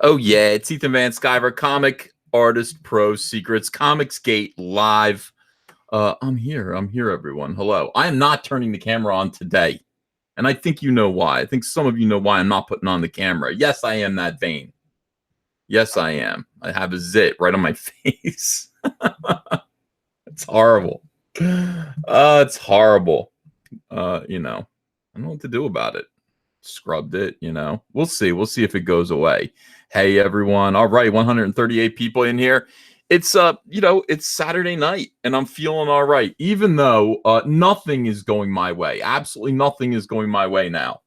Oh yeah, it's Ethan Van Sciver, Comic Artist Pro Secrets, Comicsgate Live. I'm here. I'm here, everyone. Hello. I am not turning the camera on today. And I think you know why. I think some of you know why I'm not putting on the camera. Yes, I am that vain. Yes, I am. I have a zit right on my face. It's horrible. It's horrible. I don't know what to do about it. Scrubbed it, We'll see. We'll see if it goes away. Hey everyone. All right, 138 people in here. It's it's Saturday night and I'm feeling all right. Even though nothing is going my way. Absolutely nothing is going my way now.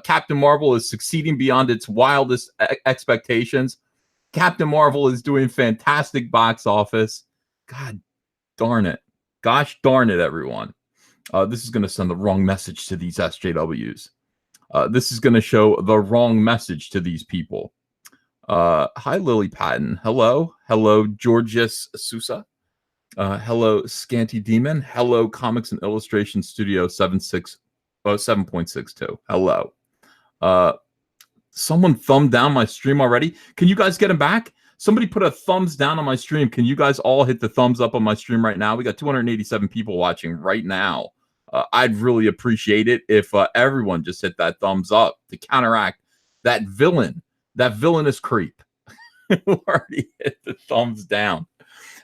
Captain Marvel is succeeding beyond its wildest expectations. Captain Marvel is doing fantastic box office. God darn it. Gosh darn it, everyone. This is going to send the wrong message to these SJWs. This is going to show the wrong message to these people. Hi, Lily Patton. Hello. Hello, Georgius Sousa. Hello, Scanty Demon. Hello, Comics and Illustration Studio 7.62. Hello. Someone thumbed down my stream already. Can you guys get him back? Somebody put a thumbs down on my stream. Can you guys all hit the thumbs up on my stream right now? We got 287 people watching right now. I'd really appreciate it if everyone just hit that thumbs up to counteract that villainous creep who already hit the thumbs down.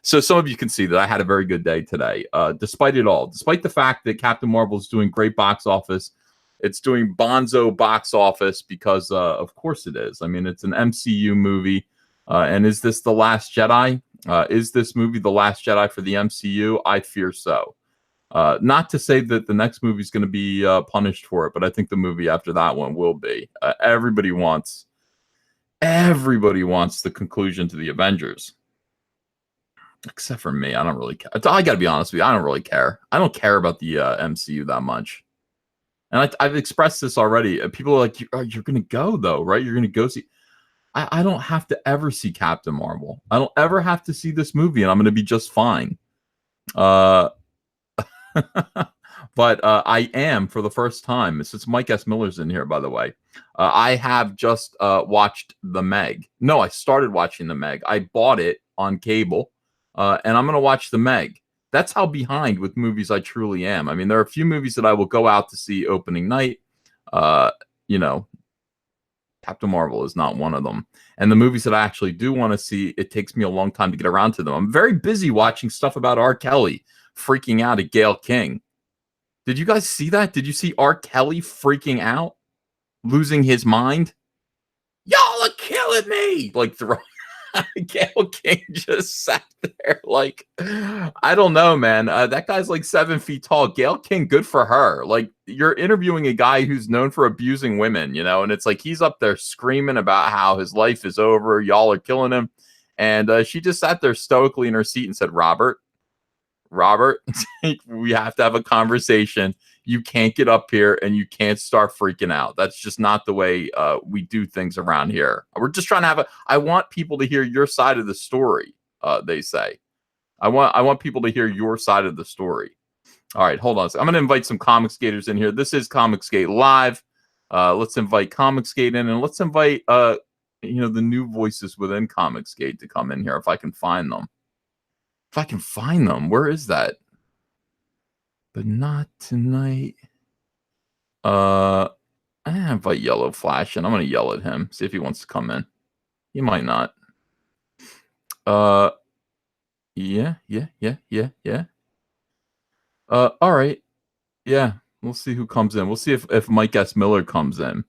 So some of you can see that I had a very good day today. Despite it all, despite the fact that Captain Marvel is doing great box office, it's doing bonzo box office because, of course it is. I mean, it's an MCU movie. And is this The Last Jedi? Is this movie The Last Jedi for the MCU? I fear so. Not to say that the next movie is going to be punished for it, but I think the movie after that one will be. Everybody wants the conclusion to the Avengers. Except for me. I don't really care. I got to be honest with you. I don't really care. I don't care about the MCU that much. And I've expressed this already. People are like, you're going to go, though, right? You're going to go see. I don't have to ever see Captain Marvel. I don't ever have to see this movie, and I'm going to be just fine. But I am, for the first time, since Mike S. Miller's in here, by the way, I have just watched The Meg. No, I started watching The Meg. I bought it on cable, and I'm going to watch The Meg. That's how behind with movies I truly am. I mean, there are a few movies that I will go out to see opening night. Captain Marvel is not one of them. And the movies that I actually do want to see, it takes me a long time to get around to them. I'm very busy watching stuff about R. Kelly freaking out at Gayle King. Did you guys see that? Did you see R. Kelly freaking out? Losing his mind? Y'all are killing me! Like, Gayle King just sat there like, I don't know, man. That guy's like 7 feet tall. Gayle King, good for her. Like, you're interviewing a guy who's known for abusing women, and it's like he's up there screaming about how his life is over. Y'all are killing him. And she just sat there stoically in her seat and said, Robert, we have to have a conversation. You can't get up here and you can't start freaking out. That's just not the way we do things around here. We're just trying to I want people to hear your side of the story, they say. I want people to hear your side of the story. All right, hold on. I'm going to invite some Comicsgaters in here. This is Comicsgate Live. Let's invite Comicsgate in, and let's invite the new voices within Comicsgate to come in here if I can find them. Where is that? But not tonight. I invite Yellow Flash, and I'm going to yell at him, see if he wants to come in. He might not. Yeah. All right. Yeah, we'll see who comes in. We'll see if Mike S. Miller comes in.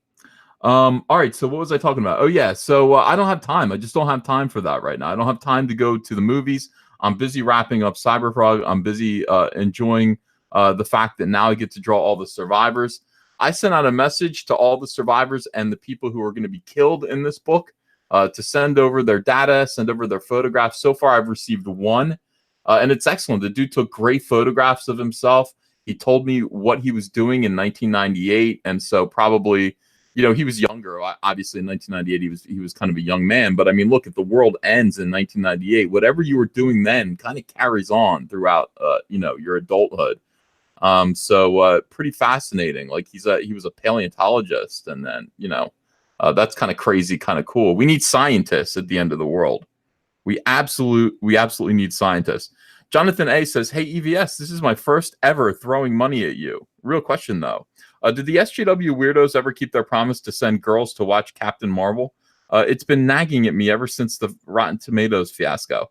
All right, so what was I talking about? Oh, yeah, so I don't have time. I just don't have time for that right now. I don't have time to go to the movies. I'm busy wrapping up Cyberfrog. I'm busy enjoying the fact that now I get to draw all the survivors. I sent out a message to all the survivors and the people who are going to be killed in this book to send over their data, send over their photographs. So far, I've received one, and it's excellent. The dude took great photographs of himself. He told me what he was doing in 1998, and so probably, he was younger. Obviously, in 1998, he was kind of a young man. But I mean, look, if the world ends in 1998, whatever you were doing then kind of carries on throughout, your adulthood. So pretty fascinating. Like he was a paleontologist, and then That's kind of crazy, kind of cool. We need scientists at the end of the world. We absolutely need scientists. Jonathan A says, "Hey EVS, this is my first ever throwing money at you." Real question though. Did the SJW weirdos ever keep their promise to send girls to watch Captain Marvel? It's been nagging at me ever since the Rotten Tomatoes fiasco.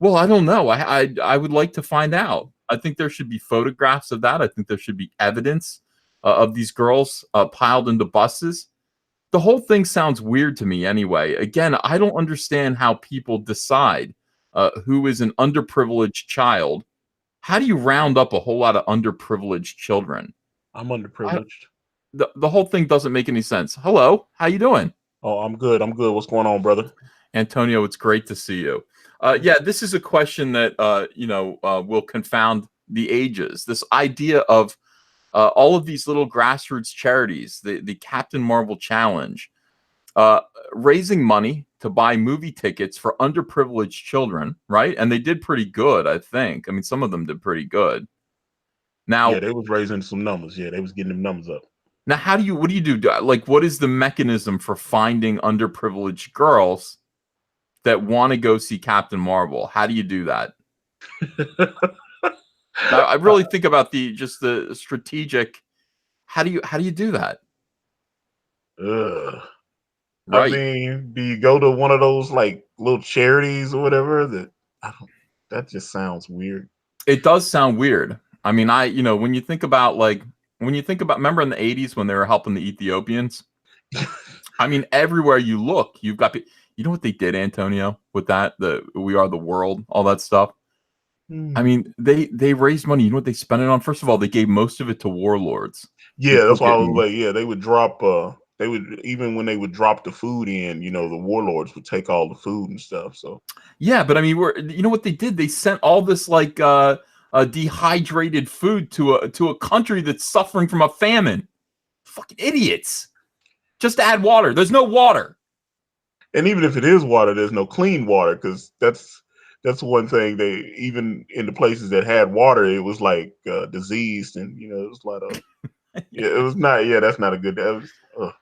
Well, I don't know. I would like to find out. I think there should be photographs of that. I think there should be evidence of these girls piled into buses. The whole thing sounds weird to me anyway. Again, I don't understand how people decide who is an underprivileged child. How do you round up a whole lot of underprivileged children? I'm underprivileged. The whole thing doesn't make any sense. Hello, how you doing? Oh, I'm good. I'm good. What's going on, brother? Antonio, it's great to see you. Yeah, this is a question that will confound the ages. This idea of all of these little grassroots charities, the Captain Marvel Challenge, raising money to buy movie tickets for underprivileged children, right? And they did pretty good, I think. I mean, some of them did pretty good. Now, yeah, they was raising some numbers. Yeah, they was getting them numbers up. Now, what do you do? Like, what is the mechanism for finding underprivileged girls that want to go see Captain Marvel? How do you do that? I really think about the strategic. How do you do that? Right. I Right. mean, do you go to one of those like little charities or whatever? That just sounds weird. It does sound weird. I mean, when you think about remember in the 80s when they were helping the Ethiopians? I mean, everywhere you look, you've got, you know what they did, Antonio, with that, the We Are the World, all that stuff. I mean, they raised money. You know what they spent it on? First of all, they gave most of it to warlords. Yeah, that's why I was like, yeah, they would drop, even when they would drop the food in, the warlords would take all the food and stuff. So yeah, but I mean, you know what they did? They sent all this like dehydrated food to a country that's suffering from a famine. Fucking idiots. Just add water. There's no water. And even if it is water, there's no clean water, because that's one thing. They, even in the places that had water, it was like diseased, and it was a lot of yeah, it was not. Yeah, that's not a good.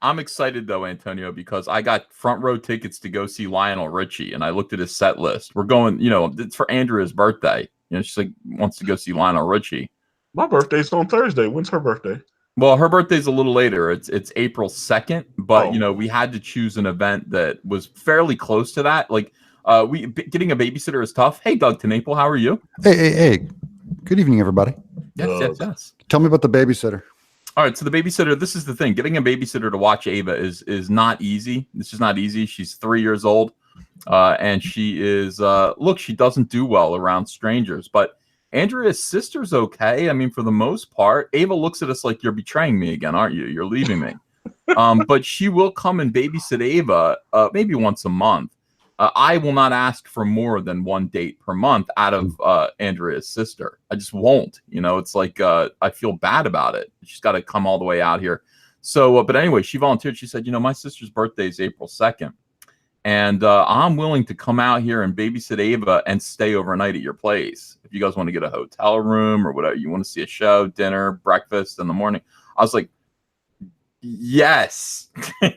I'm excited though, Antonio, because I got front row tickets to go see Lionel Richie, and I looked at his set list. We're going, it's for Andrea's birthday. She's like wants to go see Lionel Richie. My birthday's on Thursday. When's her birthday? Well, her birthday's a little later. It's April 2nd, but we had to choose an event that was fairly close to that. Like, getting a babysitter is tough. Hey, Doug Tenaple, how are you? Hey. Good evening, everybody. Yes. Tell me about the babysitter. All right, so the babysitter, this is the thing. Getting a babysitter to watch Ava is not easy. It's just not easy. She's 3 years old, and she is, she doesn't do well around strangers, but Andrea's sister's okay. I mean, for the most part. Ava looks at us like, you're betraying me again, aren't you? You're leaving me. But she will come and babysit Ava maybe once a month. I will not ask for more than one date per month out of Andrea's sister. I just won't. It's like I feel bad about it. She's got to come all the way out here. So, but anyway, she volunteered. She said, my sister's birthday is April 2nd. And I'm willing to come out here and babysit Ava and stay overnight at your place. If you guys want to get a hotel room or whatever, you want to see a show, dinner, breakfast in the morning. I was like, yes,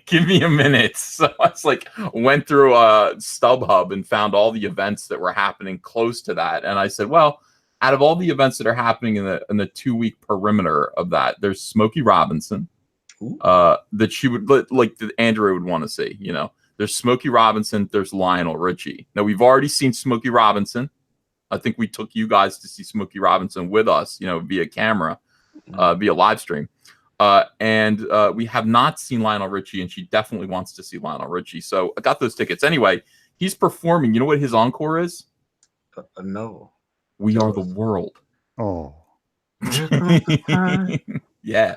give me a minute. So I was like, went through StubHub and found all the events that were happening close to that. And I said, well, out of all the events that are happening in the 2-week perimeter of that, there's Smokey Robinson that she would like that Andrea would want to see, There's Smokey Robinson. There's Lionel Richie. Now, we've already seen Smokey Robinson. I think we took you guys to see Smokey Robinson with us, via camera, via live stream. And we have not seen Lionel Richie, and she definitely wants to see Lionel Richie. So I got those tickets. Anyway, he's performing. You know what his encore is? No. We Are the World. Oh. Yeah.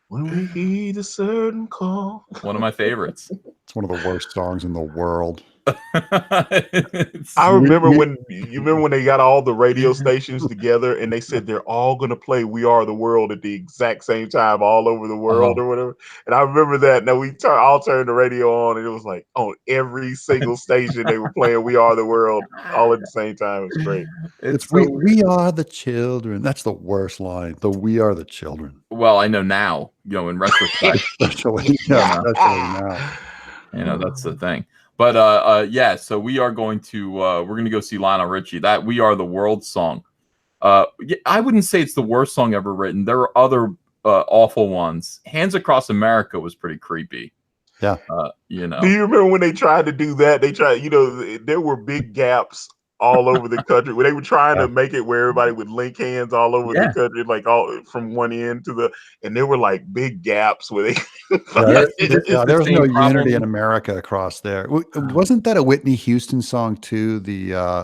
When we heed a certain call. One of my favorites. It's one of the worst songs in the world. I remember when they got all the radio stations together and they said they're all going to play We Are the World at the exact same time all over the world or whatever. And I remember that. Now we all turned the radio on and it was like on every single station they were playing We Are the World all at the same time. It was great. It's we are the children. That's the worst line. The We Are the Children. Well, I know now, in retrospect. especially now. You know, that's the thing. But yeah, so we're going to go see Lionel Richie. That We Are the World song. I wouldn't say it's the worst song ever written. There are other awful ones. Hands Across America was pretty creepy. Yeah. You know. Do you remember when they tried to do that? They tried, there were big gaps all over the country where they were trying to make it where everybody would link hands all over the country, like all from one end to and there were like big gaps where they. There was no unity in America across there. Wasn't that a Whitney Houston song too?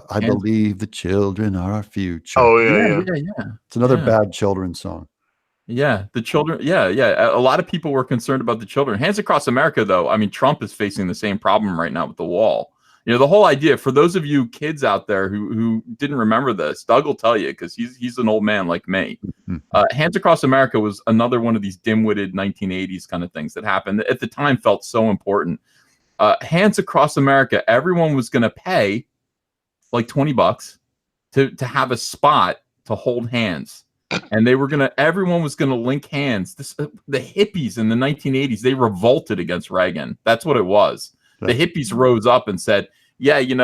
I believe the children are our future. Oh yeah. It's another bad children's song. Yeah, the children. Yeah. A lot of people were concerned about the children. Hands Across America, though. I mean, Trump is facing the same problem right now with the wall. You know, the whole idea, for those of you kids out there who didn't remember this, Doug will tell you because he's an old man like me. Hands Across America was another one of these dim-witted 1980s kind of things that happened. At the time, felt so important. Hands Across America, everyone was going to pay like $20 to have a spot to hold hands. And everyone was going to link hands. The hippies in the 1980s, they revolted against Reagan. That's what it was. The hippies rose up and said, yeah, you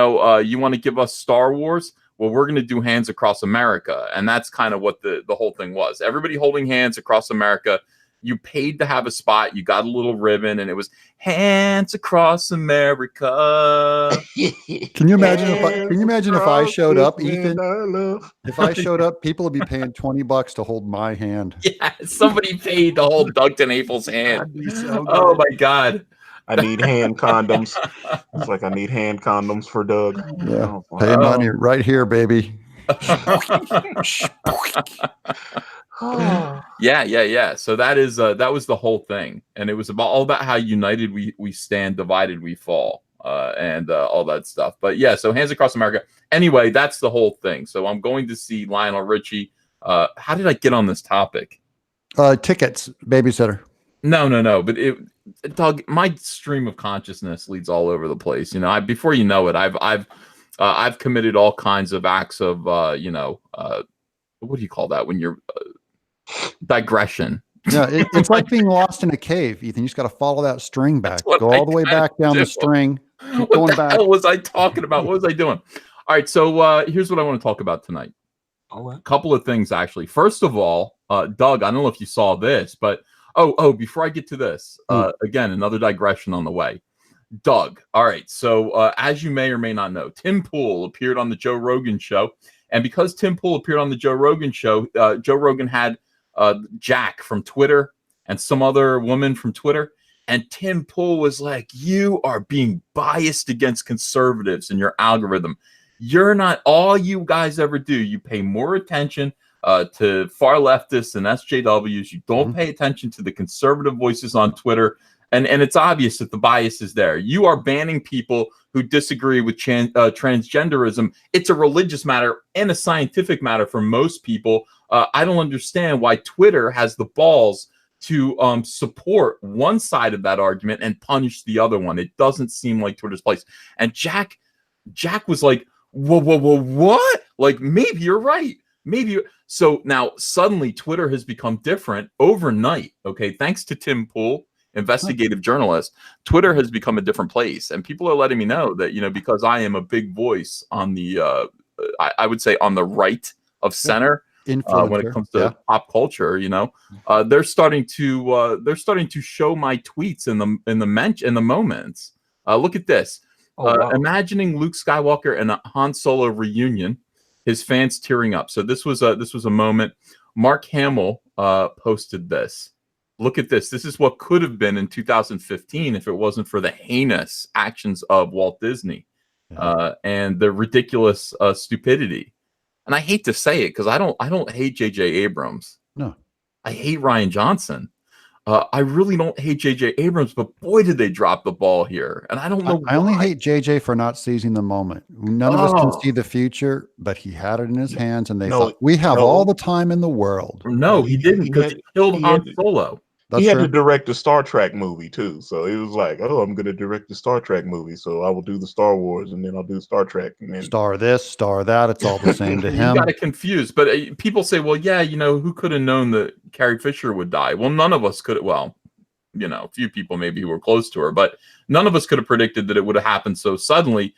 want to give us Star Wars? Well, we're going to do Hands Across America. And that's kind of what the whole thing was. Everybody holding hands across America. You paid to have a spot. You got a little ribbon, and it was Hands Across America. Can you imagine if I showed up, Ethan? If I showed up, people would be paying $20 to hold my hand. Yeah, somebody paid to hold Doug April's hand. Oh my God. I need hand condoms. It's like I need hand condoms for Doug. Yeah, pay money right here, baby. Yeah. So that was the whole thing, and it was all about how united we stand, divided we fall, and all that stuff. But yeah, so Hands Across America. Anyway, that's the whole thing. So I'm going to see Lionel Richie. How did I get on this topic? Tickets, babysitter. No. But Doug, my stream of consciousness leads all over the place. You know, before you know it, I've committed all kinds of acts of what do you call that when you're digression? Yeah, it's like being lost in a cave, Ethan. You just got to follow that string back. Go all the way back down the string. What the hell was I talking about? What was I doing? All right, so here's what I want to talk about tonight. All right. A couple of things, actually. First of all, Doug, I don't know if you saw this, but before I get to this, again, another digression on the way. Doug, all right, so as you may or may not know, Tim Pool appeared on the Joe Rogan show. And because Tim Pool appeared on the Joe Rogan show, Joe Rogan had Jack from Twitter and some other woman from Twitter. And Tim Pool was like, you are being biased against conservatives in your algorithm. You're not, all you guys ever do, you pay more attention to far leftists and SJWs. You don't pay attention to the conservative voices on Twitter. And it's obvious that the bias is there. You are banning people who disagree with transgenderism. It's a religious matter and a scientific matter for most people. I don't understand why Twitter has the balls to support one side of that argument and punish the other one. It doesn't seem like Twitter's place. And Jack was like, whoa, what? Like, maybe you're right. So now suddenly Twitter has become different overnight. Okay, thanks to Tim Pool, investigative journalist, Twitter has become a different place, and people are letting me know that, because I am a big voice on the I would say on the right of center when it comes to pop culture. They're starting to show my tweets in the moments. Look at this. Wow. Imagining Luke Skywalker and a Han Solo reunion, his fans tearing up. So this was a moment. Mark Hamill posted this. Look at this. This is what could have been in 2015 if it wasn't for the heinous actions of Walt Disney and the ridiculous stupidity. And I hate to say it because I don't hate J.J. Abrams. No, I hate Rian Johnson. I really don't hate J.J. Abrams, but boy, did they drop the ball here. And I don't know. I only hate J.J. for not seizing the moment. None of us can see the future, but he had it in his hands, and they thought, we have all the time in the world. No, he didn't, because he killed Han Solo. He had to direct a Star Trek movie too, so it was like, I'm going to direct the Star Trek movie, so I will do the Star Wars, and then I'll do Star Trek, and then star this, star that. It's all the same to him. You got it confused, but people say, well, yeah, who could have known that Carrie Fisher would die? Well, none of us could. Well, a few people maybe who were close to her, but none of us could have predicted that it would have happened so suddenly.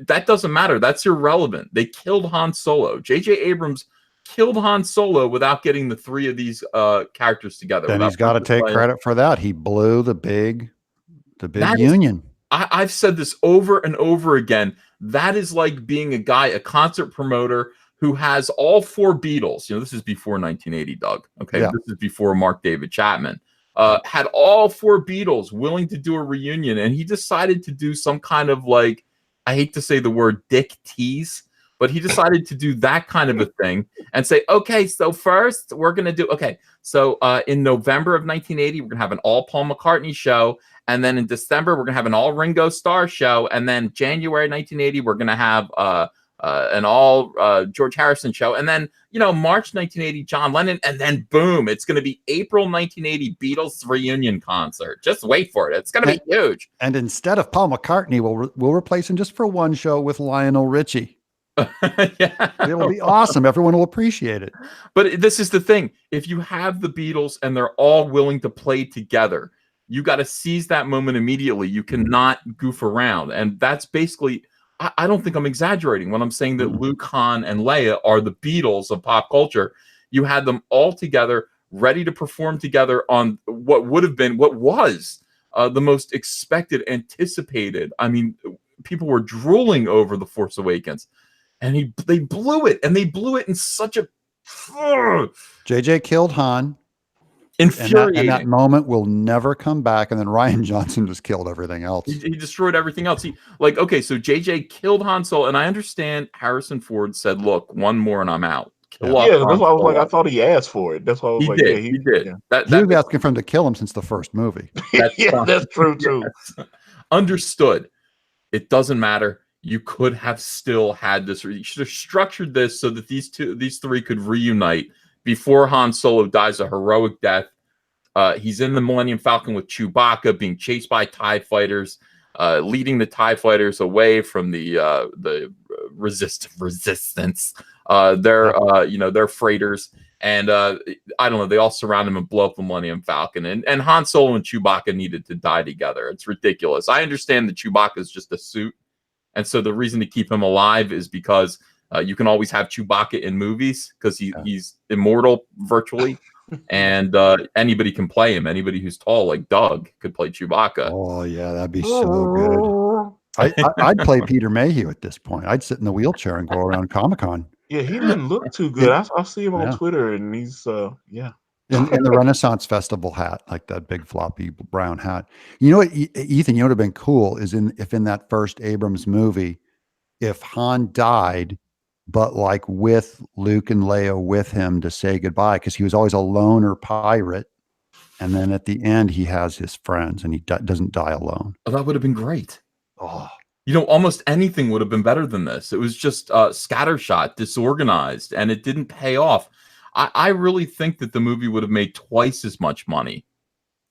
That doesn't matter. That's irrelevant. They killed Han Solo. J.J. Abrams killed Han Solo without getting the three of these characters together. Then he's got to take credit for that. He blew the big union. I've said this over and over again. That is like being a concert promoter who has all four Beatles. This is before 1980, Doug. Okay, yeah. This is before Mark David Chapman. Had all four Beatles willing to do a reunion, and he decided to do some kind of like, I hate to say the word dick tease, but he decided to do that kind of a thing and say, okay, so first we're going to do, so in November of 1980, we're going to have an all Paul McCartney show. And then in December, we're going to have an all Ringo Starr show. And then January 1980, we're going to have an all George Harrison show. And then, March 1980, John Lennon. And then boom, it's going to be April 1980 Beatles reunion concert. Just wait for it. It's going to be huge. And instead of Paul McCartney, we'll replace him just for one show with Lionel Richie. Yeah, it'll be awesome. Everyone will appreciate it. But this is the thing. If you have the Beatles and they're all willing to play together, you got to seize that moment immediately. You cannot goof around. And that's basically, I don't think I'm exaggerating when I'm saying that Luke, Han, and Leia are the Beatles of pop culture. You had them all together, ready to perform together on what was the most expected, anticipated. I mean, people were drooling over The Force Awakens. And they blew it, and they blew it in such a... JJ killed Han. Infuriating. And that moment will never come back. And then Rian Johnson just killed everything else. He destroyed everything else. So JJ killed Han Solo, and I understand Harrison Ford said, look, one more and I'm out. That's why I was like, I thought he asked for it. That's why I was he did. Yeah. He was asking for him to kill him since the first movie. That's true too. Yes. Understood. It doesn't matter. You could have still had this. You should have structured this so that these three could reunite before Han Solo dies a heroic death. He's in the Millennium Falcon with Chewbacca, being chased by TIE fighters, leading the TIE fighters away from the resistance. They're freighters, and I don't know. They all surround him and blow up the Millennium Falcon, and Han Solo and Chewbacca needed to die together. It's ridiculous. I understand that Chewbacca is just a suit. And so the reason to keep him alive is because you can always have Chewbacca in movies because he's immortal virtually. And anybody can play him. Anybody who's tall like Doug could play Chewbacca. Oh, yeah, that'd be so good. I'd play Peter Mayhew at this point. I'd sit in the wheelchair and go around Comic-Con. Yeah, he didn't look too good. I see him on Twitter, and he's, In the Renaissance Festival hat, like that big floppy brown hat. You know what, Ethan, you know what would have been cool is if in that first Abrams movie, if Han died, but like with Luke and Leia with him to say goodbye, because he was always a loner pirate. And then at the end, he has his friends and he doesn't die alone. Oh, that would have been great. Oh, almost anything would have been better than this. It was just scattershot, disorganized, and it didn't pay off. I really think that the movie would have made twice as much money.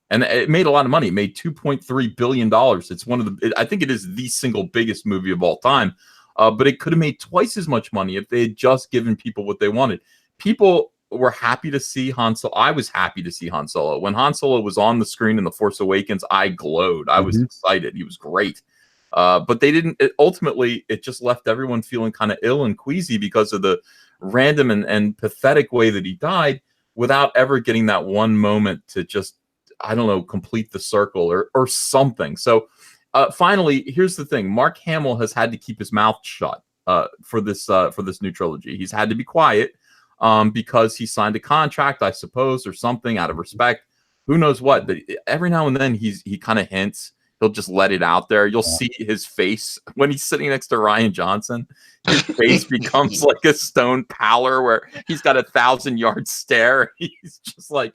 And it made a lot of money. It made $2.3 billion. It's I think it is the single biggest movie of all time. But it could have made twice as much money if they had just given people what they wanted. People were happy to see Han Solo. I was happy to see Han Solo. When Han Solo was on the screen in The Force Awakens, I glowed. I was excited. He was great. But they didn't. Ultimately, it just left everyone feeling kind of ill and queasy because of the random and pathetic way that he died without ever getting that one moment to just, I don't know, complete the circle or something. So finally, here's the thing. Mark Hamill has had to keep his mouth shut for this new trilogy. He's had to be quiet because he signed a contract, I suppose, or something out of respect. Who knows what? But every now and then he kind of hints. He'll just let it out there. You'll see his face when he's sitting next to Rian Johnson. His face becomes like a stone pallor where he's got a 1,000-yard stare. He's just like,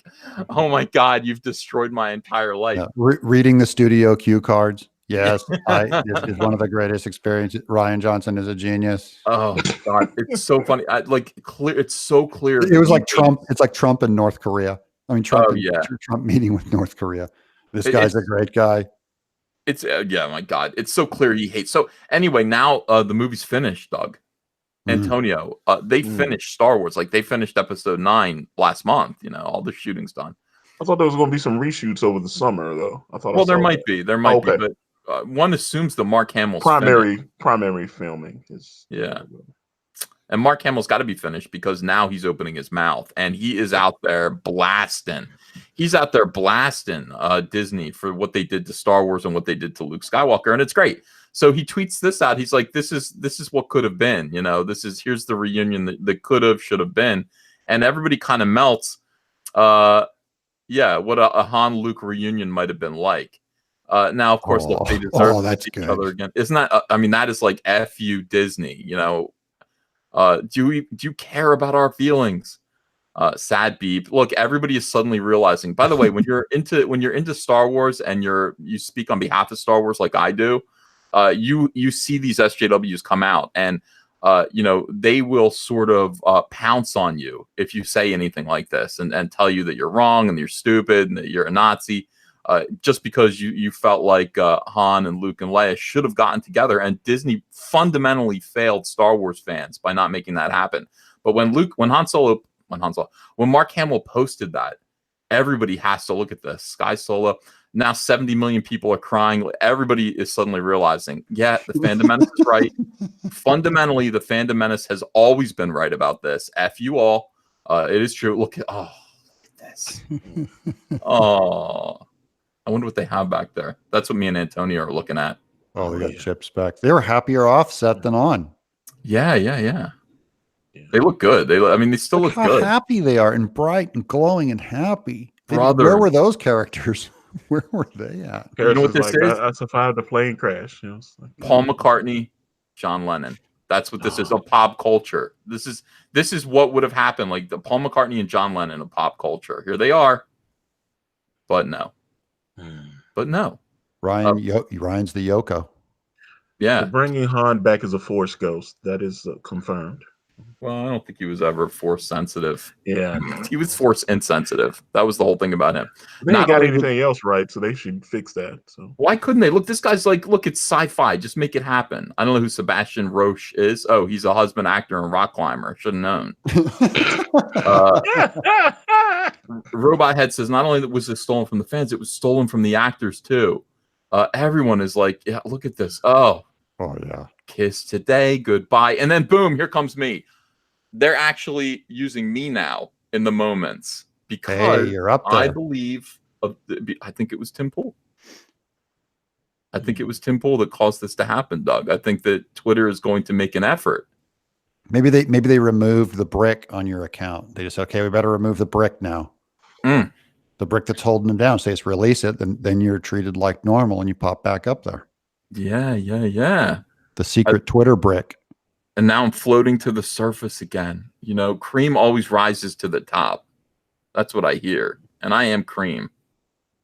oh my God, you've destroyed my entire life. Yeah. Reading the studio cue cards. Yes, this is one of the greatest experiences. Rian Johnson is a genius. Oh God, it's so funny. It's so clear. It was like Trump. It's like Trump in North Korea. I mean, Trump meeting with North Korea. This guy's a great guy. It's my God, it's so clear he hates. So anyway, now the movie's finished, Doug. Antonio, they finished Star Wars. Like they finished episode 9 last month. All the shooting's done. I thought there was going to be some reshoots over the summer, though. I thought. Well, I saw there might that. be, there might Okay. be, but one assumes the Mark Hamill's finished. primary filming is. Yeah. And Mark Hamill's got to be finished because now he's opening his mouth and he is out there blasting. He's out there blasting Disney for what they did to Star Wars and what they did to Luke Skywalker, and it's great. So he tweets this out. He's like, "This is what could have been. You know, here's the reunion that could have, should have been," and everybody kind of melts. Yeah, what a Han Luke reunion might have been like. Now, of course, look, they deserve to see each other again. Isn't that? I mean, that is like F you Disney. You know. Do you care about our feelings? Sad beep. Look, everybody is suddenly realizing. By the way, when you're into Star Wars and you speak on behalf of Star Wars like I do, you see these SJWs come out and you know, they will sort of pounce on you if you say anything like this and tell you that you're wrong and you're stupid and that you're a Nazi. Just because you felt like Han and Luke and Leia should have gotten together, and Disney fundamentally failed Star Wars fans by not making that happen. But when Mark Hamill posted that, everybody has to look at this. Sky Solo, now 70 million people are crying. Everybody is suddenly realizing, yeah, the Fandom Menace is right. Fundamentally, the Fandom Menace has always been right about this. F you all. It is true. Look at this. Oh. I wonder what they have back there. That's what me and Antonio are looking at. Oh, they got chips back. They were happier offset than on. Yeah. They look good. They still look good. How happy they are and bright and glowing and happy. Brother. Where were those characters? Where were they at? You know what this is? I survived the plane crash. You know, like, Paul McCartney, John Lennon. That's what this is. A pop culture. This is what would have happened. Like the Paul McCartney and John Lennon of pop culture. Here they are. But no. Ryan's the Yoko. Yeah. They're bringing Han back as a Force ghost. That is confirmed. Well, I don't think he was ever Force sensitive. Yeah. He was Force insensitive. That was the whole thing about him. They ain't got anything else right, so they should fix that. So why couldn't they? Look, this guy's like, look, it's sci-fi. Just make it happen. I don't know who Sebastian Roche is. Oh, he's a husband, actor, and rock climber. Should have known. Robot Head says not only was it stolen from the fans, it was stolen from the actors too. Everyone is like, yeah, look at this. Oh yeah. Kiss today, goodbye, and then boom, here comes me. They're actually using me now in the moments because you're up there. I believe I think it was Tim Pool. I think it was Tim Pool that caused this to happen, Doug. I think that Twitter is going to make an effort. Maybe they removed the brick on your account. They just said, okay, we better remove the brick now. The brick that's holding them down. Say it's release it, then you're treated like normal and you pop back up there. Yeah. The secret Twitter brick. And now I'm floating to the surface again. You know, cream always rises to the top. That's what I hear. And I am cream.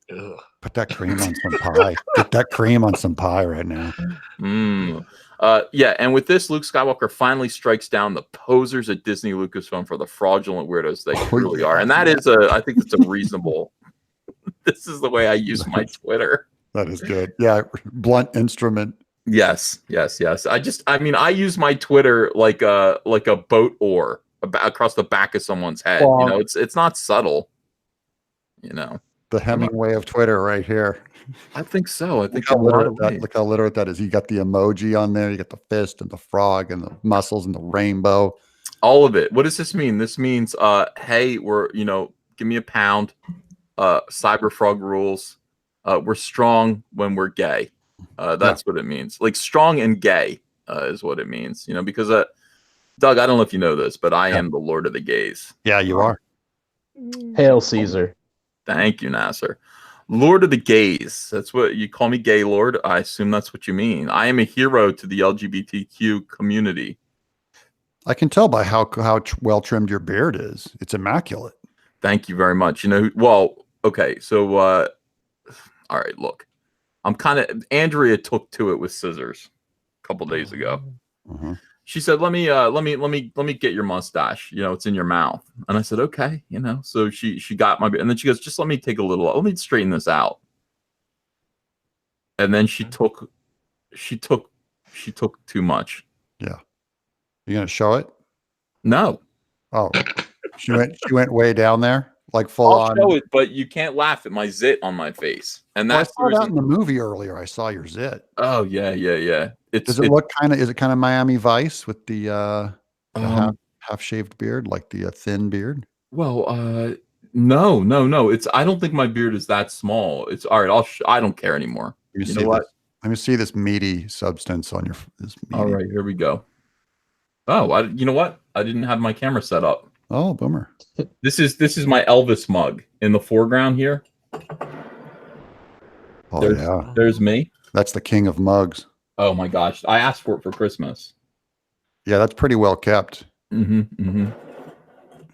Ugh. Put that cream on some pie. Put that cream on some pie right now. Yeah, and with this, Luke Skywalker finally strikes down the posers at Disney Lucasfilm for the fraudulent weirdos they truly are. And that is I think it's a reasonable. This is the way I use my Twitter. That is good. Yeah, blunt instrument. Yes. I use my Twitter like a boat oar across the back of someone's head. Well, you know, it's not subtle. You know, the Hemingway of Twitter right here. I think so. I think look how literate that is. You got the emoji on there. You got the fist and the frog and the muscles and the rainbow. All of it. What does this mean? This means, hey, give me a pound. Cyber frog rules. We're strong when we're gay. That's what it means. Like strong and gay is what it means. You know, because Doug, I don't know if you know this, but I am the Lord of the Gays. Yeah, you are. Hail Caesar. Thank you, Nasser. Lord of the Gays. That's what you call me, Gay Lord. I assume that's what you mean. I am a hero to the LGBTQ community. I can tell by how well trimmed your beard is. It's immaculate. Thank you very much. You know, well, okay. So, all right, look, Andrea took to it with scissors a couple days ago. Mm-hmm. She said, let me get your mustache. You know, it's in your mouth. And I said, okay, you know, so she got my, and then she goes, just let me straighten this out. And then she took too much. Yeah. You going to show it? No. Oh, she went way down there. like full I'll on. show it, but you can't laugh at my zit on my face. And Well, I that's saw that in the movie earlier. I saw your zit. Oh yeah. Does it look kind of? Is it kind of Miami Vice with the half shaved beard, like the thin beard? Well, no. It's I don't think my beard is that small. It's all right. I don't care anymore. You know what? Let me see this meaty substance on your. All right, here we go. Oh, you know what? I didn't have my camera set up. Oh, boomer. This is my Elvis mug in the foreground here. Oh, there's me. That's the king of mugs. Oh my gosh, I asked for it for Christmas. Yeah, that's pretty well kept.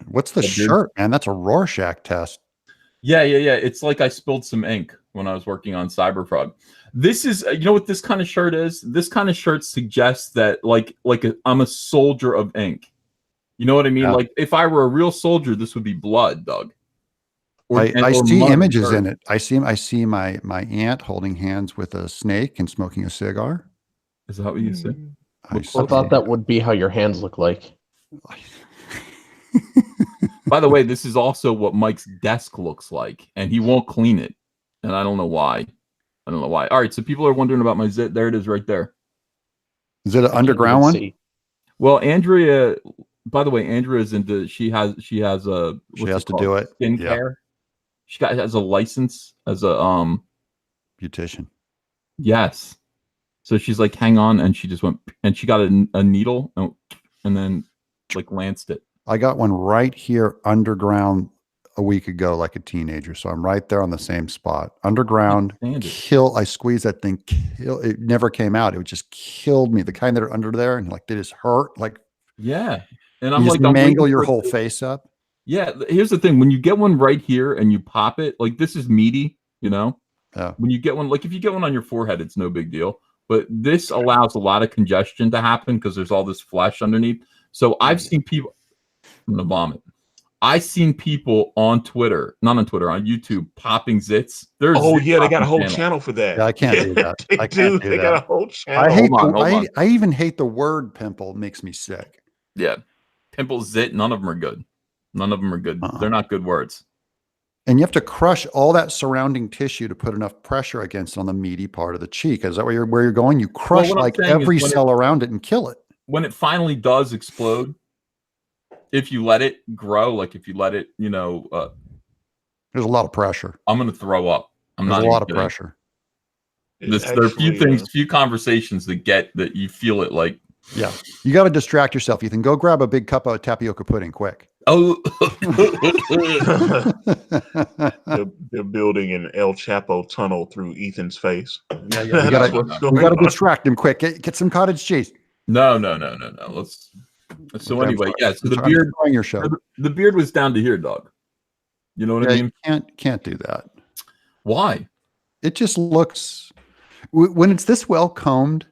What's the shirt, man? That's a Rorschach test. Yeah. It's like I spilled some ink when I was working on Cyberfrog. This is, you know what this kind of shirt is? This kind of shirt suggests that I'm a soldier of ink. You know what I mean? Yeah. Like if I were a real soldier, this would be blood, Doug. I see images in it. I see my aunt holding hands with a snake and smoking a cigar. Is that what you said? I thought that would be how your hands look like. By the way, this is also what Mike's desk looks like, and he won't clean it. And I don't know why. All right, so people are wondering about my zit. There it is right there. Is it an underground one? Well, Andrea, by the way, Andrea's into, she has a, she has to do it. Skincare. Yeah. Has a license as a, beautician. Yes. So she's like, hang on. And she just went, and she got a needle and then like lanced it. I got one right here underground a week ago, like a teenager. So I'm right there on the same spot. Underground, I squeezed that thing, it never came out. It just killed me. The kind that are under there and like, they just hurt. Like, yeah. And I'm like, mangle your whole face up. Yeah. Here's the thing. When you get one right here and you pop it, like this is meaty, you know? Yeah. When you get one, like if you get one on your forehead, it's no big deal. But this allows a lot of congestion to happen because there's all this flesh underneath. So I've seen people, I'm gonna vomit. I've seen people on Twitter, not on Twitter, on YouTube, popping zits. They got a whole channel for that. Yeah, I can't do that. They got a whole channel. I even hate the word pimple. It makes me sick. Yeah. Pimple, zit, none of them are good. They're not good words. And you have to crush all that surrounding tissue to put enough pressure against it on the meaty part of the cheek. Is that where you're going? You crush like every cell around it and kill it. When it finally does explode, if you let it grow, like if you let it, there's a lot of pressure. I'm going to throw up. There's a lot of pressure. There are few conversations that you feel it like. Yeah. You got to distract yourself, Ethan. Go grab a big cup of tapioca pudding quick. Oh, they're building an El Chapo tunnel through Ethan's face. Yeah. We got to distract him quick. Get some cottage cheese. No. So anyway, yeah. So the beard, your show. The beard was down to here, dog. You know what I mean? You can't do that. Why? It just looks, when it's this well combed,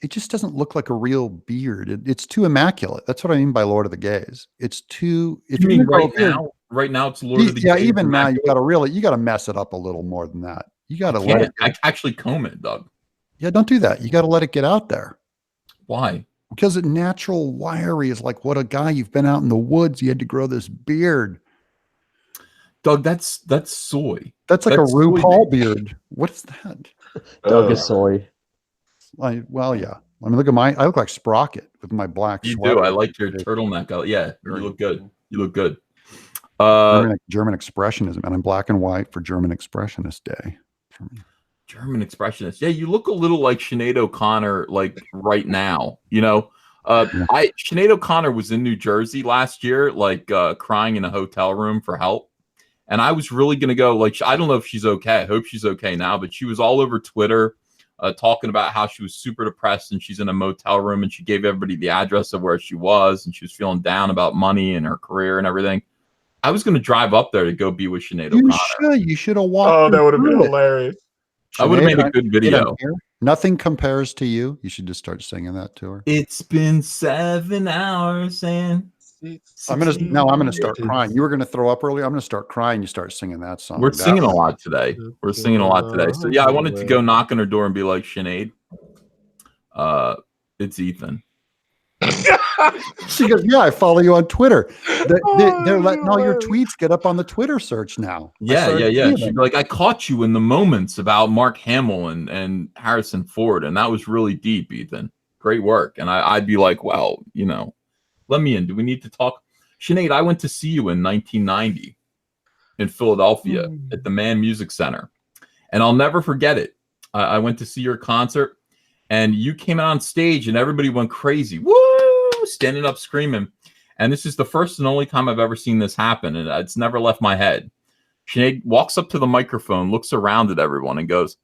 it just doesn't look like a real beard. It's too immaculate. That's what I mean by Lord of the Gays. It's too. If you mean right now it's Lord of the Gays. Yeah, even now you got to mess it up a little more than that. You got to let it. Actually comb it, Doug. Yeah, don't do that. You got to let it get out there. Why? Because a natural wiry is like what a guy, you've been out in the woods. You had to grow this beard. Doug, that's soy. That's like a RuPaul beard. What's that? Doug is soy. Well, yeah. I mean, look at I look like Sprocket with my black sweater. You do. I like your turtleneck. Yeah, you look good. German expressionism, and I'm black and white for German Expressionist Day. German Expressionist. Yeah, you look a little like Sinead O'Connor, like right now. Sinead O'Connor was in New Jersey last year, like crying in a hotel room for help. And I was really gonna go, like, I don't know if she's okay. I hope she's okay now, but she was all over Twitter. Talking about how she was super depressed and she's in a motel room and she gave everybody the address of where she was and she was feeling down about money and her career and everything. I was going to drive up there to go be with Sinead O'Connor. You should have walked. Oh, that would have been hilarious. I would have made a good video. Nothing compares to you. You should just start singing that to her. It's been 7 hours and I'm gonna start crying. You were gonna throw up earlier. I'm gonna start crying. You start singing that song. We're singing a lot today. So yeah, I wanted to go knock on her door and be like, Sinead, it's Ethan. She goes, yeah, I follow you on Twitter. They're letting all your hilarious. tweets get up on the Twitter search now. Yeah. She'd be like, I caught you in the moments about Mark Hamill and Harrison Ford, and that was really deep, Ethan. Great work. And I'd be like, well, let me in. Do we need to talk? Sinead, I went to see you in 1990 in Philadelphia at the Mann Music Center, and I'll never forget it. I went to see your concert, and you came out on stage, and everybody went crazy. Woo! Standing up, screaming. And this is the first and only time I've ever seen this happen, and it's never left my head. Sinead walks up to the microphone, looks around at everyone, and goes,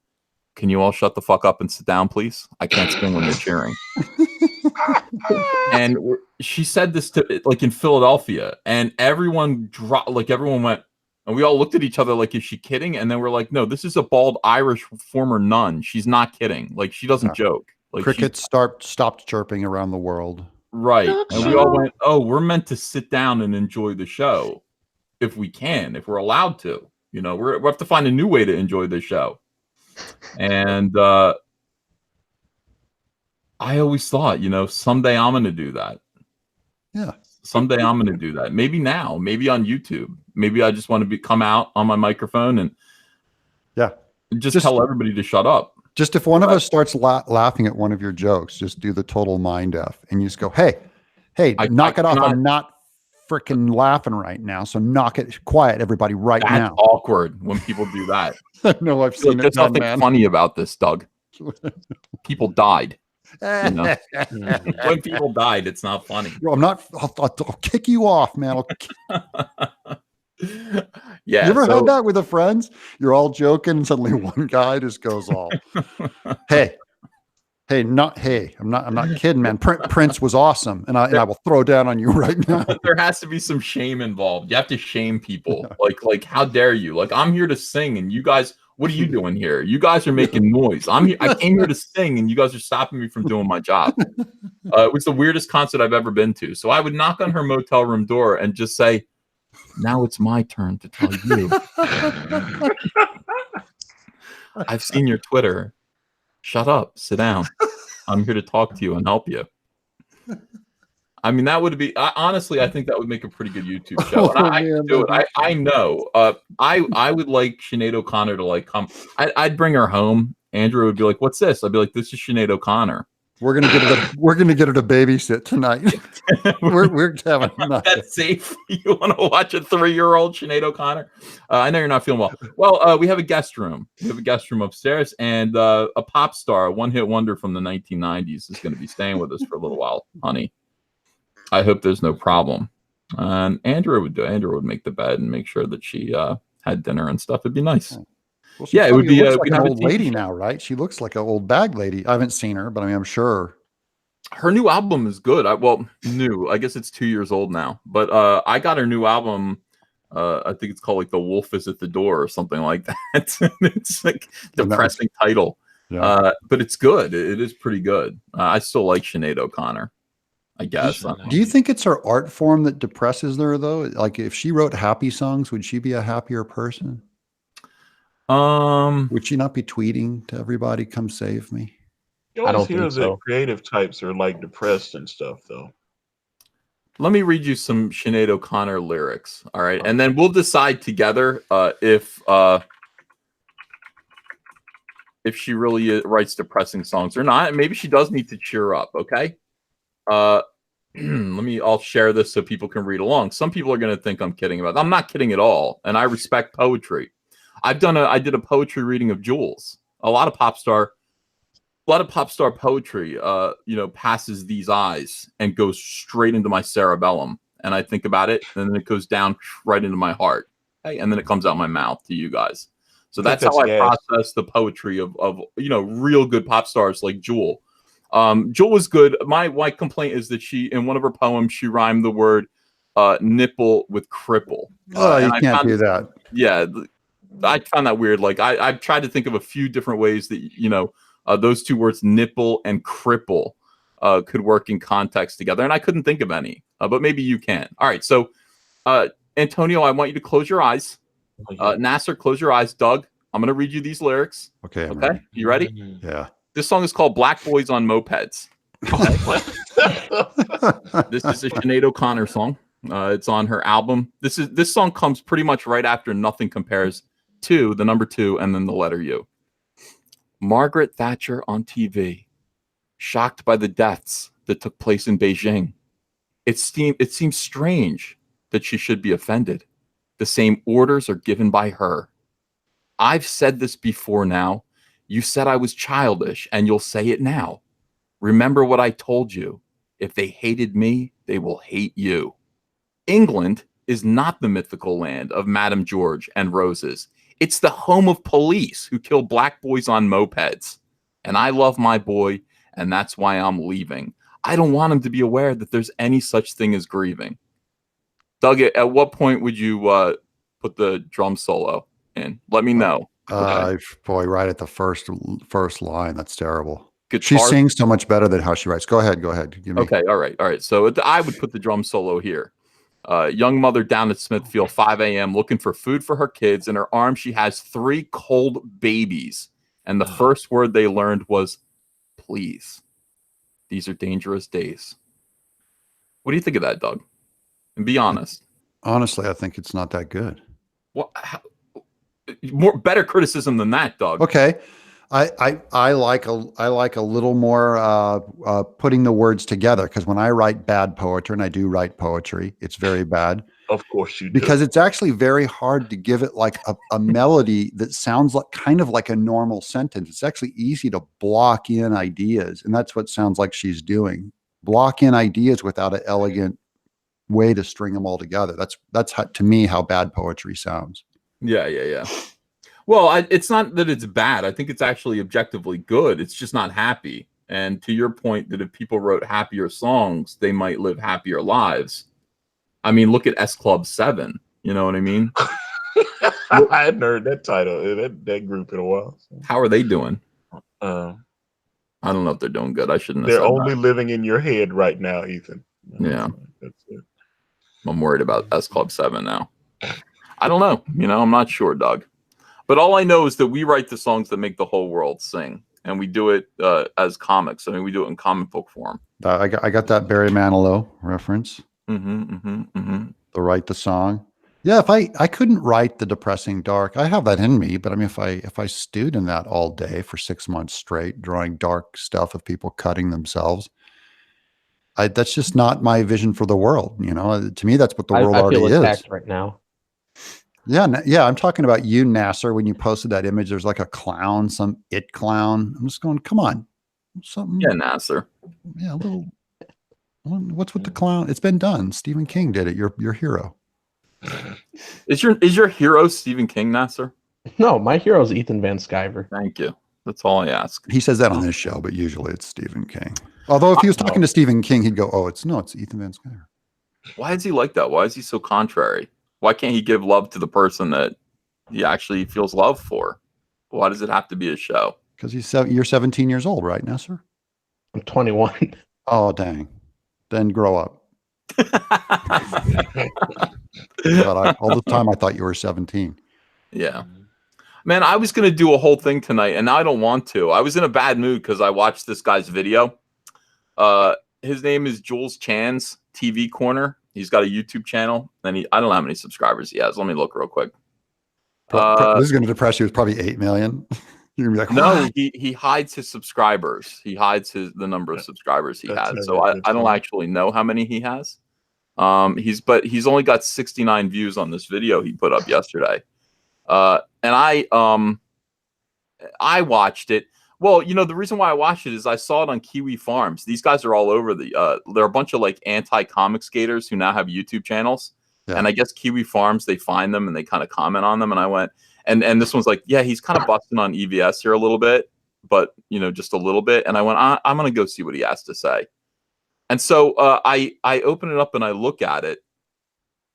"Can you all shut the fuck up and sit down, please? I can't sing when you're cheering." And she said this to like in Philadelphia, and everyone dropped, like everyone went, and we all looked at each other like, is she kidding? And then we're like, no, this is a bald Irish former nun. She's not kidding. Like, she doesn't joke. Like, crickets stopped chirping around the world. Right. And we all went, oh, we're meant to sit down and enjoy the show if we can, if we're allowed to. We have to find a new way to enjoy the show. And I always thought, someday I'm going to do that. Yeah. Someday I'm going to do that. Maybe now, maybe on YouTube. Maybe I just want to come out on my microphone and just tell everybody to shut up. Just if one of us starts laughing at one of your jokes, just do the total mind F and you just go, hey, knock it off. I'm not freaking laughing right now. So knock it quiet, everybody, right now. That's awkward when people do that. No, I've seen it. There's nothing funny about this, Doug. People died. When people died, it's not funny. I'll kick you off, man. Yeah. You ever had that with the friends? You're all joking, and suddenly one guy just goes all, I'm not kidding, man. Prince was awesome, and I will throw down on you right now. There has to be some shame involved. You have to shame people. Like, how dare you? Like, I'm here to sing, and you guys, what are you doing here? You guys are making noise. I came here to sing, and you guys are stopping me from doing my job. It was the weirdest concert I've ever been to. So I would knock on her motel room door and just say, now it's my turn to tell you. I've seen your Twitter. Shut up. Sit down. I'm here to talk to you and help you. I mean, that would be honestly, I think that would make a pretty good YouTube show. I could do it. I know. I would like Sinead O'Connor to come. I'd bring her home. Andrew would be like, "What's this?" I'd be like, "This is Sinead O'Connor." We're gonna get her to babysit tonight. we're having that's safe. You want to watch a 3-year-old Sinead O'Connor? I know you're not feeling well. Well, we have a guest room. We have a guest room upstairs, and a pop star, a one-hit wonder from the 1990s, is going to be staying with us for a little while, honey. I hope there's no problem. And Andrew would make the bed and make sure that she had dinner and stuff. It'd be nice. Well, it would be like an old lady now, right? She looks like an old bag lady. I haven't seen her, but I mean, I'm sure her new album is good. New. I guess it's 2 years old now. But I got her new album. I think it's called like "The Wolf Is at the Door" or something like that. It's like depressing title. Yeah. But it's good. It is pretty good. I still like Sinead O'Connor, I guess. Do you think it's her art form that depresses her though? Like if she wrote happy songs, would she be a happier person? Would she not be tweeting to everybody, "Come save me"? I don't hear that creative types are like depressed and stuff though. Let me read you some Sinead O'Connor lyrics. All right. And then we'll decide together if she really writes depressing songs or not. Maybe she does need to cheer up. Okay. I'll share this so people can read along. Some people are going to think I'm kidding about it. I'm not kidding at all. And I respect poetry. I did a poetry reading of Jules. A lot of pop star poetry, passes these eyes and goes straight into my cerebellum. And I think about it, and then it goes down right into my heart. Okay? And then it comes out my mouth to you guys. So that's how I process the poetry of real good pop stars like Jewel. Jewel was good. My complaint is that she, in one of her poems, she rhymed the word nipple with cripple. You can't do that. Yeah. I found that weird. Like I've tried to think of a few different ways that, those two words, nipple and cripple, could work in context together. And I couldn't think of any, but maybe you can. All right. So, Antonio, I want you to close your eyes. Nasser, close your eyes. Doug, I'm going to read you these lyrics. Okay. Okay. You ready? Yeah. This song is called "Black Boys on Mopeds." Okay. This is a Sinead O'Connor song. It's on her album. This song comes pretty much right after Nothing Compares to the number 2 and then the letter U. Margaret Thatcher on TV, shocked by the deaths that took place in Beijing. It seems strange that she should be offended. The same orders are given by her. I've said this before now. You said I was childish, and you'll say it now. Remember what I told you. If they hated me, they will hate you. England is not the mythical land of Madame George and roses. It's the home of police who kill black boys on mopeds. And I love my boy, and that's why I'm leaving. I don't want him to be aware that there's any such thing as grieving. Doug, at what point would you put the drum solo in? Let me know. Boy, right at the first line. That's terrible. Guitar. She sings so much better than how she writes. Go ahead. Give me. Okay, all right. So I would put the drum solo here. Young mother down at Smithfield, 5 a.m., looking for food for her kids. In her arms, she has 3 cold babies. And the first word they learned was, please. These are dangerous days. What do you think of that, Doug? And be honest. Honestly, I think it's not that good. Well, better criticism than that, Doug. Okay. I like a little more putting the words together, because when I write bad poetry, and I do write poetry, it's very bad. Of course you do. Because it's actually very hard to give it like a melody that sounds like kind of like a normal sentence. It's actually easy to block in ideas, and that's what sounds like she's doing. Block in ideas without an elegant way to string them all together. That's how, to me, how bad poetry sounds. Yeah. Well, it's not that it's bad. I think it's actually objectively good. It's just not happy. And to your point that if people wrote happier songs, they might live happier lives. I mean, look at S Club 7. You know what I mean? I hadn't heard that title, that group in a while. So. How are they doing? I don't know if they're doing good. I shouldn't have They're said only that. living in your head right now, Ethan. Yeah. That's it. I'm worried about S Club 7 now. I don't know. I'm not sure, Doug. But all I know is that we write the songs that make the whole world sing. And we do it as comics. I mean, we do it in comic book form. I got that Barry Manilow reference. The write the song. Yeah, if I couldn't write the depressing dark, I have that in me. But I mean, if I stewed in that all day for 6 months straight, drawing dark stuff of people cutting themselves, that's just not my vision for the world. To me, that's what the world already feel is. attacked right now. Yeah. I'm talking about you, Nasser. When you posted that image, there's like a clown, some it clown. I'm just going, come on, something. Yeah, Nasser. Yeah, a little. What's with the clown? It's been done. Stephen King did it. Your hero. Is your hero Stephen King, Nasser? No, my hero is Ethan Van Sciver. Thank you. That's all I ask. He says that on this show, but usually it's Stephen King. Although if he was talking to Stephen King, he'd go, "Oh, it's Ethan Van Sciver." Why is he like that? Why is he so contrary? Why can't he give love to the person that he actually feels love for? Why does it have to be a show? Because you're 17 years old, right, Nasser? I'm 21. Oh, dang. Then grow up. All the time I thought you were 17. Yeah. Man, I was going to do a whole thing tonight, and I don't want to. I was in a bad mood because I watched this guy's video. His name is Jules Chan's TV Corner. He's got a YouTube channel, and I don't know how many subscribers he has. Let me look real quick. This is going to depress you. It's probably 8 million. You're going to be like, no, he hides his subscribers. He hides the number of subscribers he has. So I don't actually know how many he has. He's only got 69 views on this video he put up yesterday. And I watched it. Well, the reason why I watched it is I saw it on Kiwi Farms. These guys are all over they're a bunch of like anti-comicsgaters who now have YouTube channels. Yeah. And I guess Kiwi Farms, they find them and they kind of comment on them. And I went, and this one's like, yeah, he's kind of busting on EVS here a little bit, but just a little bit. And I went, I'm going to go see what he has to say. And so I open it up and I look at it.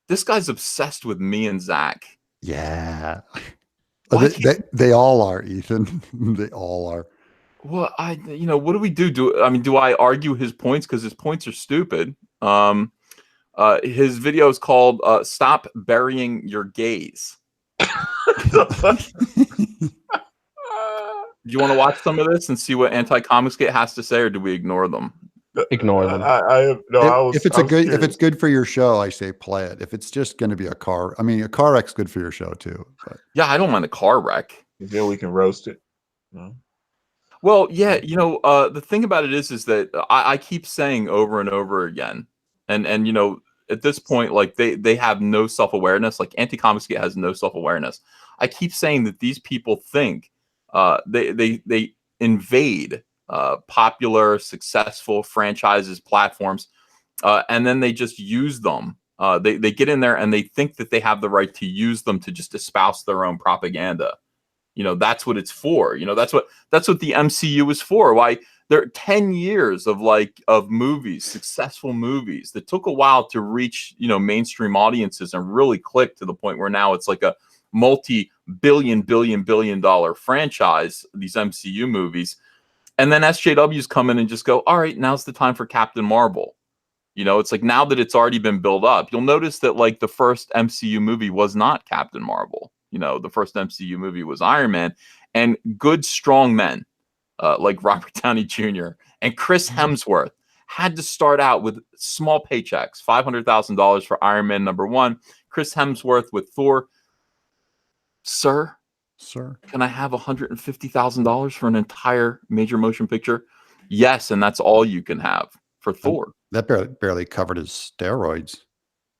This guy's obsessed with me and Zach. Yeah. They all are, Ethan. They all are. Well, what do we do? Do I argue his points because his points are stupid? His video is called "Stop Burying Your Gays." Do you want to watch some of this and see what Anti-Comicsgate has to say, or do we ignore them? Ignore them. If it's good for your show, I say play it. If it's just going to be a car wreck's good for your show too. But. Yeah, I don't mind a car wreck. Then we can roast it. No? Well, yeah, the thing about it is that I keep saying over and over again, and at this point, like they have no self-awareness. Like Anti-Comicsgate has no self-awareness. I keep saying that these people think they invade popular, successful franchises, platforms, and then they just use them. They get in there and they think that they have the right to use them to just espouse their own propaganda. That's what it's for. That's what the MCU is for. Why there are 10 years of movies, successful movies that took a while to reach, mainstream audiences and really click to the point where now it's like a multi-billion dollar franchise, these MCU movies. And then SJWs come in and just go, all right, now's the time for Captain Marvel. It's like now that it's already been built up, you'll notice that like the first MCU movie was not Captain Marvel. The first MCU movie was Iron Man, and good, strong men like Robert Downey Jr. and Chris Hemsworth had to start out with small paychecks, $500,000 for Iron Man #1, Chris Hemsworth with Thor. Sir, can I have $150,000 for an entire major motion picture? Yes, and that's all you can have for Thor. That barely covered his steroids.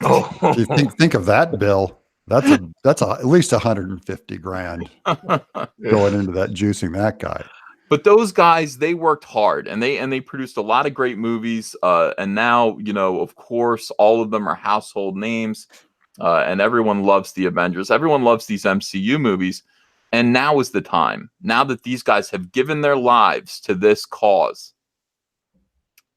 Oh, If you think of that bill. That's at least 150 grand going into that, juicing that guy. But those guys, they worked hard and they produced a lot of great movies. And now, of course, all of them are household names. And everyone loves the Avengers. Everyone loves these MCU movies. And now is the time. Now that these guys have given their lives to this cause.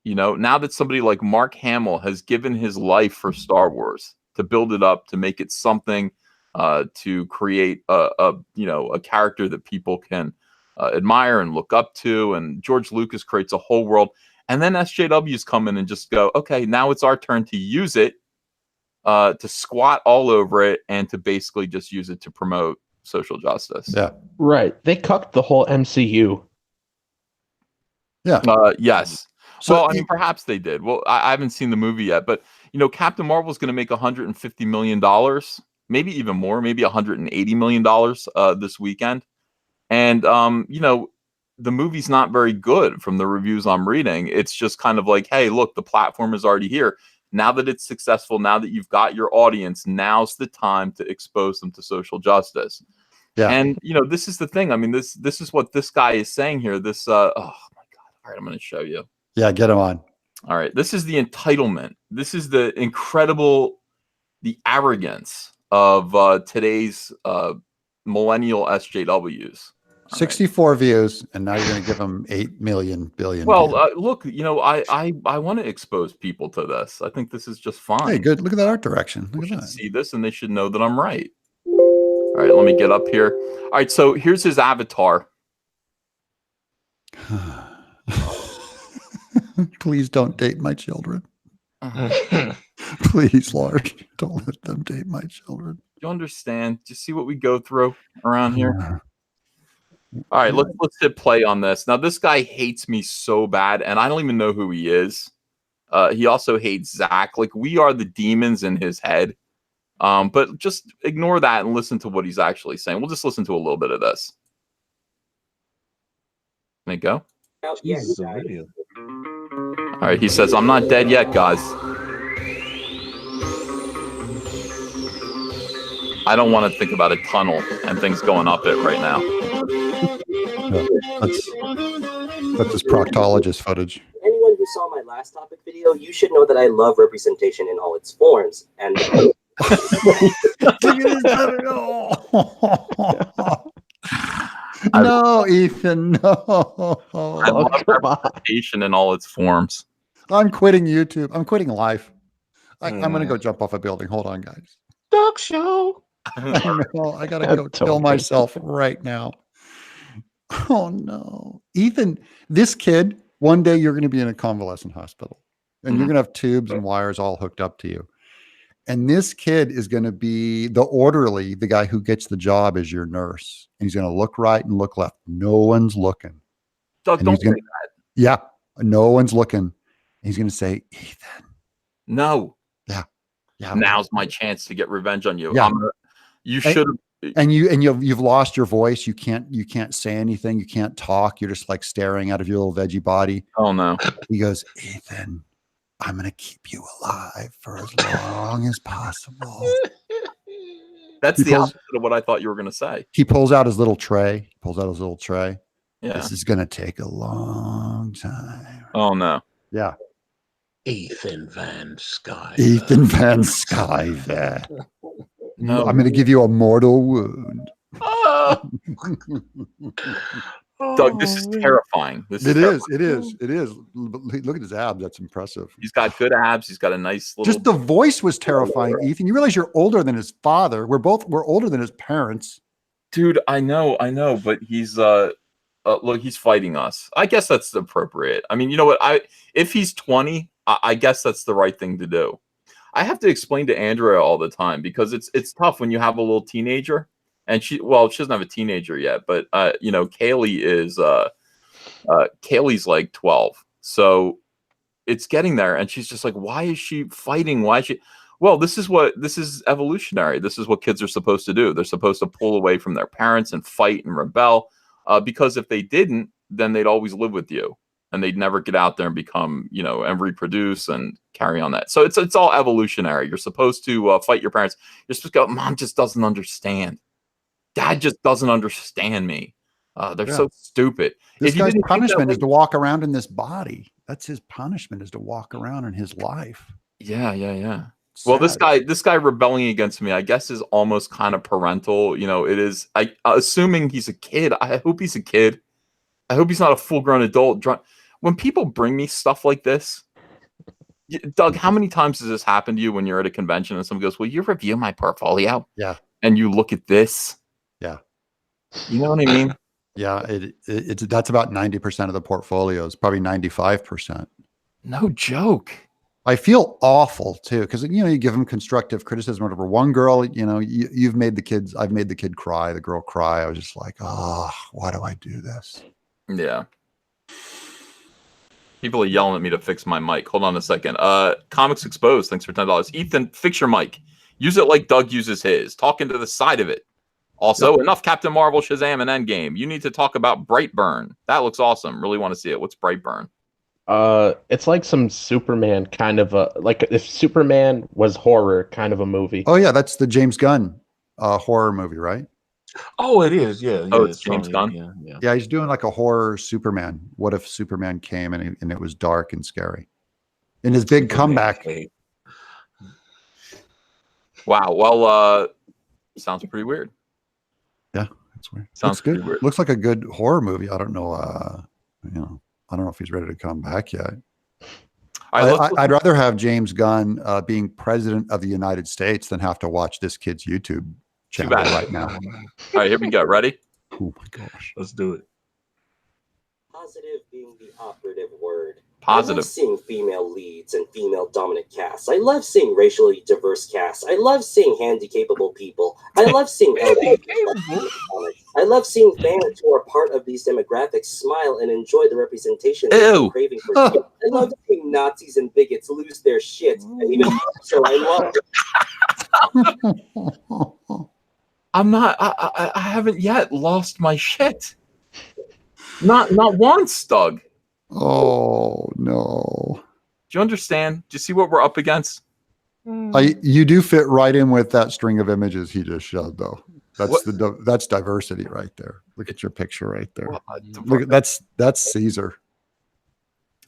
Now that somebody like Mark Hamill has given his life for Star Wars, to build it up, to make it something, to create a character that people can admire and look up to. And George Lucas creates a whole world. And then SJWs come in and just go, okay, now it's our turn to use it, to squat all over it, and to basically just use it to promote social justice. Yeah. Right. They cucked the whole MCU. Yeah. Yes. So well, I mean, perhaps they did. Well, I haven't seen the movie yet, but Captain Marvel is going to make $150 million, maybe even more, maybe $180 million this weekend. And the movie's not very good from the reviews I'm reading. It's just kind of like, hey, look, the platform is already here. Now that it's successful, now that you've got your audience, now's the time to expose them to social justice. Yeah. And this is the thing. I mean, this is what this guy is saying here. This oh my God. All right, I'm going to show you. Yeah, get him on. All right. This is the entitlement. This is the arrogance of today's millennial SJWs. 64 views, and now you're going to give them 8 million billion. Well, look, I want to expose people to this. I think this is just fine. Hey, good. Look at that art direction. Look they at that. See this, and they should know that I'm right. All right, let me get up here. All right, so here's his avatar. Please don't date my children. Please, Lord, don't let them date my children. You understand? Do you see what we go through around here? All right, let's hit play on this. Now, this guy hates me so bad, and I don't even know who he is. He also hates Zach. Like, we are the demons in his head. But just ignore that and listen to what he's actually saying. We'll just listen to a little bit of this. There you go. Jesus. All right, he says, I'm not dead yet, guys. I don't want to think about a tunnel and things going up it right now. That's his proctologist footage. Anyone who saw my last topic video, you should know that I love representation in all its forms. And no, Ethan, no. I love representation in all its forms. I'm quitting YouTube. I'm quitting life. I'm going to go jump off a building. Hold on, guys. Dog show. I know. I got to go kill myself right now. Oh, no. Ethan, this kid, one day you're going to be in a convalescent hospital, and you're going to have tubes and wires all hooked up to you. And this kid is going to be the orderly, the guy who gets the job as your nurse. And he's going to look right and look left. No one's looking. Doug, don't say that. Yeah, no one's looking. He's going to say, Ethan. No. Yeah. Now's my chance to get revenge on you. Yeah. You should have. And you've lost your voice. You can't say anything. You can't talk. You're just like staring out of your little veggie body. Oh no. He goes, Ethan, I'm going to keep you alive for as long as possible. That's the opposite of what I thought you were going to say. He pulls out his little tray. Yeah. This is going to take a long time. Oh no. Yeah. Ethan Van Skyver. Ethan Van Skyver. No. I'm going to give you a mortal wound. Doug, this is terrifying. It is. Look at his abs. That's impressive. He's got good abs. He's got a nice little. Just the voice was terrifying, Ethan. You realize you're older than his father. We're older than his parents. Dude, I know, but he's look, he's fighting us. I guess that's appropriate. I mean, you know what? If he's 20, I guess that's the right thing to do. I have to explain to Andrea all the time because it's tough when you have a little teenager, and she doesn't have a teenager yet, but Kaylee is Kaylee's like 12, so it's getting there, and she's just like, why is she fighting? Why is she? Well, this is evolutionary. This is what kids are supposed to do. They're supposed to pull away from their parents and fight and rebel, because if they didn't, then they'd always live with you. And they'd never get out there and become, and reproduce and carry on that. So it's all evolutionary. You're supposed to fight your parents. You're supposed to go, Mom just doesn't understand. Dad just doesn't understand me. They're so stupid. This guy's punishment is to walk around in this body. That's his punishment, is to walk around in his life. Yeah. Well, this guy rebelling against me, I guess, is almost kind of parental. It is. Assuming he's a kid. I hope he's a kid. I hope he's not a full-grown adult. When people bring me stuff like this, Doug, how many times has this happened to you when you're at a convention and someone goes, "Will you review my portfolio?" Yeah. And you look at this. Yeah. You know what I mean? Yeah. That's about 90% of the portfolios, probably 95%. No joke. I feel awful too, because you give them constructive criticism. Whatever. One girl, I've made the kid cry, the girl cry. I was just like, oh, why do I do this? Yeah. People are yelling at me to fix my mic. Hold on a second. Comics Exposed, thanks for $10. Ethan, fix your mic. Use it like Doug uses his. Talk into the side of it. Also, enough Captain Marvel, Shazam, and Endgame. You need to talk about Brightburn. That looks awesome. Really want to see it. What's Brightburn? It's like some Superman kind of like if Superman was horror kind of a movie. Oh yeah, that's the James Gunn horror movie, right? Oh, it is. Yeah. Oh, it's James Gunn. Yeah, he's doing like a horror Superman. What if Superman came and it was dark and scary? In his big comeback. Wow. Well, sounds pretty weird. Yeah, that's weird. Sounds good. Weird. Looks like a good horror movie. I don't know. I don't know if he's ready to come back yet. I'd rather have James Gunn being president of the United States than have to watch this kid's YouTube channel right now. All right, here we go. Ready? Oh my gosh. Let's do it. Positive being the operative word. Positive. I love seeing female leads and female dominant casts. I love seeing racially diverse casts. I love seeing handy-capable people. I love seeing I love seeing fans who are part of these demographics smile and enjoy the representation they're craving for. I love seeing Nazis and bigots lose their shit. And even so, I love I haven't yet lost my shit. Not once, Doug. Oh no. Do you understand? Do you see what we're up against? You do fit right in with that string of images he just showed, though. That's diversity right there. Look at your picture right there. Look, that's Caesar.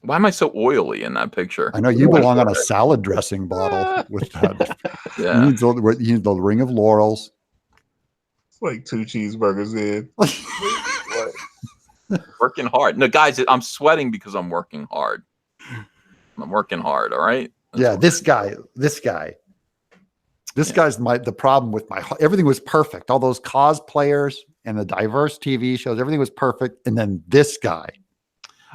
Why am I so oily in that picture? I know you belong on a salad dressing bottle with that. Yeah. You need the ring of laurels. It's like 2 cheeseburgers in. Working hard. No, guys, I'm sweating because I'm working hard. I'm working hard. All right. This guy's the problem with everything was perfect. All those cosplayers and the diverse TV shows, everything was perfect. And then this guy.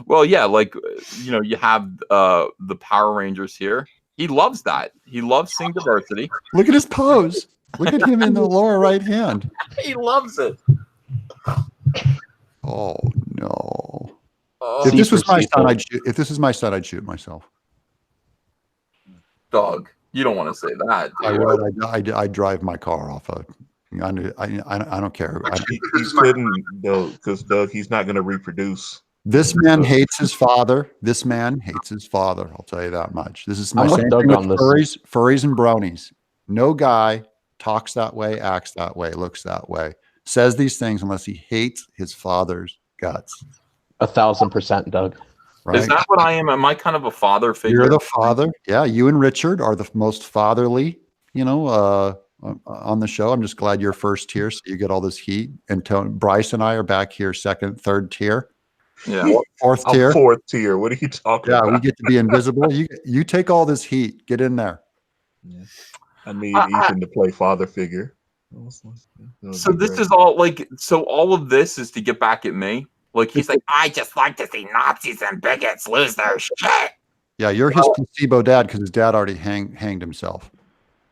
Well, yeah, like, you have the Power Rangers here. He loves that. He loves seeing diversity. Look at his pose. Look at him in the lower right hand. He loves it. Oh no! If this was my son, I'd shoot myself. Doug, you don't want to say that. I dude. would. I drive my car off a. I don't care. He couldn't though, because Doug, he's not going to reproduce. This man hates his father. This man hates his father. I'll tell you that much. This is my I'm with same Doug thing on with this. furries and bronies. No guy talks that way, acts that way, looks that way, says these things unless he hates his father's guts. 1,000%, Doug. Right? Is that what I am? Am I kind of a father figure? You're the father. Yeah, you and Richard are the most fatherly, on the show. I'm just glad you're first tier, so you get all this heat. And Bryce and I are back here, second, third tier. Yeah. Fourth I'm tier. fourth tier. What are you talking Yeah, about? we get to be invisible. You take all this heat. Get in there. Yeah. I need Ethan to play father figure. So this is all like, so all of this is to get back at me. Like he's like, I just like to see Nazis and bigots lose their shit. Yeah, you're his placebo dad because his dad already hanged himself.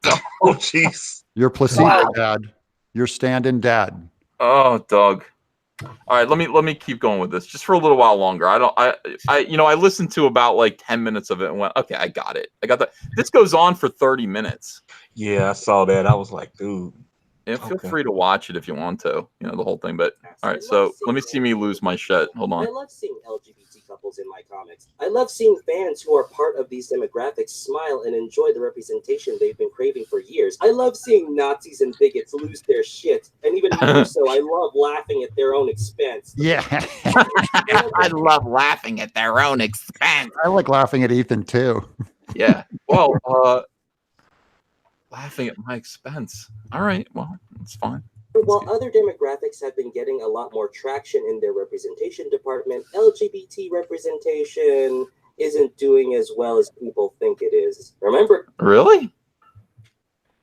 Oh, jeez. You're placebo dad. You're stand-in dad. Oh, Doug. All right, let me keep going with this just for a little while longer. I listened to about like 10 minutes of it and went, okay, I got it. I got that. This goes on for 30 minutes. Yeah, I saw that. I was like, dude. Yeah, feel free to watch it if you want to, the whole thing. But all right, so let me see me lose my shit. Hold on. I love seeing LGBT couples in my comics. I love seeing fans who are part of these demographics smile and enjoy the representation they've been craving for years. I love seeing Nazis and bigots lose their shit, and even more so, I love laughing at their own expense. Yeah. I love laughing at their own expense. I like laughing at Ethan too. Yeah. Well, laughing at my expense. All right. Well, it's fine. While other demographics have been getting a lot more traction in their representation department, LGBT representation isn't doing as well as people think it is. Remember? Really?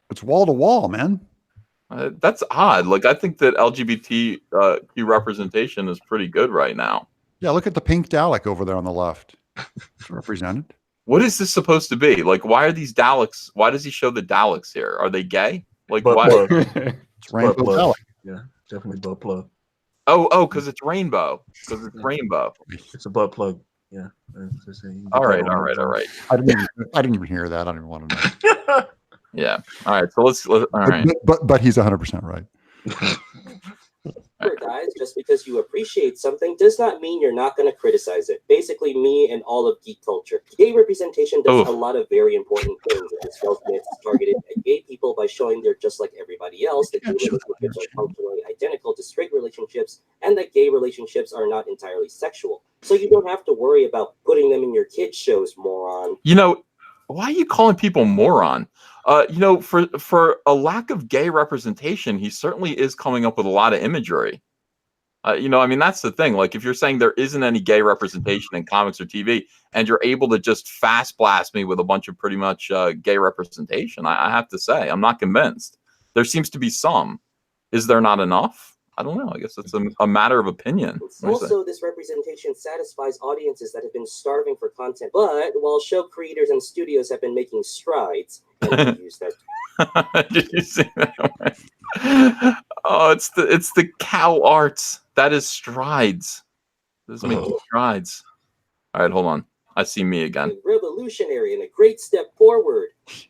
It's wall to wall, man. That's odd. Like, I think that LGBT representation is pretty good right now. Yeah, look at the pink Dalek over there on the left. It's represented. What is this supposed to be? Like, why are these Daleks? Why does he show the Daleks here? Are they gay? Like, why? It's rainbow Dalek. Yeah, definitely butt plug. Oh, because it's rainbow. Because it's rainbow. It's a butt plug. Yeah. All right. I didn't even hear that. I don't even want to know. Yeah. All right. So let's all right. But he's 100% right. Guys, just because you appreciate something does not mean you're not going to criticize it. Basically, me and all of geek culture. Gay representation does a lot of very important things. It sells myths targeted at gay people by showing they're just like everybody else, that gay relationships are functionally identical to straight relationships, and that gay relationships are not entirely sexual. So you don't have to worry about putting them in your kids' shows, moron. Why are you calling people moron? For a lack of gay representation, he certainly is coming up with a lot of imagery. That's the thing. Like, if you're saying there isn't any gay representation in comics or TV, and you're able to just fast blast me with a bunch of pretty much gay representation, I have to say, I'm not convinced. There seems to be some. Is there not enough? I don't know. I guess it's a matter of opinion. Also, this representation satisfies audiences that have been starving for content. But while show creators and studios have been making strides, use that. Did you see that? Oh, it's the cow arts. That is strides. This is making strides. All right, hold on. I see me again. Revolutionary and a great step forward.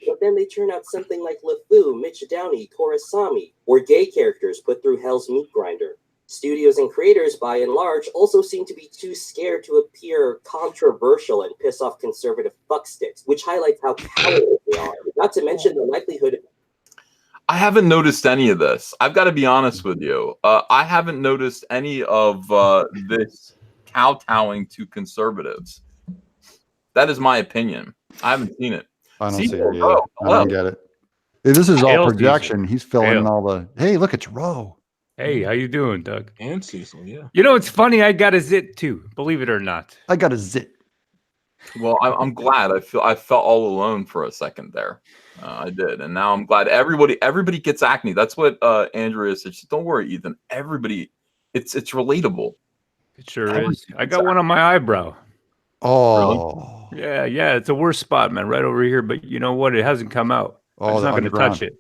But then they turn out something like LeFou, Mitch Downey, Korasami, or gay characters put through Hell's meat grinder. Studios and creators, by and large, also seem to be too scared to appear controversial and piss off conservative fucksticks, which highlights how powerful they are. Not to mention the likelihood. I haven't noticed any of this. I've got to be honest with you. I haven't noticed any of this kowtowing to conservatives. That is my opinion. I haven't seen it. I don't see it either. I don't get it. This is all projection. He's filling in all the. Hey, look, it's Ro. Hey, how you doing, Doug? And Cecil, yeah. It's funny. I got a zit too. Believe it or not. I got a zit. Well, I'm glad. I felt all alone for a second there. I did, and now I'm glad everybody gets acne. That's what Andrea said. She said, don't worry, Ethan. Everybody, it's relatable. It sure is. I got one on my eyebrow. Oh. Really? Yeah. It's a worse spot, man, right over here. But you know what? It hasn't come out. I'm just not going to touch it.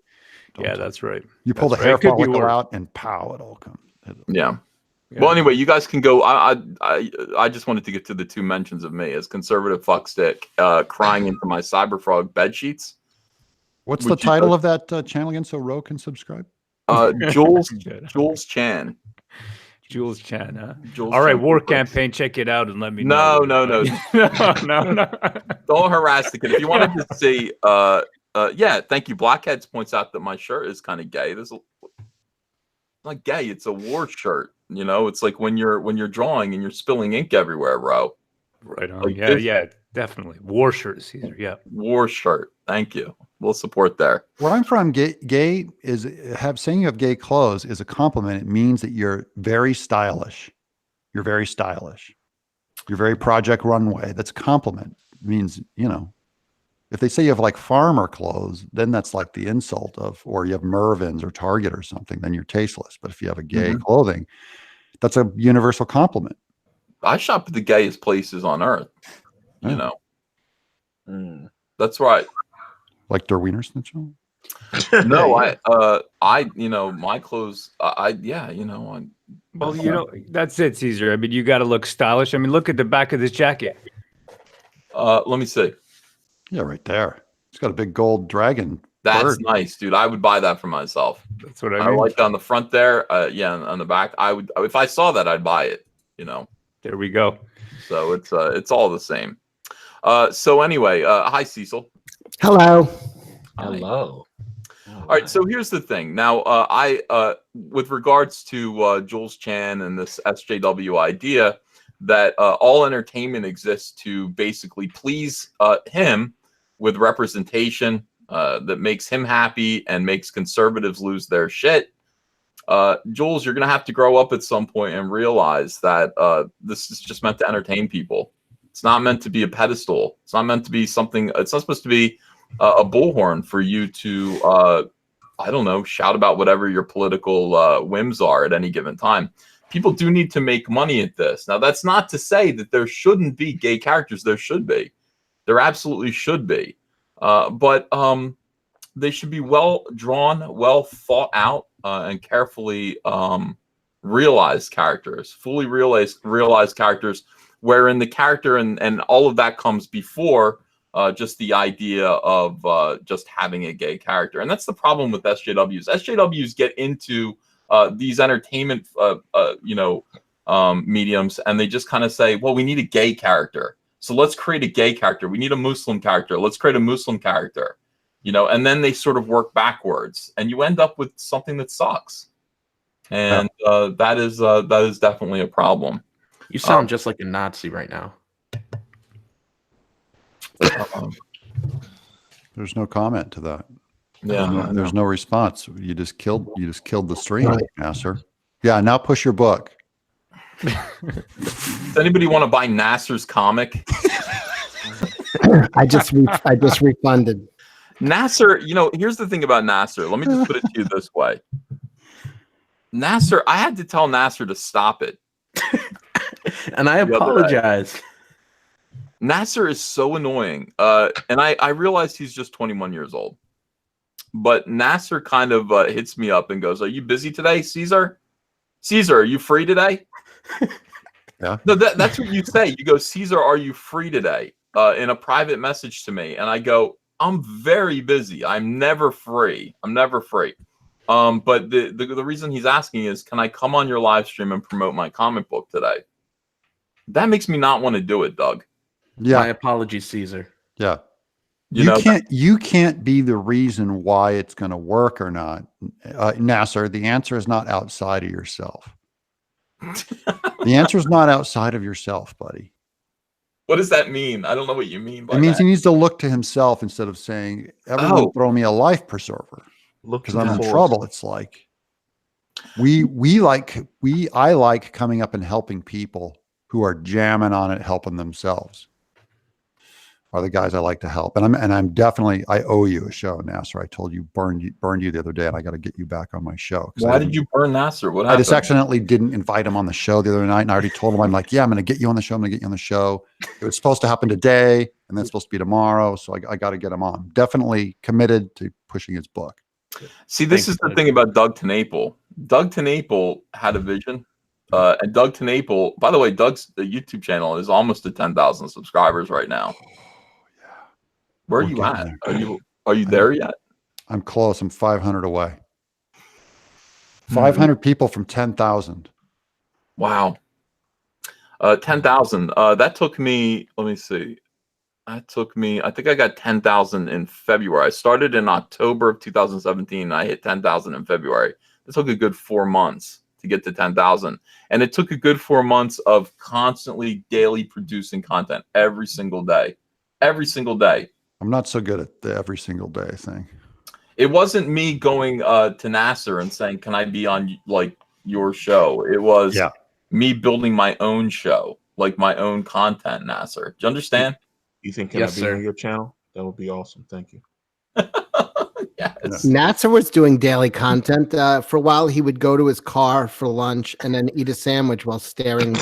Yeah, that's right. You pull the hair follicle out, and pow, it all comes. Yeah. Yeah. Well, anyway, you guys can go. I just wanted to get to the 2 mentions of me as conservative fuckstick, crying into my Cyberfrog bed sheets. What's Would the you title go- of that channel again? So Ro can subscribe. Jules Chan. Jules Chan, huh? Jules All right, Chan. War Campaign, check it out and let me No, know. no. no. Don't harass the kid. If you wanted to see, yeah, thank you. Blackheads points out that my shirt is kind of gay. This is not gay. It's a war shirt. You know, it's like when you're drawing and you're spilling ink everywhere, bro. Right on. Like Yeah, this- yeah, definitely. War shirt, Caesar. Yeah. War shirt. Thank you. We'll support there. Where I'm from, gay is saying you have gay clothes is a compliment. It means that you're very stylish. You're very stylish. You're very Project Runway. That's a compliment. It means, you know, if they say you have like farmer clothes, then that's like the insult of, or you have Mervyn's or Target or something, then you're tasteless. But if you have a gay clothing, that's a universal compliment. I shop at the gayest places on earth. You Yeah. know. That's right. Like Der Wiener Schnitzel? No, you know, my clothes, yeah, you know, Well, you know, that's it, Caesar. I mean, you got to look stylish. I mean, look at the back of this jacket. let me see. Yeah, right there. It's got a big gold dragon. That's bird. nice, dude. I would buy that for myself. That's what I I mean. like on the front there. Yeah, on the back. I would, if I saw that, I'd buy it. You know. There we go. So it's all the same. So anyway, hi Cecil. Hello. Hello. All right. So here's the thing. Now, with regards to Jules Chan and this SJW idea that all entertainment exists to basically please him with representation that makes him happy and makes conservatives lose their shit. Jules, you're going to have to grow up at some point and realize that this is just meant to entertain people. It's not meant to be a pedestal. It's not meant to be something. It's not supposed to be a bullhorn for you to, I don't know, shout about whatever your political whims are at any given time. People do need to make money at this. Now, that's not to say that there shouldn't be gay characters. There should be. There absolutely should be. But they should be well drawn, well thought out, and carefully realized characters, fully realized characters, wherein the character and all of that comes before just the idea of just having a gay character. And that's the problem with SJWs. SJWs get into these entertainment, mediums, and they just kind of say, well, we need a gay character. So let's create a gay character. We need a Muslim character. Let's create a Muslim character. You know, and then they sort of work backwards, and you end up with something that sucks. And that is definitely a problem. You sound just like a Nazi right now. There's no comment to that. Yeah, There's no response. You just killed the stream, Nasser. Yeah, now push your book. Does anybody want to buy Nasser's comic? I just refunded. Nasser, you know, here's the thing about Nasser. Let me just put it to you this way. Nasser, I had to tell Nasser to stop it. And I apologize. Nasser is so annoying. And I realized he's just 21 years old. But Nasser kind of hits me up and goes, "Are you busy today, Caesar? Caesar, are you free today?" Yeah. No, that's what you say. You go, "Caesar, are you free today?" In a private message to me. And I go, "I'm very busy. I'm never free. I'm never free." But the reason he's asking is, can I come on your live stream and promote my comic book today? That makes me not want to do it, Doug. Yeah. My apologies, Caesar. Yeah. You You can't be the reason why it's going to work or not. Nasser, the answer is not outside of yourself. The answer is not outside of yourself, buddy. What does that mean? I don't know what you mean by It means that. he needs to look to himself instead of saying, everyone throw me a life preserver Look because to I'm the in forest. trouble. It's like I like coming up and helping people who are jamming on it, helping themselves. Are the guys I like to help. And I'm definitely, I owe you a show, Nasser. I told you burned you the other day, and I got to get you back on my show. Why did you burn Nasser? What I happened? just accidentally didn't invite him on the show the other night, and I already told him, I'm like, yeah, I'm going to get you on the show. I'm going to get you on the show. It was supposed to happen today, and then it's supposed to be tomorrow. So I got to get him on. Definitely committed to pushing his book. See, this Thanks, is the Doug. thing about Doug TenNapel. Doug TenNapel had a vision, And Doug Tenaple, by the way, Doug's YouTube channel is almost to 10,000 subscribers right now. Where are We're you getting at? there. Are you there yet? I'm close. I'm 500 away. 500 people from 10,000. Wow. 10,000. That took me, let me see. I think I got 10,000 in February. I started in October of 2017. I hit 10,000 in February. It took a good 4 months to get to 10,000. And it took a good 4 months of constantly daily producing content every single day. Every single day. I'm not so good at the every single day thing. It wasn't me going to Nasser and saying, can I be on like your show? It was me building my own show, like my own content, Nasser. Do you understand? You think can I be on your channel? That would be awesome. Thank you. Yes. Nasser was doing daily content. For a while, he would go to his car for lunch and then eat a sandwich while staring.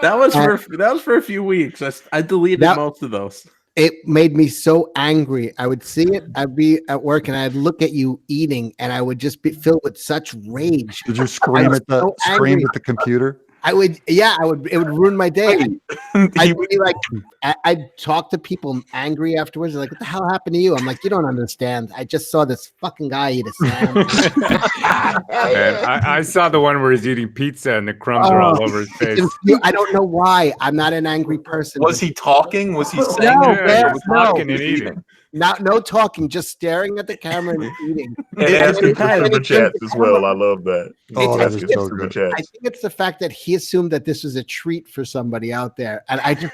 That was for a few weeks. I deleted most of those. It made me so angry. I would see it. I'd be at work and I'd look at you eating, and I would just be filled with such rage. Did you scream at the computer? I would, yeah, it would ruin my day. I'd be like, I'd talk to people angry afterwards. They're like, what the hell happened to you? I'm like, you don't understand. I just saw this fucking guy eat a sandwich. I saw the one where he's eating pizza and the crumbs are all over his face. I don't know why. I'm not an angry person. Was he talking? Was he saying? No, he was talking and eating. No talking, just staring at the camera and eating. And asking for super chats as well. I love that. Oh, that is so good. I think it's the fact that he assumed that this was a treat for somebody out there, and I just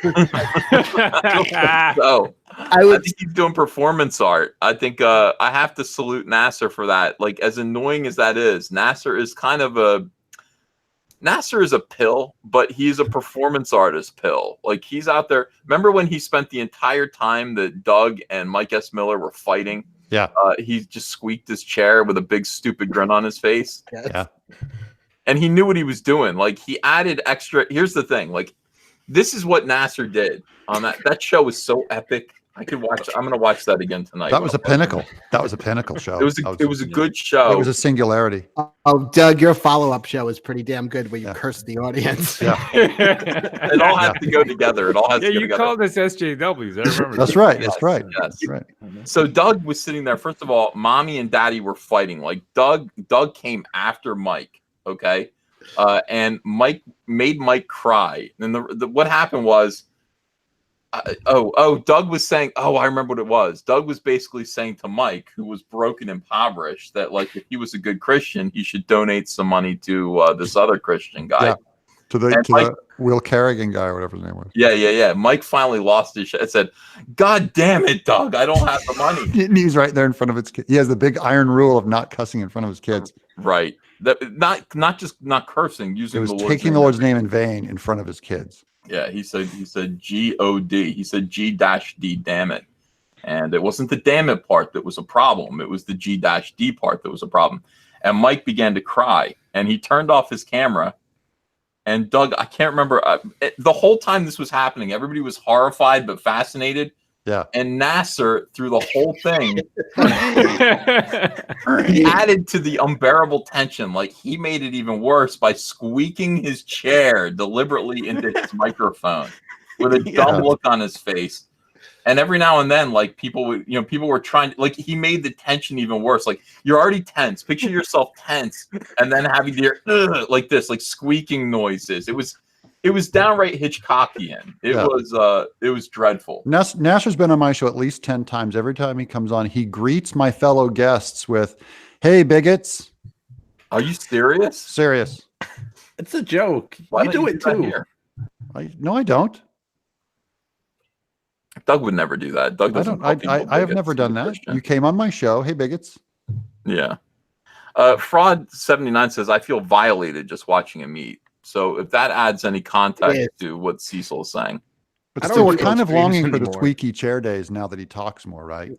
I think he's doing performance art. I think I have to salute Nasser for that. Like, as annoying as that is, Nasser is a pill, but he's a performance artist pill. Like, he's out there. Remember when he spent the entire time that Doug and Mike S. Miller were fighting? Yeah. He just squeaked his chair with a big stupid grin on his face. Yeah. And he knew what he was doing. Like, he added extra. Here's the thing. Like, this is what Nasser did on that. That show was so epic. I could watch. I'm going to watch that again tonight. That was a pinnacle. That was a pinnacle show. It was a good show. It was a singularity. Oh, Doug, your follow-up show is pretty damn good where you curse the audience. Yeah. It all has to go together. It all has to go together. You called us SJWs. I remember. That's right. Yes, That's right. Yes. That's right. So Doug was sitting there. First of all, Mommy and Daddy were fighting. Like, Doug came after Mike. Okay. And Mike made Mike cry. And what happened was, Doug was saying, I remember what it was. Doug was basically saying to Mike, who was broken, impoverished, that like if he was a good Christian, he should donate some money to this other Christian guy. Yeah. To the Will Kerrigan guy or whatever his name was. Yeah. Mike finally lost his shit and said, God damn it, Doug, I don't have the money. And he's right there in front of his kids. He has the big iron rule of not cussing in front of his kids. Right. That not just not cursing, using it was taking the Lord's name in vain in front of his kids. Yeah, he said G-O-D. He said G-D, damn it. And it wasn't the damn it part that was a problem. It was the G-D part that was a problem. And Mike began to cry. And he turned off his camera. And Doug, I can't remember. The whole time this was happening, everybody was horrified but fascinated. Yeah. And Nasser, through the whole thing, he added to the unbearable tension. Like, he made it even worse by squeaking his chair deliberately into his microphone with a dumb look on his face. And every now and then, like, people were trying to, like, he made the tension even worse. Like, you're already tense. Picture yourself tense and then having to hear like this, like squeaking noises. It was downright Hitchcockian. It was dreadful. Nasser's been on my show at least 10 times. Every time he comes on, he greets my fellow guests with, "Hey, bigots." Are you serious? Serious. It's a joke. Why you do it too. Here? No, I don't. Doug would never do that. Doug doesn't. I have never done that. Christian. You came on my show. Hey, bigots. Yeah. Fraud79 says, I feel violated just watching him eat. So if that adds any context to what Cecil is saying. But still, we're kind of longing for the squeaky chair days now that he talks more, right?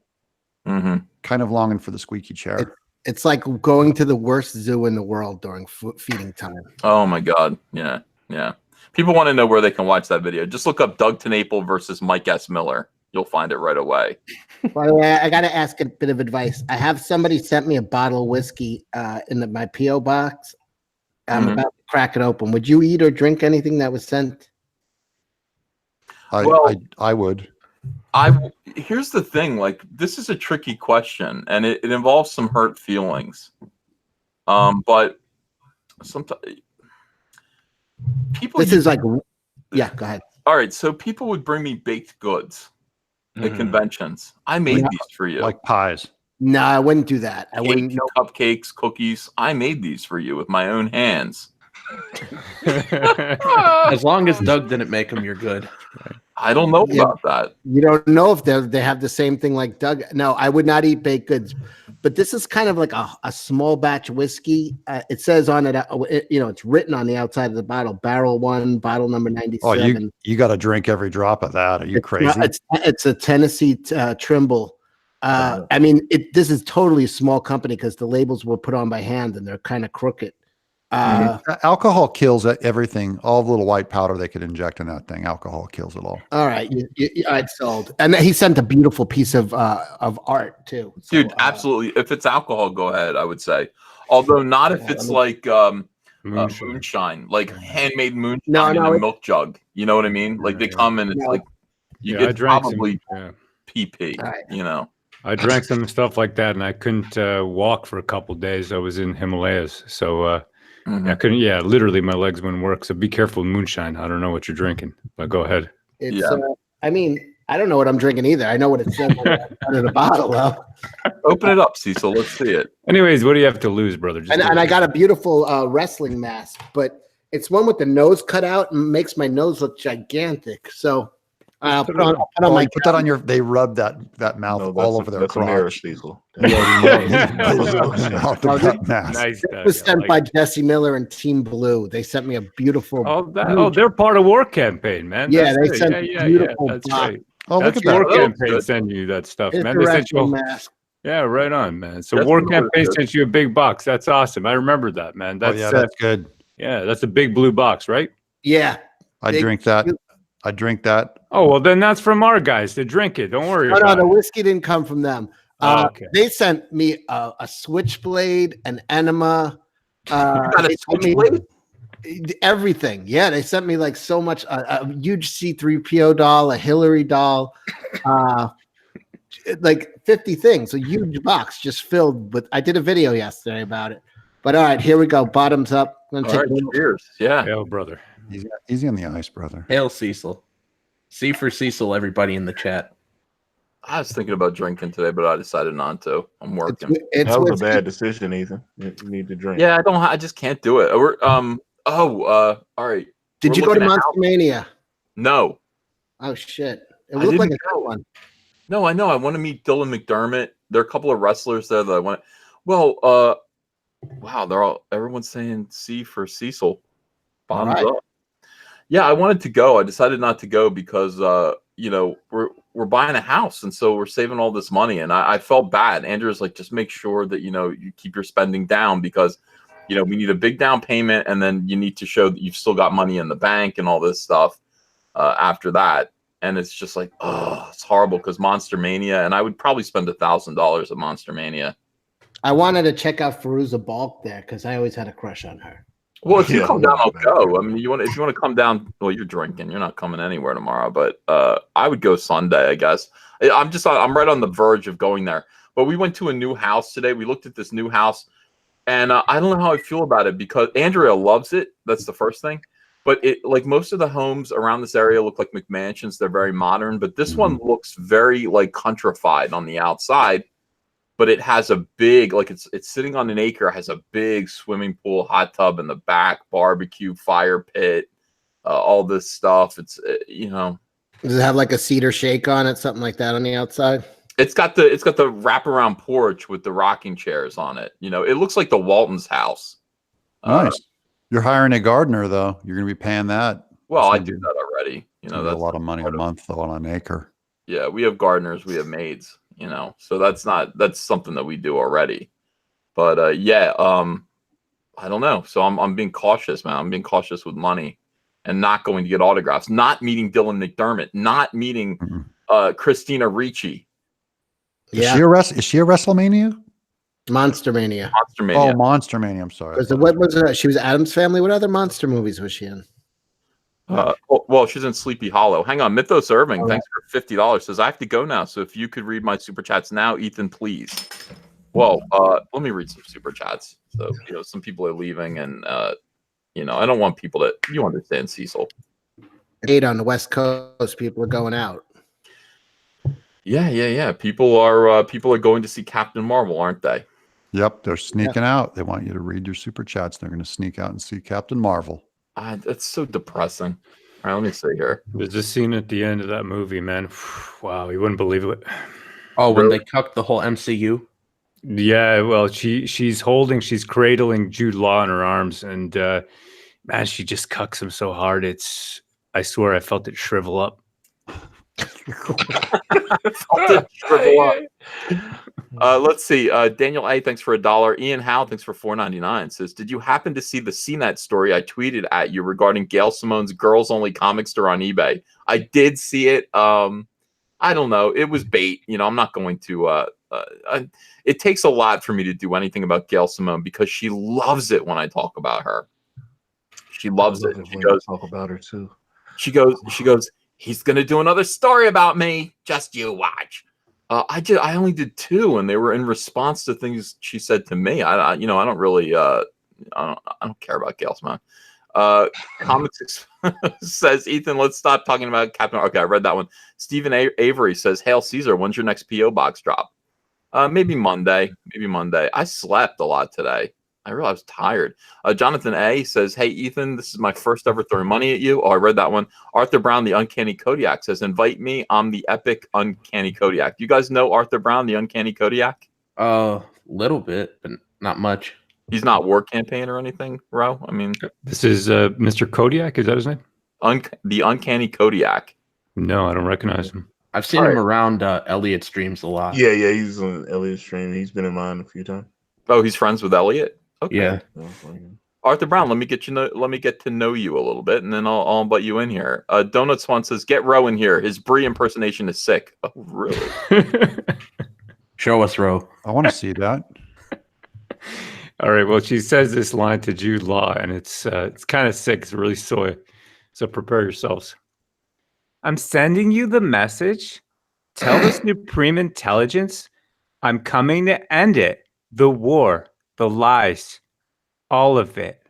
Mm-hmm. Kind of longing for the squeaky chair. It's like going to the worst zoo in the world during feeding time. Oh, my God. Yeah. People want to know where they can watch that video. Just look up Doug Tenaple versus Mike S. Miller. You'll find it right away. By the way, I got to ask a bit of advice. I have somebody sent me a bottle of whiskey in my P.O. box. I'm about to crack it open. Would you eat or drink anything that was sent? I would. Here's the thing, like, this is a tricky question, and it involves some hurt feelings. But sometimes people. This is like, yeah. Go ahead. All right, so people would bring me baked goods at conventions. I made these for you, like pies. No, I wouldn't do that. I wouldn't. Cupcakes, cookies. I made these for you with my own hands. As long as Doug didn't make them, you're good. I don't know about that. You don't know if they have the same thing like Doug. No, I would not eat baked goods. But this is kind of like a small batch whiskey. It says on it, it's written on the outside of the bottle, barrel 1, bottle number 97. Oh, you got to drink every drop of that. Are you crazy? It's a Tennessee Trimble. I mean, this is totally a small company because the labels were put on by hand and they're kind of crooked. Alcohol kills everything. All the little white powder they could inject in that thing. Alcohol kills it all. All right, it's sold. And he sent a beautiful piece of art too. So, dude, absolutely. If it's alcohol, go ahead. I would say, although not if it's like moonshine, like handmade moonshine in a milk jug. You know what I mean? Like they come and it's like it's probably PP. Right. You know. I drank some stuff like that, and I couldn't walk for a couple of days. I was in Himalayas, so I couldn't. Yeah, literally, my legs wouldn't work. So be careful with moonshine. I don't know what you're drinking, but go ahead. I mean, I don't know what I'm drinking either. I know what it says under the bottle, though. Open it up, Cecil. Let's see it. Anyways, what do you have to lose, brother? And I got a beautiful wrestling mask, but it's one with the nose cut out and makes my nose look gigantic. So. Put that on your. They rub that mouth all over their crotch. Nice. It was sent by Jesse Miller and Team Blue. They sent me a beautiful. They're part of War Campaign, man. Yeah, they sent beautiful. That's great. Oh, look at that. War Campaign send you that stuff, man. They sent you. Yeah, right on, man. So War Campaign sent you a big box. That's awesome. I remember that, man. That's good. Yeah, that's a big blue box, right? Yeah, I drink that. I drink that. Oh, well, then that's from our guys to drink it. Don't worry about it. No, the whiskey didn't come from them. Okay. They sent me a switchblade, an enema. A switchblade? Everything. Yeah, they sent me like so much. A huge C-3PO doll, a Hillary doll, like 50 things. A huge box just filled with. I did a video yesterday about it. But all right, here we go. Bottoms up. Cheers. Yeah. Hail, brother. Easy on the ice, brother. Hail, Cecil. C for Cecil, everybody in the chat. I was thinking about drinking today, but I decided not to. I'm working. That was a bad decision, Ethan. You need to drink. Yeah, I just can't do it. All right. Did you go to Monster Mania? No. Oh shit! It looked like a good one. No, I know. I want to meet Dylan McDermott. There are a couple of wrestlers there that I want. Well, wow, everyone's saying C for Cecil. Bottoms up. Yeah, I wanted to go. I decided not to go because we're buying a house, and so we're saving all this money. And I felt bad. Andrew's like, just make sure that you keep your spending down because we need a big down payment, and then you need to show that you've still got money in the bank and all this stuff after that. And it's just like, it's horrible because Monster Mania, and I would probably spend $1,000 at Monster Mania. I wanted to check out Fairuza Balk there because I always had a crush on her. Well, if you come down, I'll go. I mean, if you want to come down, well, you're drinking. You're not coming anywhere tomorrow. But I would go Sunday, I guess. I'm right on the verge of going there. But we went to a new house today. We looked at this new house, and I don't know how I feel about it because Andrea loves it. That's the first thing. But like most of the homes around this area look like McMansions. They're very modern. But this one looks very like countrified on the outside. But it has a big, like it's sitting on an acre, has a big swimming pool, hot tub in the back, barbecue, fire pit, all this stuff. It's Does it have like a cedar shake on it, something like that on the outside? It's got the wraparound porch with the rocking chairs on it. It looks like the Walton's house. Nice. You're hiring a gardener though. You're going to be paying that. Well, I do that already. That's a lot of money a month though on an acre. Yeah, we have gardeners, we have maids. So that's something that we do already. But I don't know. So I'm being cautious, man. I'm being cautious with money and not going to get autographs, not meeting Dylan McDermott, not meeting Christina Ricci. Yeah. Is she a WrestleMania? Monster Mania. Monster Mania. Oh, Monster Mania. I'm sorry. Because what was it? She was Adam's Family. What other monster movies was she in? Well, she's in Sleepy Hollow. Hang on, Mythos Irving, All thanks for $50. Says I have to go now. So if you could read my super chats now, Ethan, please. Well, let me read some super chats. So some people are leaving, and I don't want people to. You understand, Cecil? 8 on the West Coast. People are going out. Yeah. People are going to see Captain Marvel, aren't they? Yep, they're sneaking out. They want you to read your super chats. They're going to sneak out and see Captain Marvel. That's so depressing. All right, let me see here. There's a scene at the end of that movie, man. Wow, you wouldn't believe it. Oh, when Really? they cucked the whole MCU. Yeah, well, she's cradling Jude Law in her arms, and man, she just cucks him so hard. I swear, I felt it shrivel up. Let's see. Daniel A, thanks for $1. Ian Howe, thanks for $4.99. Says, did you happen to see the CNET story I tweeted at you regarding Gail Simone's girls only comic store on eBay? I did see it. I don't know. It was bait. I'm not going to. It takes a lot for me to do anything about Gail Simone because she loves it when I talk about her. She loves it. She goes, talk about her too. She goes. He's gonna do another story about me. Just you watch. I only did 2, and they were in response to things she said to me. I don't really. I don't care about Gail Simone. Comics says, Ethan, let's stop talking about Captain. Okay, I read that one. Stephen Avery says, Hail Caesar, when's your next PO box drop? Maybe Monday. I slept a lot today. I realized I was tired. Jonathan A says, hey, Ethan, this is my first ever throwing money at you. Oh, I read that one. Arthur Brown, the Uncanny Kodiak, says, invite me. I'm the epic Uncanny Kodiak. Do you guys know Arthur Brown, the Uncanny Kodiak? Little bit, but not much. He's not War Campaign or anything, Ro? I mean, This is Mr. Kodiak. Is that his name? The Uncanny Kodiak. No, I don't recognize him. I've seen him around Elliot streams a lot. Yeah, he's on Elliot's stream. He's been in mine a few times. Oh, he's friends with Elliot? Okay. Yeah. Arthur Brown, let me get to know you a little bit, and then I'll invite you in here. Donut Swan says, get Ro in here. His Brie impersonation is sick. Oh, really? Show us, Ro. I want to see that. All right. Well, she says this line to Jude Law, and it's kind of sick. It's really soy. So prepare yourselves. I'm sending you the message. Tell the Supreme Intelligence I'm coming to end it. The war, the lies, all of it.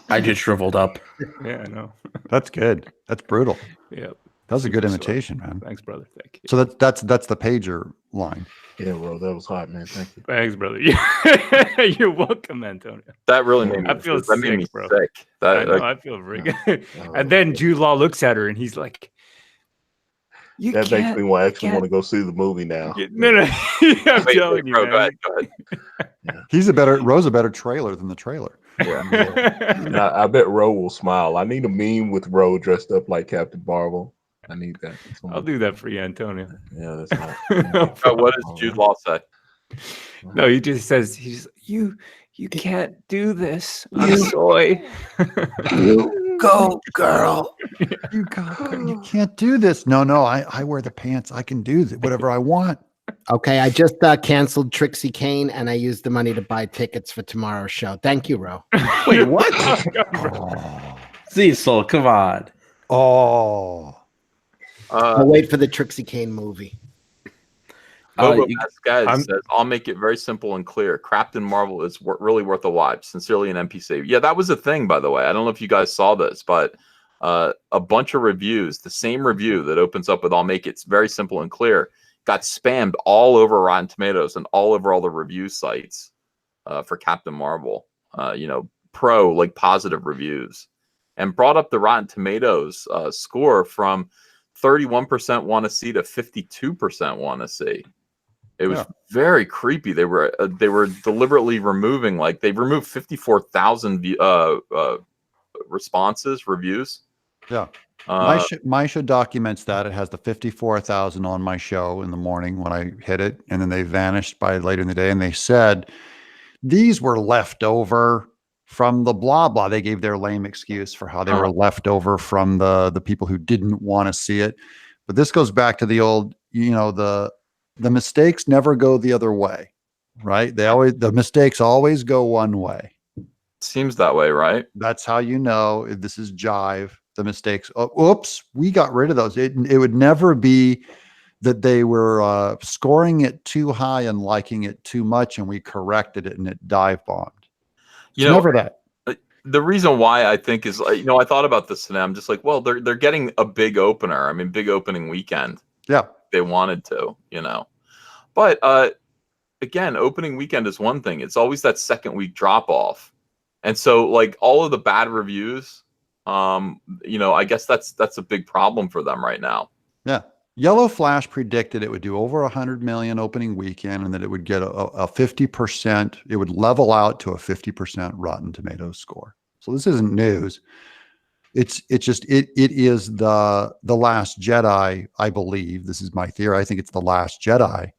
I just shriveled up. Yeah, I know. That's good. That's brutal. Yeah. That was a good imitation, man. Thanks, brother. Thank you. So that's the pager line. Yeah, bro, that was hot, man. Thank you. Thanks, brother. You're welcome, Antonio. That really made me, I feel that made sick, me bro. sick. I know, I feel very good. And then Jude Law looks at her and he's like, that makes me actually want to go see the movie now. No. I'm telling you, Bro, man. go ahead. Ro's a better trailer than the trailer. And I bet Ro will smile. I need a meme with Ro dressed up like Captain Marvel. I need that. I'll do that for you, Antonio. Yeah, that's hot. What does Jude Law say? No, he just says, you can't do this. I'm soy. You go, girl. You can't do this. No, I wear the pants. I can do whatever I want. Okay, I just canceled Trixie Kane, and I used the money to buy tickets for tomorrow's show. Thank you, Ro. Wait, what? Cecil, come on. Oh. I'll wait for the Trixie Kane movie. Boba Vasquez says, I'll make it very simple and clear. Captain Marvel is really worth a watch. Sincerely, an NPC. Yeah, that was a thing, by the way. I don't know if you guys saw this, but a bunch of reviews, the same review that opens up with I'll make it very simple and clear, got spammed all over Rotten Tomatoes and all over all the review sites for Captain Marvel. Positive reviews, and brought up the Rotten Tomatoes score from 31% want to see to 52% want to see. It was very creepy. They were deliberately removing, they removed 54,000 responses, reviews. Yeah. My show documents that. It has the 54,000 on my show in the morning when I hit it, and then they vanished by later in the day. And they said these were left over from the blah blah. They gave their lame excuse for how they were left over from the people who didn't want to see it. But this goes back to the old, the mistakes never go the other way. right? The mistakes always go one way. Seems that way, right? That's how you know if this is jive. The mistakes. Oh, oops, we got rid of those. It would never be that they were scoring it too high and liking it too much, and we corrected it and it dive bombed. It's never that. The reason why I think is, I thought about this today. I'm just like, well, they're getting a big opener. I mean, big opening weekend. Yeah, they wanted to, but again, opening weekend is one thing. It's always that second week drop off, and so like all of the bad reviews, I guess that's a big problem for them right now. Yeah. Yellow Flash predicted it would do over 100 million opening weekend and that it would get a 50%, it would level out to a 50% Rotten Tomatoes score. So this isn't news. It is the Last Jedi, I believe. This is my theory. I think it's the Last Jedi.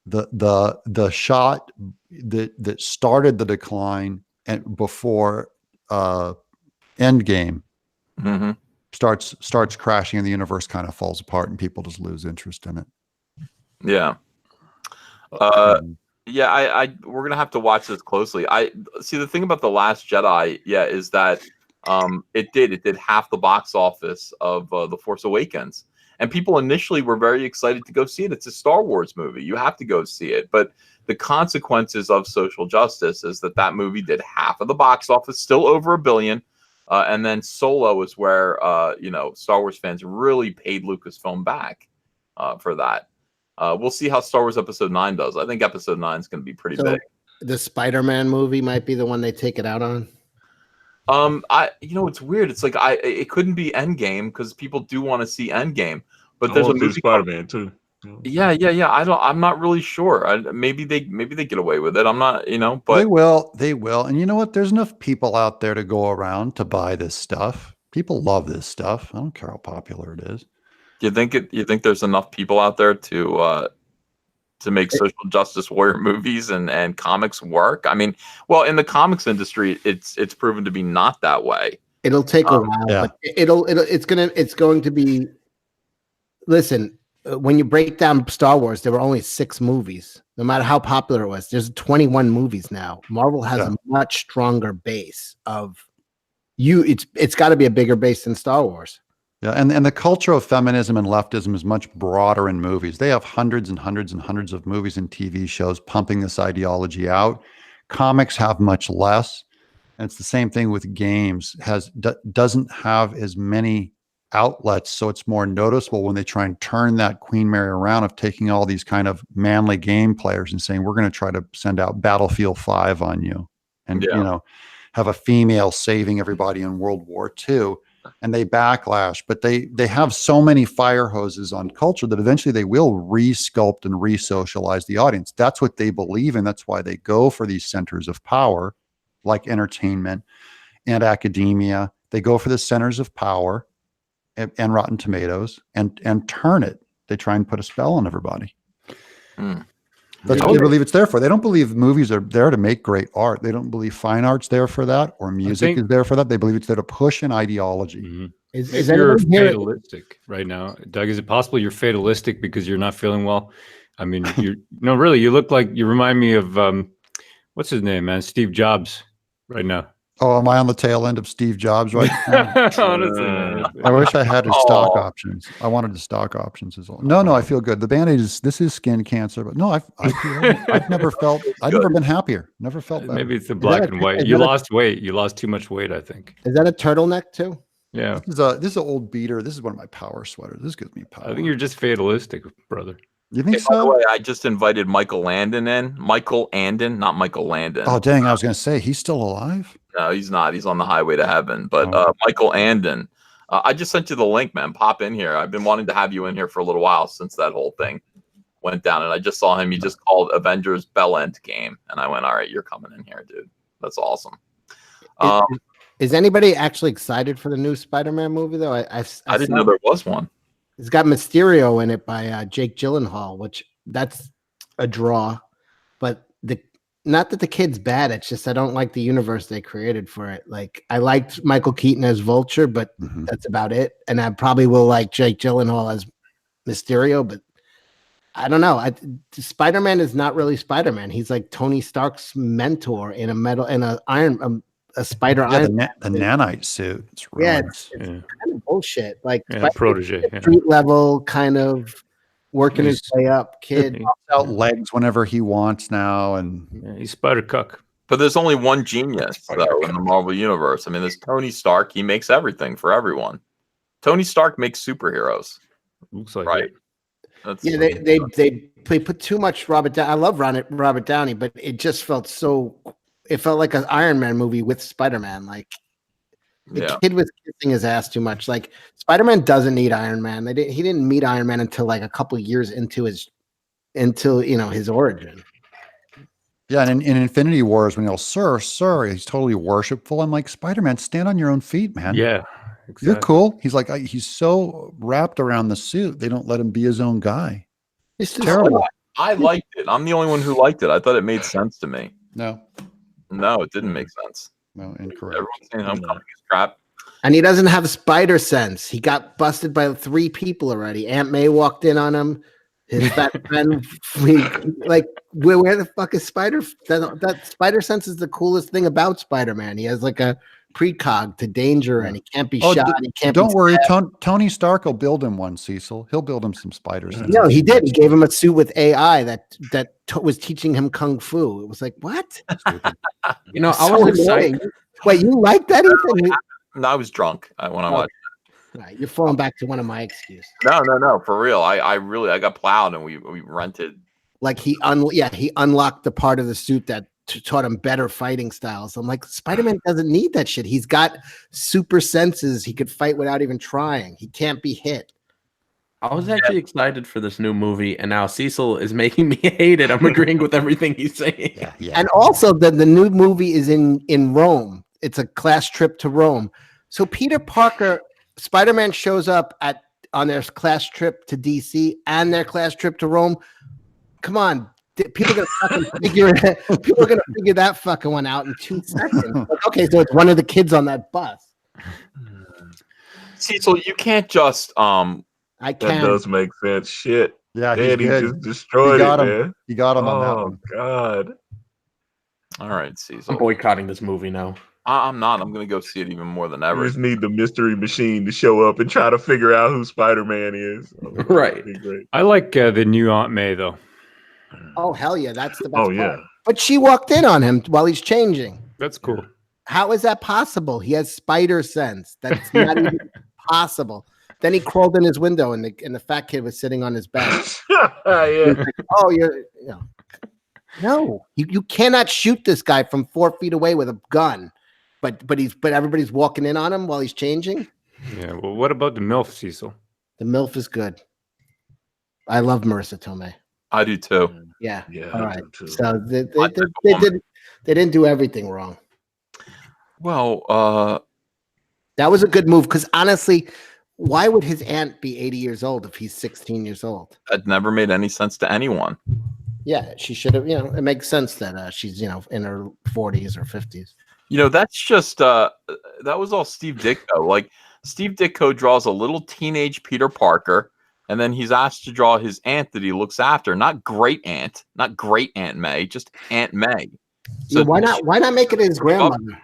The shot that started the decline and before Endgame. Mm-hmm. starts crashing and the universe kind of falls apart and people just lose interest in it. Yeah. We're gonna have to watch this closely. I see the thing about The Last Jedi, is that it did half the box office of The Force Awakens. And people initially were very excited to go see it. It's a Star Wars movie. You have to go see it. But the consequences of social justice is that movie did half of the box office, still over $1 billion. And then Solo is where, Star Wars fans really paid Lucasfilm back for that. We'll see how Star Wars Episode 9 does. I think Episode 9 is going to be pretty big. The Spider-Man movie might be the one they take it out on. It's weird. It's like it couldn't be Endgame because people do want to see Endgame, but there's a movie Spider-Man too. Yeah. I'm not really sure. Maybe they get away with it. I'm not, but they will. And you know what? There's enough people out there to go around to buy this stuff. People love this stuff. I don't care how popular it is. You think there's enough people out there to make social justice warrior movies and comics work? I mean, well, in the comics industry, it's proven to be not that way. It'll take a while, but it's going to be. Listen, when you break down Star Wars, there were only 6 movies. No matter how popular it was, there's 21 movies now. Marvel has a much stronger base of you. It's got to be a bigger base than Star Wars. Yeah, and the culture of feminism and leftism is much broader in movies. They have hundreds and hundreds and hundreds of movies and TV shows pumping this ideology out. Comics have much less, and it's the same thing with games. Doesn't have as many outlets, so it's more noticeable when they try and turn that Queen Mary around of taking all these kind of manly game players and saying we're going to try to send out Battlefield 5 on you, and have a female saving everybody in World War II. And they backlash, but they have so many fire hoses on culture that eventually they will re-sculpt and re-socialize the audience. That's what they believe in. That's why they go for these centers of power, like entertainment and academia. They go for the centers of power and Rotten Tomatoes and turn it. They try and put a spell on everybody. That's what they believe it's there for. They don't believe movies are there to make great art. They don't believe fine art's there for that, or music is there for that. They believe it's there to push an ideology. Mm-hmm. Is you're fatalistic right now, Doug? Is it possible you're fatalistic because you're not feeling well? I mean, really, you look like you remind me of what's his name, man? Steve Jobs right now. Oh, am I on the tail end of Steve Jobs right now? Honestly, I wish I had his stock options. I wanted the stock options as well. No, I feel good. The Band-Aid this is skin cancer, but no, I've never been happier. Never felt better. Maybe it's the black and white. You lost weight. You lost too much weight, I think. Is that a turtleneck too? Yeah. This is an old beater. This is one of my power sweaters. This gives me power. I think you're just fatalistic, brother. You think so? By the way, I just invited Michael Landon in. Michael Andon, not Michael Landon. Oh, dang. I was going to say, he's still alive? No, he's not. He's on the highway to heaven. But Michael Andon, I just sent you the link, man. Pop in here. I've been wanting to have you in here for a little while since that whole thing went down. And I just saw him. He just called Avengers Bell End Game. And I went, all right, you're coming in here, dude. That's awesome. Is anybody actually excited for the new Spider-Man movie, though? I didn't know there was one. It's got Mysterio in it by Jake Gyllenhaal, which that's a draw. But not that the kid's bad. It's just I don't like the universe they created for it. Like I liked Michael Keaton as Vulture, but that's about it. And I probably will like Jake Gyllenhaal as Mysterio, but I don't know. Spider-Man is not really Spider-Man. He's like Tony Stark's mentor in a spider iron. The nanite suit. It's Yeah, ruined. it's kind of bullshit. Like protege, street level kind of working his way up. Kid Pops out legs whenever he wants now, and he's Spider Cuck. But there's only one genius though in the Marvel universe. I mean, there's Tony Stark. He makes everything for everyone. Tony Stark makes superheroes. Looks like right. it. Yeah, they put too much Robert Downey. I love Robert Downey, but it just felt so. It felt like an Iron Man movie with Spider-Man. Like the kid was kissing his ass too much. Like Spider-Man doesn't need Iron Man. He didn't meet Iron Man until like a couple years into his origin. Yeah, and in Infinity Wars, when he goes, sir, he's totally worshipful. I'm like, Spider-Man, stand on your own feet, man. Yeah. Exactly. You're cool. He's like, he's so wrapped around the suit, they don't let him be his own guy. It's terrible. I liked it. I'm the only one who liked it. I thought it made sense to me. No, it didn't make sense. No, incorrect. Everyone's saying Homecoming is crap. And he doesn't have spider sense. He got busted by 3 people already. Aunt May walked in on him. His best friend, where the fuck is Spider? That spider sense is the coolest thing about Spider-Man. He has like a precog to danger, and he can't be shot. He can't. Don't worry, Tony Stark will build him one. Cecil, he'll build him some spiders. No, he did. He gave him a suit with AI that was teaching him kung fu. It was like, what? You know, I was excited. Wait, you like that? Ethan? No, I was drunk when I watched. Right, you're falling back to one of my excuses. No, for real. I got plowed, and we rented. Like he unlocked the part of the suit that taught him better fighting styles. I'm like, Spider-Man doesn't need that shit. He's got super senses. He could fight without even trying. He can't be hit. I was actually excited for this new movie, and now Cecil is making me hate it. I'm agreeing with everything he's saying. Yeah. And also, the new movie is in Rome. It's a class trip to Rome. So Peter Parker, Spider-Man shows up on their class trip to DC and their class trip to Rome. Come on. People are gonna figure that fucking one out in 2 seconds. Like, okay, so it's one of the kids on that bus. Cecil, you can't just I can. That does make sense. Shit. Yeah, he just destroyed it, man. He got him on that one. Oh God. all right, Cecil. I'm boycotting this movie now. I'm not. I'm gonna go see it even more than We ever. just need the mystery machine to show up and try to figure out who Spider-Man is. Right. That'd be great. I like the new Aunt May though. Oh hell yeah, that's the best Oh part. yeah. But she walked in on him while he's changing. That's cool. How is that possible? He has spider sense. That's not even possible. Then he crawled in his window, and the fat kid was sitting on his back. Yeah. Like, oh, no, you cannot shoot this guy from 4 feet away with a gun. But everybody's walking in on him while he's changing. Yeah. Well, what about the MILF, Cecil? The MILF is good. I love Marissa Tomei. I do too. Yeah. Yeah. All I right. do too. So they didn't do everything wrong. Well, That was a good move because honestly, why would his aunt be 80 years old if he's 16 years old? that never made any sense to anyone. Yeah, she should have. It makes sense that she's in her 40s or 50s. That's just that was all Steve Ditko. Like Steve Ditko draws a little teenage Peter Parker, and then he's asked to draw his aunt that he looks after. Not great Aunt May, just Aunt May. So why not make it his grandmother?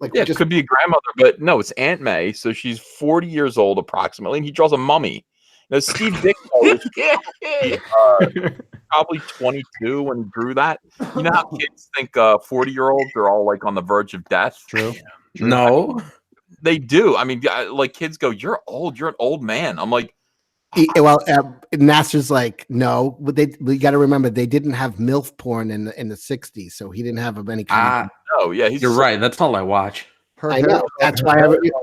Like, it could be a grandmother, but no, it's Aunt May. So she's 40 years old approximately, and he draws a mummy. Now, Steve Ditko is probably 22 when he drew that. You know how kids think 40-year-olds are all like on the verge of death? True. No. They do. I mean, like kids go, "You're old. You're an old man." I'm like, well, Nasser's like, no. We got to remember they didn't have MILF porn in the 60s, so he didn't have any kind of. "Oh yeah, You're right. That's all I watch. I know. That's why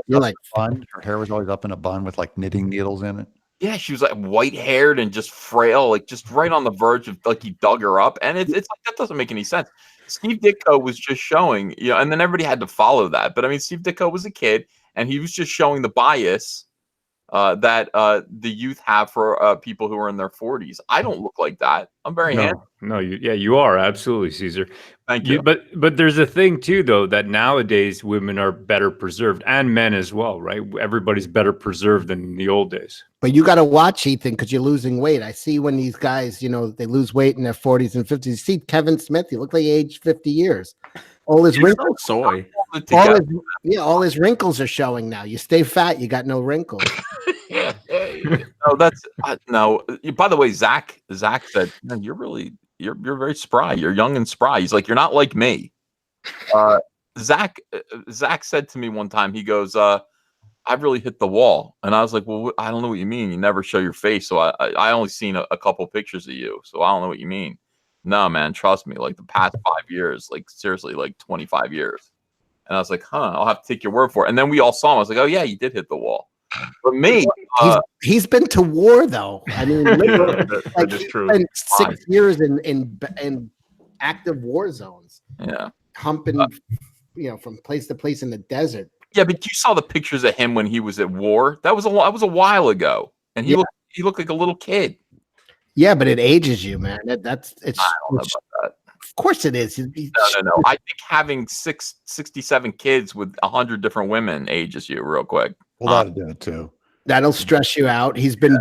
you're like fun. Her hair was always up in a bun with like knitting needles in it. Yeah, she was like white-haired and just frail, like just right on the verge of like he dug her up, and it's like that doesn't make any sense. Steve Ditko was just showing, and then everybody had to follow that. But I mean, Steve Ditko was a kid, and he was just showing the bias that the youth have for people who are in their 40s. I don't look like that. I'm very handsome. No, you are absolutely, Caesar. Thank you. But there's a thing too, though, that nowadays women are better preserved, and men as well, right? Everybody's better preserved than in the old days. But you got to watch, Ethan, because you're losing weight. I see when these guys, they lose weight in their 40s and 50s. You see Kevin Smith, he looked like he aged 50 years. All his wrinkles, Soy. all his wrinkles are showing now. You stay fat, you got no wrinkles. No, that's no. By the way, Zach said, "Man, you're very spry. You're young and spry." He's like, "You're not like me." Zach said to me one time, he goes, "I've really hit the wall," and I was like, "Well, I don't know what you mean. You never show your face, so I only seen a couple pictures of you, so I don't know what you mean." No, man, trust me. Like the past 5 years, like seriously, like 25 years. And I was like, "Huh, I'll have to take your word for it." And then we all saw him. I was like, "Oh yeah, you did hit the wall." For me, he's been to war though. I mean, literally, that is true. Spent 6 years in active war zones. Yeah, humping, from place to place in the desert. Yeah, but you saw the pictures of him when he was at war. That was a while ago, and he looked like a little kid. Yeah, but it ages you, man. It's. I don't know about that. Of course it is. No. I think having 67 kids with 100 different women ages you real quick. Well, that'll do it too. That'll stress you out. He's been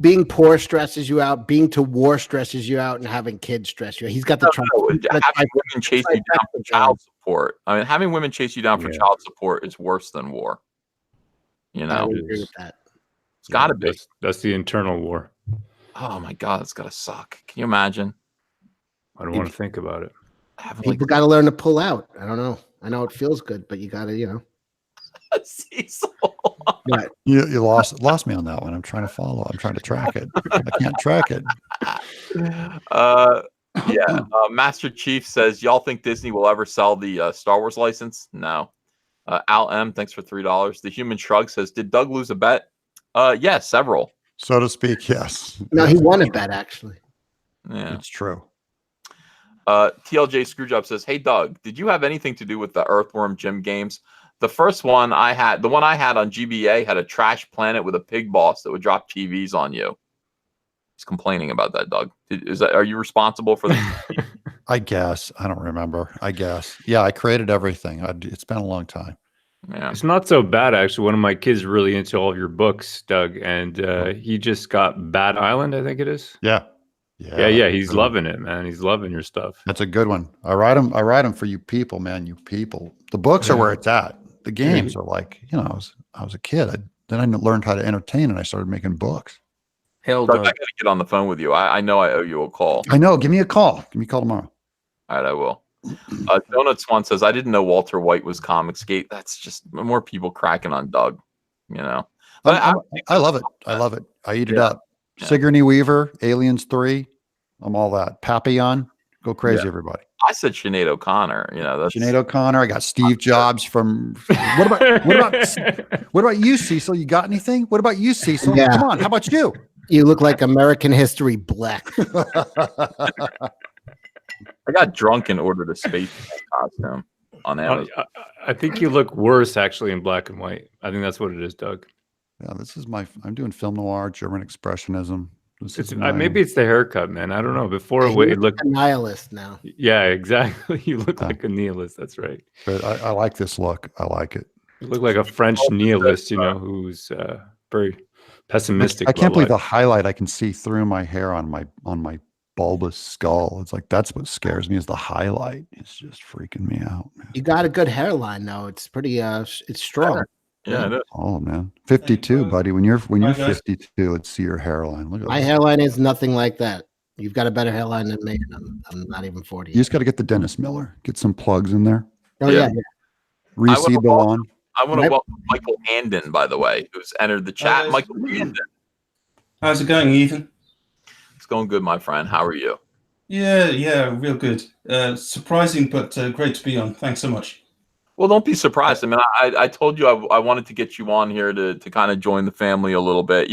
being poor stresses you out. Being to war stresses you out, and having kids stress you out. He's got the having women chase you down for child support. I mean, having women chase you down for child support is worse than war. I would agree with that. It's got to be. That's the internal war. Oh my God, it's gotta suck. Can you imagine? I don't want to think about it. People got to learn to pull out. I don't know. I know it feels good, but you got to, Cecil. Right. You lost me on that one. I'm trying to follow. I'm trying to track it. I can't track it. Master Chief says, "Y'all think Disney will ever sell the Star Wars license?" No. Al M, thanks for $3. The Human Shrug says, "Did Doug lose a bet?" Yeah, several. So to speak, yes. No, he won a bet actually. Yeah, it's true. TLJ Screwjob says, "Hey Doug, did you have anything to do with the Earthworm Jim games? The first one I had, the one I had on GBA, had a trash planet with a pig boss that would drop TVs on you." He's complaining about that, Doug. Are you responsible for that? I guess. I don't remember. I guess. Yeah, I created everything. It's been a long time. Yeah. It's not so bad, actually. One of my kids really into all of your books, Doug, and he just got Bad Island, I think it is. Yeah. He's loving it, man. He's loving your stuff. That's a good one. I write them for you people, man. You people. The books are where it's at. The games are like, I was a kid. Then I learned how to entertain, and I started making books. Doug, I got to get on the phone with you. I know I owe you a call. I know. Give me a call. Give me a call tomorrow. All right, I will. Donut Swan says, "I didn't know Walter White was Comicsgate." That's just more people cracking on Doug, But I love it. I love it. I eat it up. Yeah. Sigourney Weaver, Aliens 3. I'm all that. Papillon. Go crazy, everybody. I said Sinead O'Connor. That's Sinead O'Connor. I got Steve Jobs from. What about you, Cecil? You got anything? What about you, Cecil? Yeah. Come on. How about you? You look like American History Black. I got drunk and ordered a space costume on Amazon. I think you look worse actually in black and white. I think that's what it is, Doug. Yeah, I'm doing film noir, German expressionism. Maybe it's the haircut, man. I don't know. Before it looked a nihilist now. Yeah, exactly. You look like a nihilist. That's right. But I like this look. I like it. You look like a French nihilist, who's very pessimistic. I can't believe the highlight I can see through my hair on my bulbous skull. It's like that's what scares me is the highlight. It's just freaking me out, man. You got a good hairline though. It's pretty it's strong. Yeah, it is. Oh man. 52, buddy. When you're 52, let's see your hairline. Look at my hairline is nothing like that. You've got a better hairline than me. I'm not even 40. You just got to get the Dennis Miller. Get some plugs in there. Oh yeah. Reseed on. I want to welcome Michael Handon, by the way, who's entered the chat. Michael Handon. How's it going, Ethan? It's going good, my friend. How are you? Yeah, real good. Surprising, but great to be on. Thanks so much. Well, don't be surprised. I mean, I told you I wanted to get you on here to kind of join the family a little bit.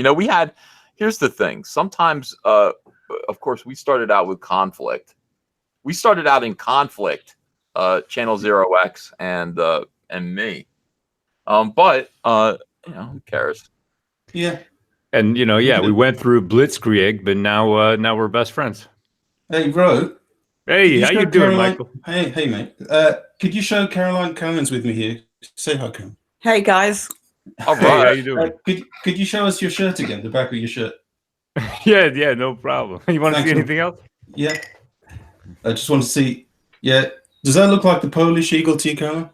Here's the thing. Sometimes, of course, we started out with conflict. We started out in conflict, Channel 0X and me. But who cares? Yeah. And we went through Blitzkrieg, but now we're best friends. Hey, bro. Hey, how you doing, Michael? Hey, mate. Could you show Caroline Cohen's with me here? Say hi, Karen. Hey guys. All Hey, right. how you doing? Could you show us your shirt again? The back of your shirt. Yeah, no problem. You want to see anything else? Yeah. I just want to see. Yeah. Does that look like the Polish eagle to you, Caroline?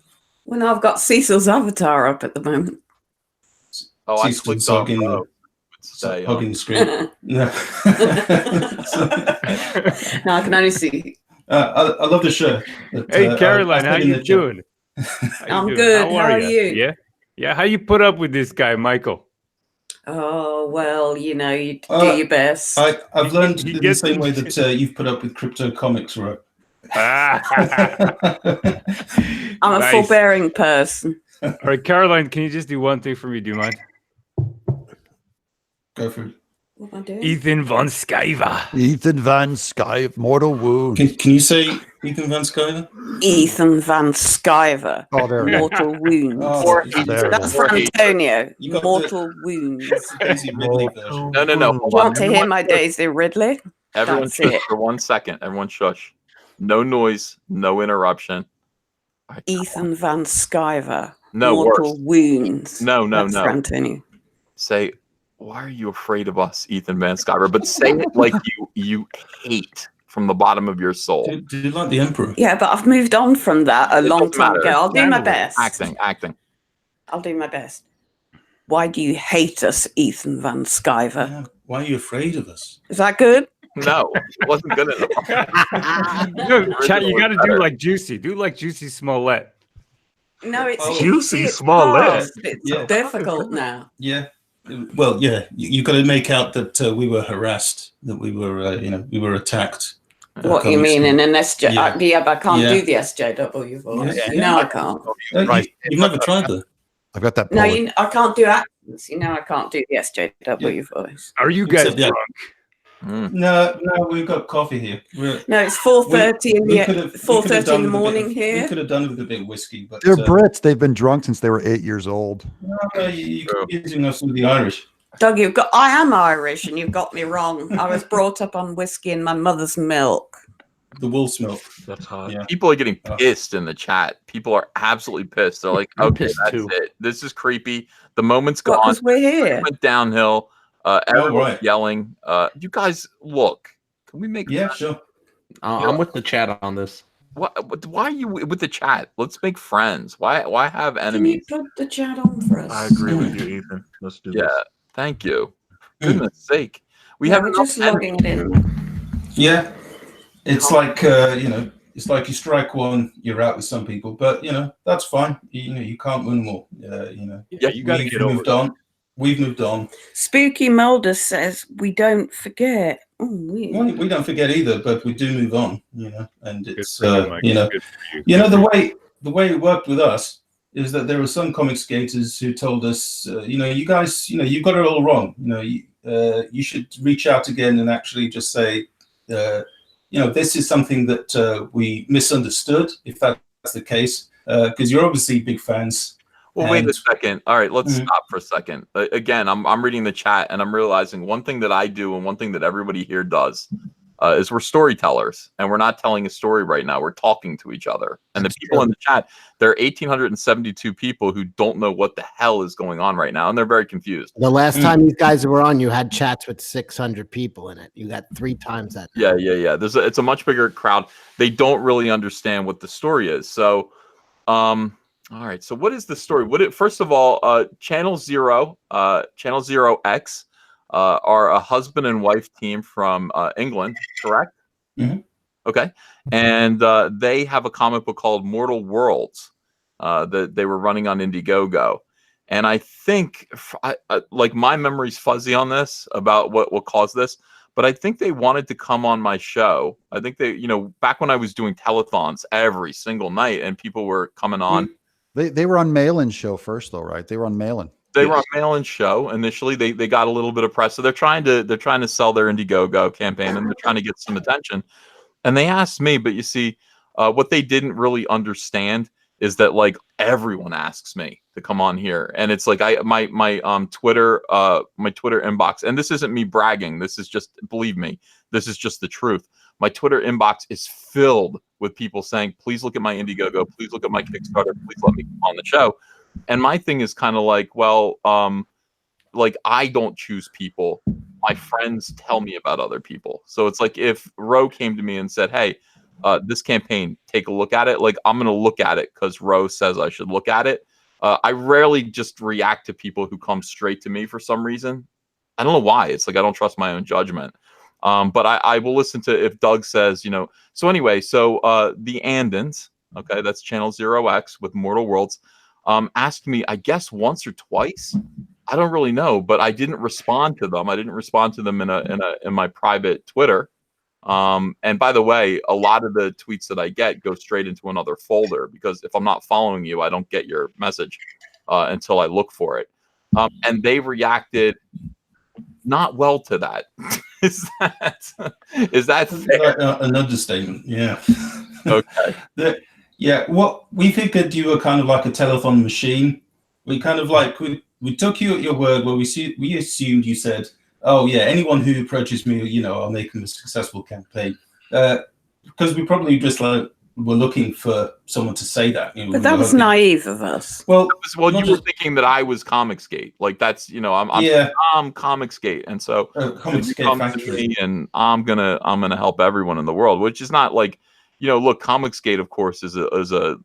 Well, I've got Cecil's avatar up at the moment. Oh, I Cecil's clicked on hugging the screen. No. No, I can only see. I love the shirt. But, Hey, Caroline, how you doing? I'm good. How are you? Yeah. How you put up with this guy, Michael? Oh, well, you do your best. I've learned in the same way that you've put up with crypto comics, right? I'm a forbearing person. All right, Caroline, can you just do one thing for me? Do you mind? Go for it. What am I doing? Ethan Von Skyver. Ethan Van Skyver, Mortal Wound. Can you say Ethan Van Skyver? Ethan Van Skyver. Oh, there we go. Mortal Wounds. That's for Antonio. Mortal Wounds. No. Do you want to hear my Daisy Ridley? Everyone That's shush it. for 1 second. Everyone shush. No noise. No interruption. Ethan Van Skyver. No, Mortal worse. Wounds. No. That's for Antonio. Say, why are you afraid of us, Ethan Van Skyver? But say it like you hate from the bottom of your soul. Do you like the Emperor? Yeah, but I've moved on from that a long time ago. I'll do my best. Acting. I'll do my best. Why do you hate us, Ethan Van Skyver? Yeah. Why are you afraid of us? Is that good? No, it wasn't good enough. Chat, you got to do like Juicy. Do like Juicy Smollett. No, it's Juicy it's Smollett. past. It's difficult now. Yeah. Well, yeah. You got to make out that we were harassed, that we were, we were attacked. What you mean in an SJ? Yeah. But I can't do the SJW voice. Yeah. No, I can't. You've never tried that. I've got that. No, I can't do accents. I can't do the SJW voice. Are you guys Except, yeah. drunk? No, we've got coffee here. No, it's 4:30 in the 4:30 in the morning We here. could have done with a bit of whiskey, but They're Brits. They've been drunk since they were 8 years old. no, you could be using us with the Irish. Doug, I am Irish, and you've got me wrong. I was brought up on whiskey and my mother's milk. The wolf's milk. That's hot. Yeah. People are getting pissed in the chat. People are absolutely pissed. They're like, I'm okay, pissed that's too. it. This is creepy. The moment's gone. Because we're here. It went downhill. Everyone's right. yelling. You guys, look. Can we make? Yeah, sure. I'm with the chat on this. Why are you with the chat? Let's make friends. Why have Can you enemies? put the chat on for us? I agree with you, Ethan. Let's do this. Yeah. Thank you. Goodness sake. We Yeah, have we're enough just logging it in. Yeah, it's like it's like you strike one, you're out with some people, but that's fine. You can't win them all. Yeah, you got to We've get over moved it. on. We've moved on. Spooky Mulder says we don't forget. Oh, weird. Well, we don't forget either, but we do move on. And it's Good for you, Mike. Good for you. the way it worked with us is that there were some Comicsgaters who told us, you guys, you got it all wrong. You should reach out again and actually just say, this is something that we misunderstood, if that's the case, because you're obviously big fans. Well, wait a second. All right, let's stop for a second. Again, I'm reading the chat and I'm realizing one thing that I do and one thing that everybody here does is we're storytellers, and we're not telling a story right now. We're talking to each other. And the people in the chat, there are 1,872 people who don't know what the hell is going on right now, and they're very confused. The last time you guys were on, you had chats with 600 people in it. You got 3 times that. Yeah. It's a much bigger crowd. They don't really understand what the story is. So, all right. So what is the story? First of all, Channel Zero X are a husband and wife team from England, correct? Mm-hmm. Okay. And they have a comic book called Mortal Worlds that they were running on Indiegogo. And I think, like, my memory's fuzzy on this about what caused this, but I think they wanted to come on my show. I think they, back when I was doing telethons every single night and people were coming on. They were on Mail-In show first, though, right? They were on Mail-In. They were on Mail-In show initially. They got a little bit of press, so they're trying to sell their Indiegogo campaign, and they're trying to get some attention. And they asked me, but you see, what they didn't really understand is that like everyone asks me to come on here, and it's like my Twitter inbox, and this isn't me bragging. This is just, believe me, this is just the truth. My Twitter inbox is filled with people saying, please look at my Indiegogo, please look at my Kickstarter, please let me come on the show. And my thing is kind of like, well, like I don't choose people. My friends tell me about other people. So it's like if Ro came to me and said, hey, this campaign, take a look at it. Like, I'm going to look at it because Ro says I should look at it. I rarely just react to people who come straight to me for some reason. I don't know why. It's like I don't trust my own judgment. But I will listen to if Doug says, you know. So anyway, so the Andons, okay, that's Channel 0X with Mortal Worlds, asked me, I guess once or twice. I don't really know, but I didn't respond to them. I didn't respond to them in my private Twitter. And by the way, a lot of the tweets that I get go straight into another folder because if I'm not following you, I don't get your message until I look for it. And they reacted not well to that. Is that fair? An understatement? Yeah. Okay. Yeah. What we figured you were kind of like a telephone machine. We kind of like we took you at your word where we assumed you said, oh yeah, anyone who approaches me, you know, I'll make them a successful campaign. Because we probably just like were looking for someone to say that. You know, but that was naive of us. Well, you were thinking that I was Comicsgate. Like that's, you know, I'm Comicsgate, and so Comicsgate Factory, and I'm gonna help everyone in the world, which is not like, you know, look, Comicsgate, of course, is a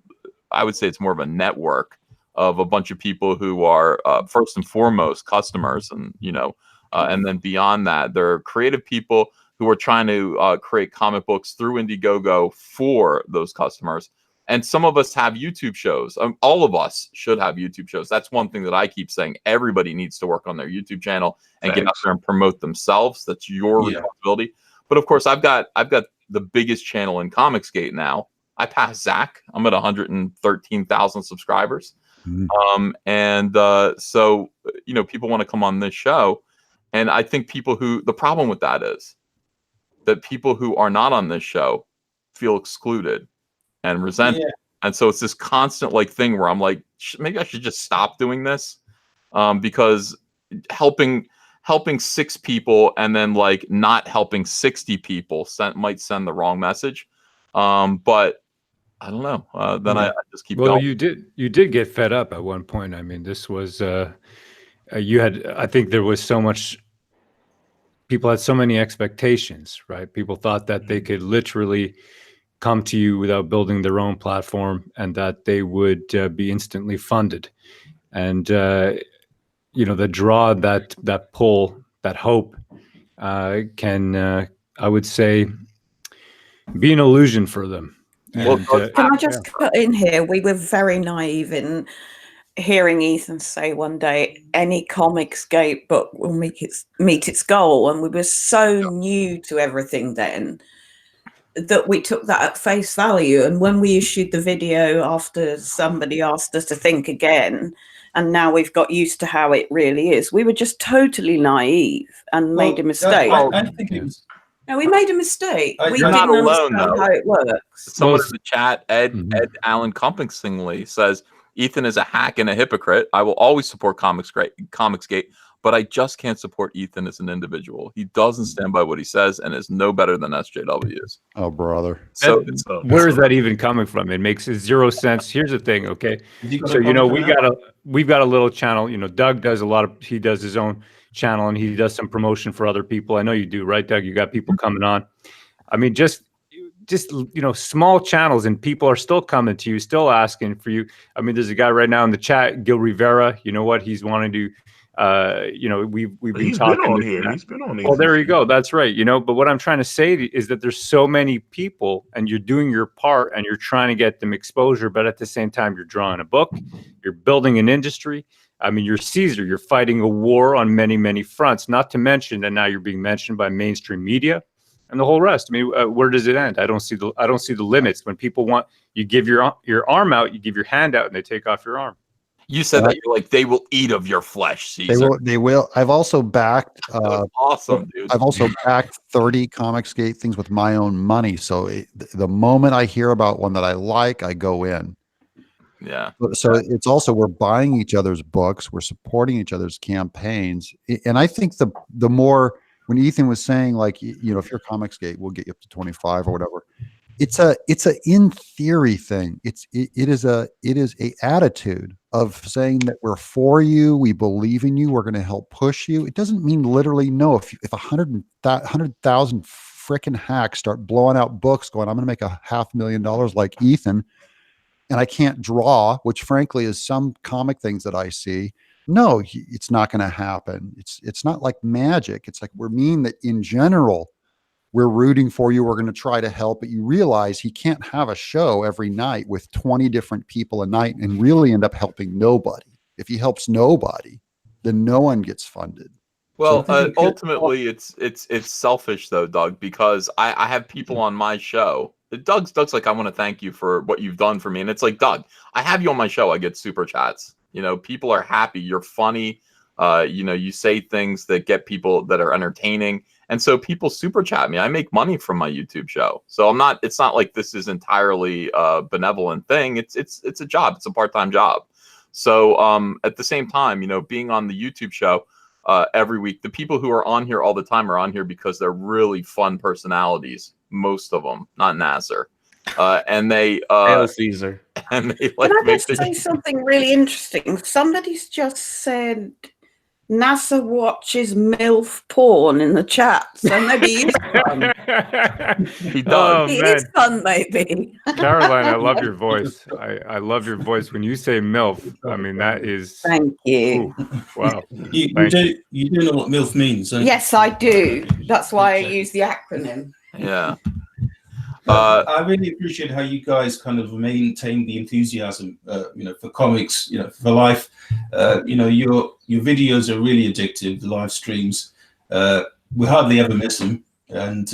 I would say it's more of a network of a bunch of people who are first and foremost customers, and you know, and then beyond that, there are creative people who are trying to create comic books through Indiegogo for those customers. And some of us have YouTube shows. All of us should have YouTube shows. That's one thing that I keep saying. Everybody needs to work on their YouTube channel and get out there and promote themselves. That's your responsibility. But of course, I've got the biggest channel in Comicsgate now. I passed Zach. I'm at 113,000 subscribers. So, you know, people want to come on this show. And I think the problem with that is that people who are not on this show feel excluded and resented. And so it's this constant like thing where I'm like, maybe I should just stop doing this, because helping 6 people and then like not helping 60 people might send the wrong message. But I don't know. Then I just keep going. You did get fed up at one point. I mean, this was I think there was so much. People had so many expectations, right? People thought that they could literally come to you without building their own platform and that they would be instantly funded. And, you know, the draw, that pull, that hope can, I would say, be an illusion for them. And, can I just put in here, we were very naive in hearing Ethan say one day, any Comicsgate book will meet its goal. And we were so new to everything then that we took that at face value. And when we issued the video after somebody asked us to think again, and now we've got used to how it really is, we were just totally naive and made a mistake. I think it was. No, we made a mistake. We You're didn't not alone, understand how it works. Someone in the chat, Ed Allen Compingsingly, says, Ethan is a hack and a hypocrite. I will always support Comicsgate, but I just can't support Ethan as an individual. He doesn't stand by what he says and is no better than SJWs. Oh, brother. So where is that even coming from? It makes zero sense. Here's the thing, okay? So, you know, we've got a little channel. You know, Doug does he does his own channel and he does some promotion for other people. I know you do, right, Doug? You got people coming on. I mean, just you know, small channels, and people are still coming to you, still asking for you. I mean, there's a guy right now in the chat, Gil Rivera. You know what? He's wanting to, you know, we've been talking on here. He's been on here. Oh, there you go. That's right. You know, but what I'm trying to say is that there's so many people, and you're doing your part, and you're trying to get them exposure, but at the same time, you're drawing a book, you're building an industry. I mean, you're Caesar. You're fighting a war on many, many fronts. Not to mention that now you're being mentioned by mainstream media and the whole rest. I mean, where does it end? I don't see the limits. When people want, you give your arm out, you give your hand out, and they take off your arm. You said that you're like, they will eat of your flesh, Caesar. They will. I've also backed. Awesome, dude. I've also backed 30 Comicsgate things with my own money. So the moment I hear about one that I like, I go in. Yeah. So it's also, we're buying each other's books, we're supporting each other's campaigns. And I think the more, when Ethan was saying, like, you know, if you're Comicsgate, we'll get you up to 25 or whatever. It's a in theory thing. It is a attitude of saying that we're for you, we believe in you, we're going to help push you. It doesn't mean literally no. If 100,000 freaking hacks start blowing out books, going, I'm going to make $500,000 like Ethan, and I can't draw, which frankly is some comic things that I see. No, it's not going to happen. It's not like magic. It's like, we're mean that in general, we're rooting for you. We're going to try to help, but you realize he can't have a show every night with 20 different people a night and really end up helping nobody. If he helps nobody, then no one gets funded. Well, ultimately, it's selfish though, Doug, because I have people on my show. Doug's like, I want to thank you for what you've done for me, and it's like, Doug, I have you on my show. I get super chats. You know, people are happy. You're funny. You know, you say things that get people that are entertaining, and so people super chat me. I make money from my YouTube show, so I'm not. It's not like this is entirely a benevolent thing. It's a job. It's a part-time job. So at the same time, you know, being on the YouTube show every week, the people who are on here all the time are on here because they're really fun personalities. Most of them, not Nasser, and they Hail Caesar. And they like. Can I just say something really interesting? Somebody's just said NASA watches MILF porn in the chat, so maybe he's fun. He does. He is fun, maybe. Caroline, I love your voice. I love your voice. When you say MILF, I mean, that is... Thank you. Ooh, wow. You do know what MILF means, don't you? Yes, I do. That's why I use the acronym. Yeah. I really appreciate how you guys kind of maintain the enthusiasm, you know, for comics, you know, for life. You know, your videos are really addictive. The live streams, we hardly ever miss them. And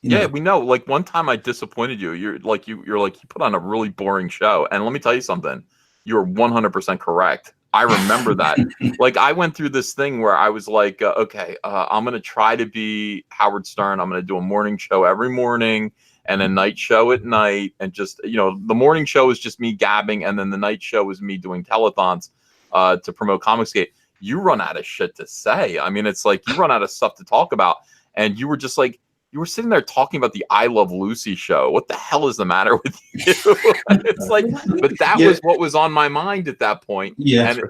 yeah, we know. Like, one time I disappointed you. You're like, you put on a really boring show. And let me tell you something. You're 100% correct. I remember that. Like, I went through this thing where I was like, okay, I'm going to try to be Howard Stern. I'm going to do a morning show every morning and a night show at night. And just, you know, the morning show is just me gabbing. And then the night show is me doing telethons to promote Comicsgate. You run out of shit to say. I mean, it's like you run out of stuff to talk about. And you were just like, you were sitting there talking about the I Love Lucy show. What the hell is the matter with you? It's like, but that was what was on my mind at that point. Yeah. And,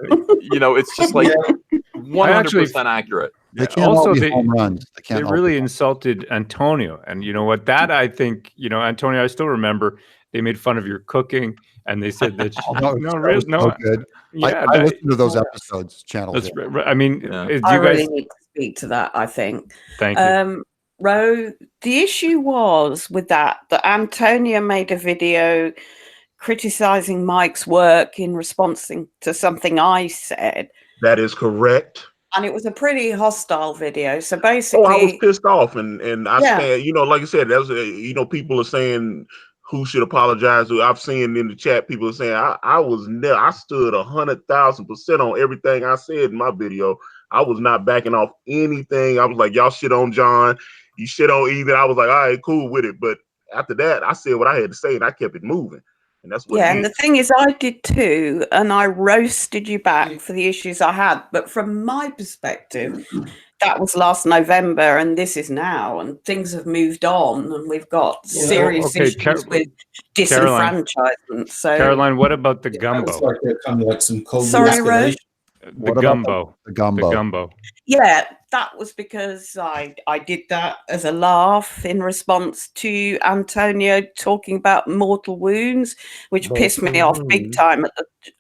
you know, it's just like 100% accurate. They can't Also, all be home runs. They really insulted Antonio. And you know what? That, I think, you know, Antonio, I still remember they made fun of your cooking and they said that, so good. Yeah, I listened to those episodes, channels. I mean, I you guys really need to speak to that, I think. Thank you. Ro, the issue was with that Antonia made a video criticizing Mike's work in response to something I said. That is correct. And it was a pretty hostile video. So basically, I was pissed off, and I stand. You know, like I said, that's you know, people are saying who should apologize. I've seen in the chat people are saying I stood 100,000% on everything I said in my video. I was not backing off anything. I was like, y'all shit on John, you shit on Ethan. I was like, all right, cool with it. But after that, I said what I had to say and I kept it moving. And that's what. Yeah, and the thing is, I did too, and I roasted you back for the issues I had. But from my perspective, that was last November, and this is now, and things have moved on, and we've got serious issues with disenfranchisement. So, Caroline, what about the gumbo? Kind of like some cold sorry, Rose. The gumbo. Yeah, that was because I did that as a laugh in response to Antonio talking about mortal wounds, which pissed me off big time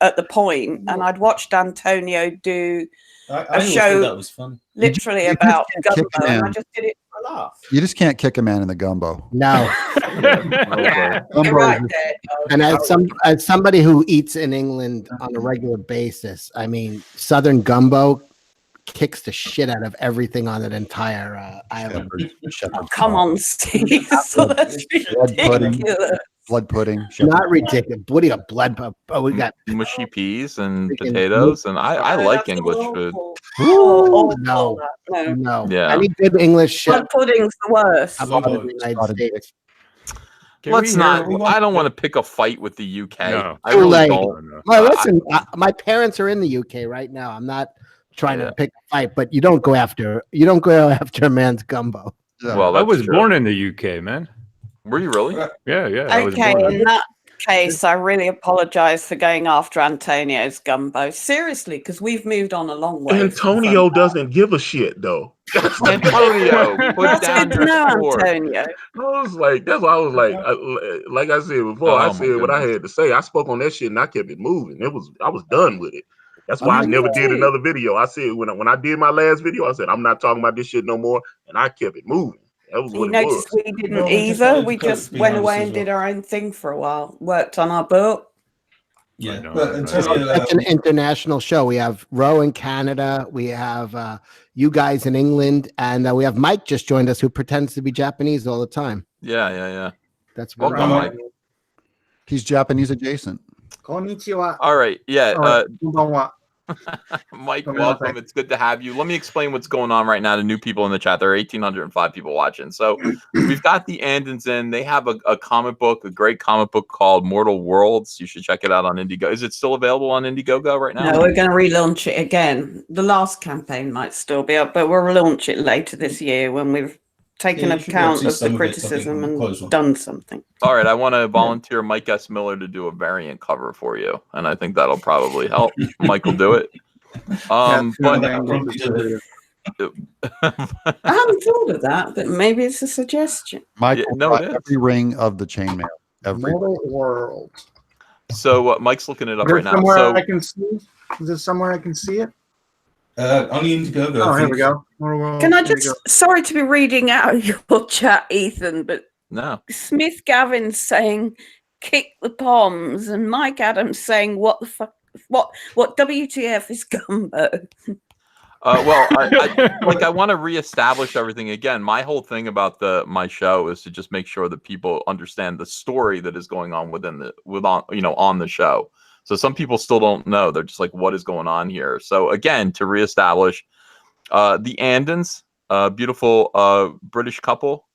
at the point. And I'd watched Antonio do a show that was fun. literally about gumbo, and I just did it for a laugh. You just can't kick a man in the gumbo. No. Yeah, you're right there. And as somebody who eats in England on a regular basis, I mean, Southern gumbo kicks the shit out of everything on that entire island. Oh, come on, Steve. So that's ridiculous. Blood pudding. Not ridiculous. What do you got? Blood? Oh, we got mushy peas and potatoes, and I like English food. No. No. Yeah. I need good English shit. Blood pudding's the worst. I've always in the United States. Let's not. I don't want to pick a fight with the UK. No. I really late. don't. Well, listen, my parents are in the UK right now. I'm not trying to pick a fight, but you don't go after a man's gumbo. Yeah. Well, I that's was true. born in the UK, man. Were you really? Yeah, yeah. I was Okay, born in that case, I really apologise for going after Antonio's gumbo. Seriously, because we've moved on a long way. Antonio doesn't give a shit though. Antonio, put That's down good to your know, sword. Antonio. I was like, that's why I was like I said before, I Oh, my said what I goodness. had to say. I spoke on that shit and I kept it moving. I was done with it. That's why I never did another video. I said when I did my last video, I said I'm not talking about this shit no more, and I kept it moving. That was You what it noticed was. we didn't No, we just either. wanted We to cope just behind went us away as and did well. our own thing for a while. Worked on our book. Yeah, know, but I know. Antonio, It's an international show. We have Ro in Canada. We have you guys in England, and we have Mike just joined us, who pretends to be Japanese all the time. Yeah. That's Welcome, really Mike. He's Japanese adjacent. Konnichiwa. All right. Yeah. Konbanwa. Mike, Come on, welcome. thanks. It's good to have you. Let me explain what's going on right now to new people in the chat. There are 1,805 people watching. So we've got the Andons in. They have a comic book, a great comic book called Mortal Worlds. You should check it out on Indiegogo. Is it still available on Indiegogo right now? No, we're going to relaunch it again. The last campaign might still be up, but we'll relaunch it later this year when we've taken Yeah, you should be able to account see of some the of it, I think, criticism on the and closed one. done something. All right. I want to volunteer Mike S. Miller to do a variant cover for you. And I think that'll probably help. Mike will do it. I But probably do. I haven't thought of that, but maybe it's a suggestion. Mike Yeah, will no, try it is. every ring of the chainmail. Every Mortal World. So Mike's looking it up Is right it now. somewhere So I can see? Is it somewhere I can see it? On Indiegogo. Oh, I here think. we go. Mortal World. Can I Here we just, go. sorry to be reading out of your chat, Ethan, but no. Smith Gavin's saying, kick the palms, and Mike Adams saying, what the fuck, what WTF is gumbo? Well, I want to reestablish everything again. My whole thing about my show is to just make sure that people understand the story that is going on on the show. So some people still don't know. They're just like, what is going on here? So again, to reestablish, the Andons, beautiful British couple,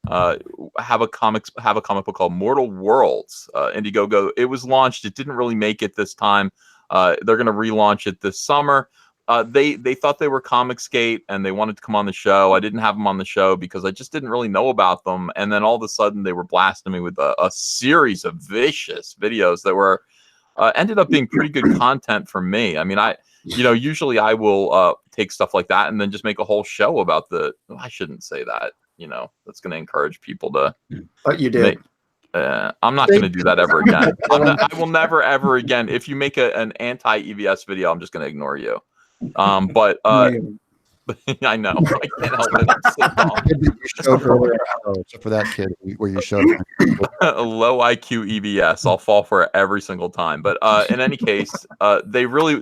have a comic book called Mortal Worlds. Indiegogo. It was launched. It didn't really make it this time. They're going to relaunch it this summer. They thought they were Comicsgate and they wanted to come on the show. I didn't have them on the show because I just didn't really know about them. And then all of a sudden they were blasting me with a series of vicious videos that were ended up being pretty good content for me. I mean, usually I will take stuff like that and then just make a whole show about I shouldn't say that, that's going to encourage people to. But you did. I'm not going to do that ever again. I will never, ever again. If you make an anti-EVS video, I'm just going to ignore you. But I know I can't help it. You showed earlier, except for that kid where you showed low IQ EVS. I'll fall for it every single time. But in any case, they really,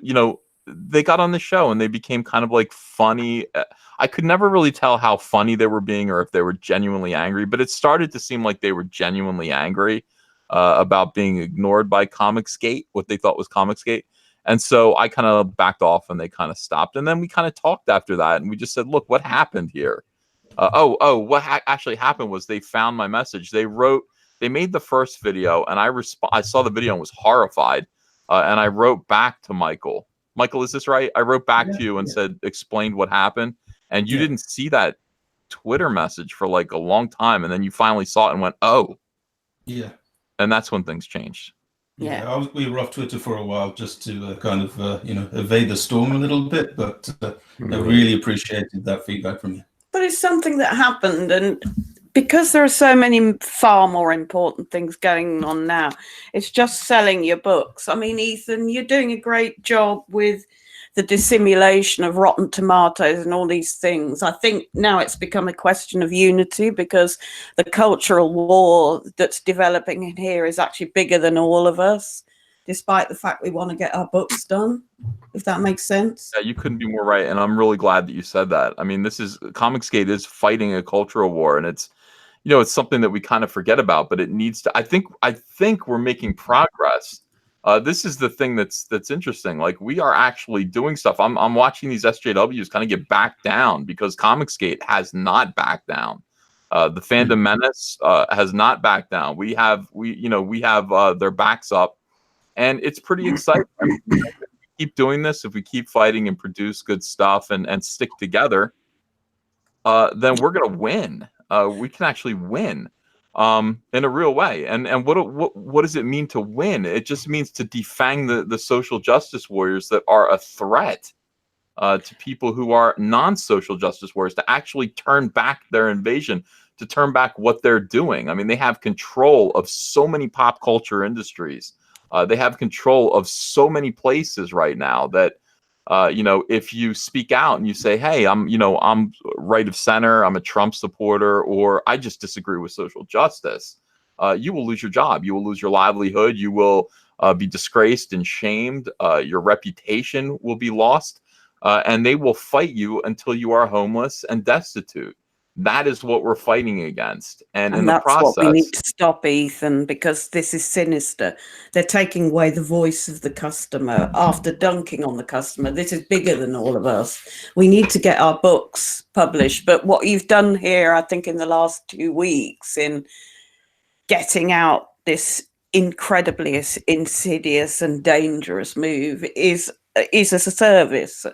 they got on the show and they became kind of like funny. I could never really tell how funny they were being or if they were genuinely angry, but it started to seem like they were genuinely angry about being ignored by Comicsgate, what they thought was Comicsgate. And so I kind of backed off and they kind of stopped. And then we kind of talked after that and we just said, look, what happened here? What actually happened was they found my message. They made the first video and I saw the video and was horrified. And I wrote back to Michael. Michael, is this right? I wrote back to you and said, explained what happened. And you didn't see that Twitter message for like a long time. And then you finally saw it and went, oh. Yeah. And that's when things changed. Yeah, we were off Twitter for a while just to kind of, evade the storm a little bit. But I really appreciated that feedback from you. But it's something that happened. And because there are so many far more important things going on now, it's just selling your books. I mean, Ethan, you're doing a great job with the dissimulation of Rotten Tomatoes and all these things. I think now it's become a question of unity because the cultural war that's developing in here is actually bigger than all of us, despite the fact we want to get our books done, if that makes sense. Yeah, you couldn't be more right. And I'm really glad that you said that. I mean, Comicsgate is fighting a cultural war and it's something that we kind of forget about, but it needs to, I think we're making progress. This is the thing that's interesting. Like we are actually doing stuff. I'm watching these SJWs kind of get backed down because Comicsgate has not backed down. The fandom menace has not backed down. We have their backs up, and it's pretty exciting. If we keep doing this, if we keep fighting and produce good stuff and stick together, then we're gonna win. We can actually win in a real way. And what does it mean to win? It just means to defang the social justice warriors that are a threat to people who are non-social justice warriors, to actually turn back their invasion, to turn back what they're doing. I mean, they have control of so many pop culture industries. They have control of so many places right now that, if you speak out and you say, hey, I'm right of center, I'm a Trump supporter, or I just disagree with social justice, you will lose your job. You will lose your livelihood. You will be disgraced and shamed. Your reputation will be lost. And they will fight you until you are homeless and destitute. That is what we're fighting against. And in the that's process, what we need to stop, Ethan, because this is sinister. They're taking away the voice of the customer after dunking on the customer. This is bigger than all of us. We need to get our books published. But what you've done here, I think, in the last 2 weeks in getting out this incredibly insidious and dangerous move is as a service.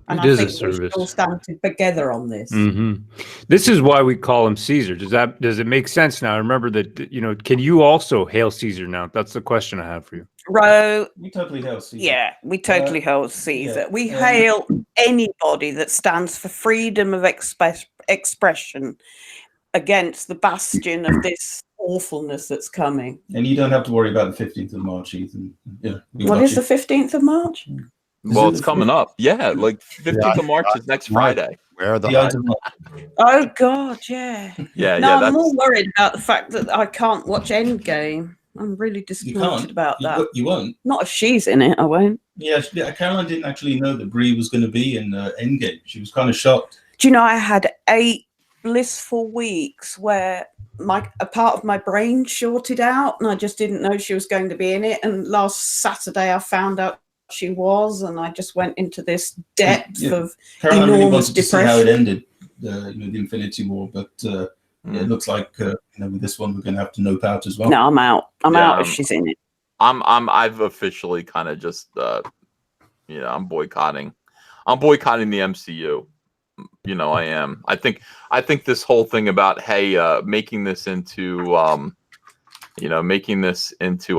And It I is a think we should service. all stand together on this. This is why we call him Caesar. Does it make sense now? Remember that, can you also hail Caesar now? That's the question I have for you. Ro, We totally hail Caesar. yeah, we totally hail Caesar. yeah, We hail anybody that stands for freedom of expression against the bastion of this awfulness that's coming. And you don't have to worry about the 15th of March, Ethan. Yeah, What is the 15th of March? well, it's coming up. Yeah, like 15th of March is next Friday. Where the The item. Oh, God, yeah. Yeah, No, yeah. I'm more worried about the fact that I can't watch Endgame. I'm really You disappointed can't. about that. You won't. Not if she's in it, I won't. Yeah, Caroline didn't actually know that Brie was going to be in Endgame. She was kind of shocked. Do you know, I had 8 blissful weeks where a part of my brain shorted out and I just didn't know she was going to be in it. And last Saturday I found out she was, and I just went into this depth of Caroline enormous really wanted to see how it depression. ended, the Infinity War, but yeah, it looks like with this one we're going to have to nope out as well. No, I'm out. I'm Yeah, out if she's in it. I've officially kind of just I'm boycotting the MCU. I am. I think this whole thing about making this into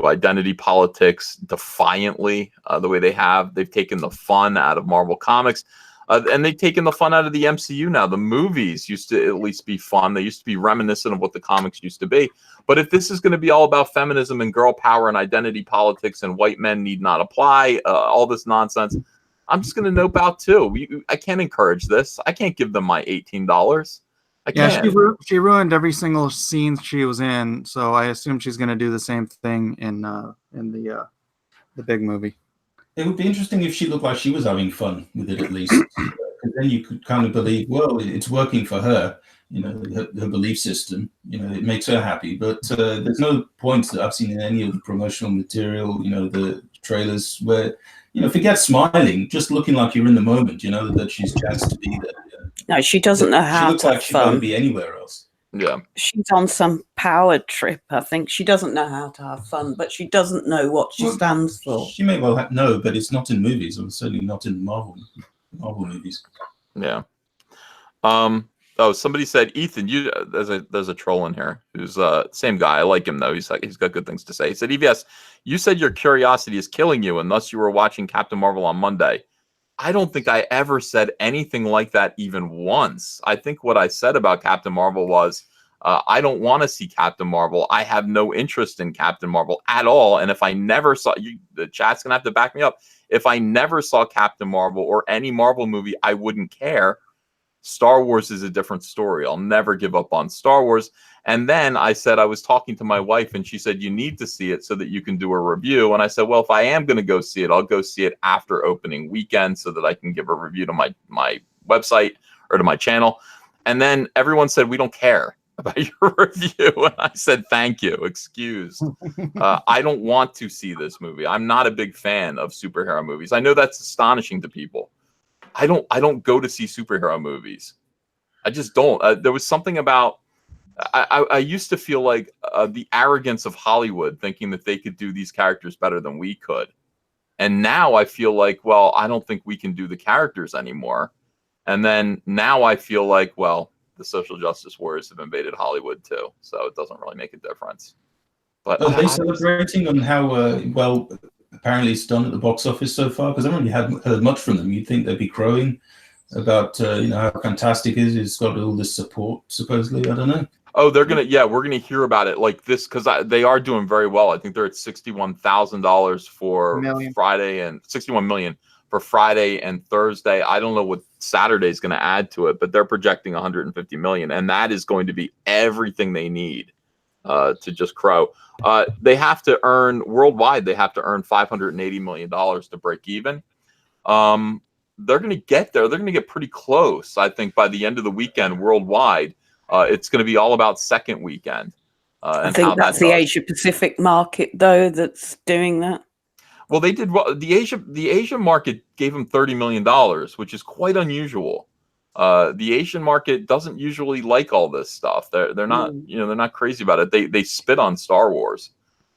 identity politics defiantly, the way they've taken the fun out of Marvel Comics, and they've taken the fun out of the MCU now. The movies used to at least be fun. They used to be reminiscent of what the comics used to be. But if this is going to be all about feminism and girl power and identity politics and white men need not apply, all this nonsense, I'm just going to nope out too. I can't encourage this. I can't give them my $18. I can't. Yeah, she ruined every single scene she was in, so I assume she's going to do the same thing in the big movie. It would be interesting if she looked like she was having fun with it, at least. Because then you could kind of believe, well, it's working for her, her belief system. It makes her happy. But there's no points that I've seen in any of the promotional material, the trailers, where, forget smiling, just looking like you're in the moment, that she's jazzed to be there. No, she doesn't know how She looks to like have she won't fun. be anywhere else. Yeah. She's on some power trip, I think. She doesn't know how to have fun, but she doesn't know what she stands for. She may well know, but it's not in movies, or certainly not in Marvel movies. Yeah. Somebody said, Ethan, there's a troll in here who's same guy. I like him though. He's got good things to say. He said, EVS, you said your curiosity is killing you, and thus you were watching Captain Marvel on Monday. I don't think I ever said anything like that even once. I think what I said about Captain Marvel was, I don't want to see Captain Marvel. I have no interest in Captain Marvel at all. And if I never saw the chat's gonna have to back me up. If I never saw Captain Marvel or any Marvel movie, I wouldn't care. Star Wars is a different story. I'll never give up on Star Wars. And then I said, I was talking to my wife and she said, you need to see it so that you can do a review. And I said, well, if I am going to go see it, I'll go see it after opening weekend so that I can give a review to my website or to my channel. And then everyone said, we don't care about your review. And I said, thank you. Excuse. I don't want to see this movie. I'm not a big fan of superhero movies. I know that's astonishing to people. I don't go to see superhero movies. I just don't. There was something about I used to feel like the arrogance of Hollywood, thinking that they could do these characters better than we could. And now I feel like, well, I don't think we can do the characters anymore. And then now I feel like, well, the social justice warriors have invaded Hollywood too, so it doesn't really make a difference. But are they celebrating on how well apparently it's done at the box office so far? Because I haven't really heard much from them. You'd think they'd be crowing about how fantastic it is. It's got all this support supposedly. I don't know. Oh, we're gonna hear about it like this because they are doing very well. I think they're at $61,000 for Friday and 61 million for Friday and Thursday. I don't know what Saturday's going to add to it, but they're projecting 150 million, and that is going to be everything they need to just crow. They have to earn worldwide. They have to earn $580 million to break even. They're going to get there. They're going to get pretty close. I think by the end of the weekend worldwide. It's going to be all about second weekend. I think that's the Asia Pacific market, though, that's doing that. Well, they did well. The Asian market gave them $30 million, which is quite unusual. The Asian market doesn't usually like all this stuff. They're not they're not crazy about it. They spit on Star Wars,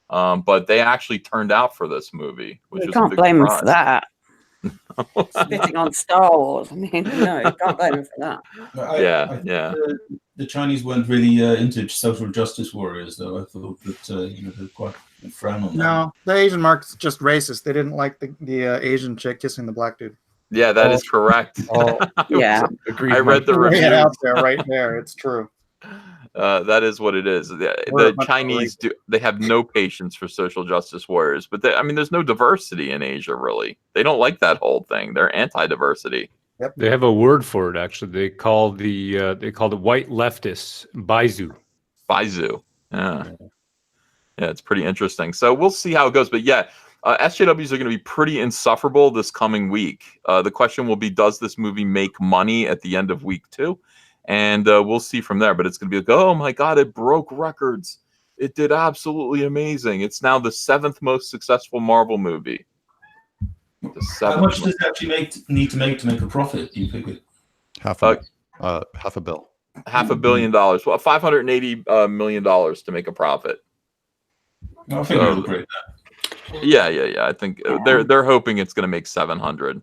but they actually turned out for this movie, which you was can't a big blame them surprise. for that. Spitting on Star Wars. I mean, no, you can't blame them for that. I think the Chinese weren't really into social justice warriors, though. I thought that they're quite frown on that. No, the Asian market's just racist. They didn't like the Asian chick kissing the black dude. Yeah, that is correct. Yeah, I read the review. Out there, right there. It's true. That is what it is. The Chinese they have no patience for social justice warriors, but there's no diversity in Asia, really. They don't like that whole thing. They're anti-diversity. Yep. They have a word for it, actually. They call the white leftists Baizu. Baizu. Yeah, it's pretty interesting. So we'll see how it goes. But yeah, SJWs are going to be pretty insufferable this coming week. The question will be, does this movie make money at the end of week 2? And we'll see from there. But it's going to be like, oh my God, it broke records. It did absolutely amazing. It's now the 7th most successful Marvel movie. How much does it actually need to make a profit, do you figure? Half a bill. $500 million. Well, $580 million to make a profit. I think it'll break that. Yeah. I think they're hoping it's going to make 700.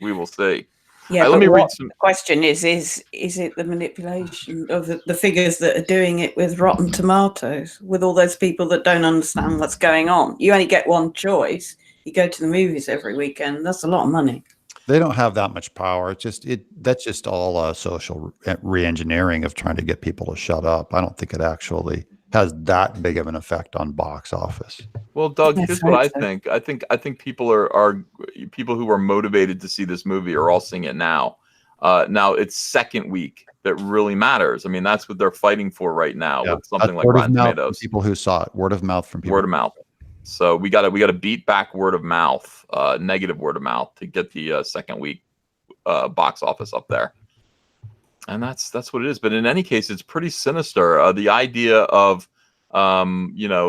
We will see. Yeah, let me read some. The question is it the manipulation of the figures that are doing it with Rotten Tomatoes, with all those people that don't understand what's going on? You only get one choice. You go to the movies every weekend. That's a lot of money. They don't have that much power. That's just all social re-engineering of trying to get people to shut up. I don't think it actually has that big of an effect on box office. Well, Doug, here's what I think. I think people are people who are motivated to see this movie are all seeing it now. Now it's second week that really matters. I mean, that's what they're fighting for right now with something like Rotten Tomatoes. People who saw it, word of mouth from people. Word of mouth. So we got to beat back word of mouth, negative word of mouth, to get the second week box office up there. And that's what it is. But in any case, it's pretty sinister. The idea of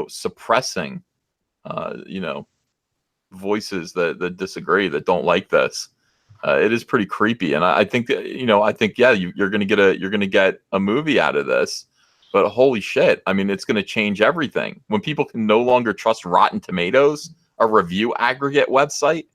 suppressing voices that disagree, that don't like this. It is pretty creepy. And I think that you're gonna get a movie out of this. But holy shit, I mean, it's going to change everything. When people can no longer trust Rotten Tomatoes, a review aggregate website.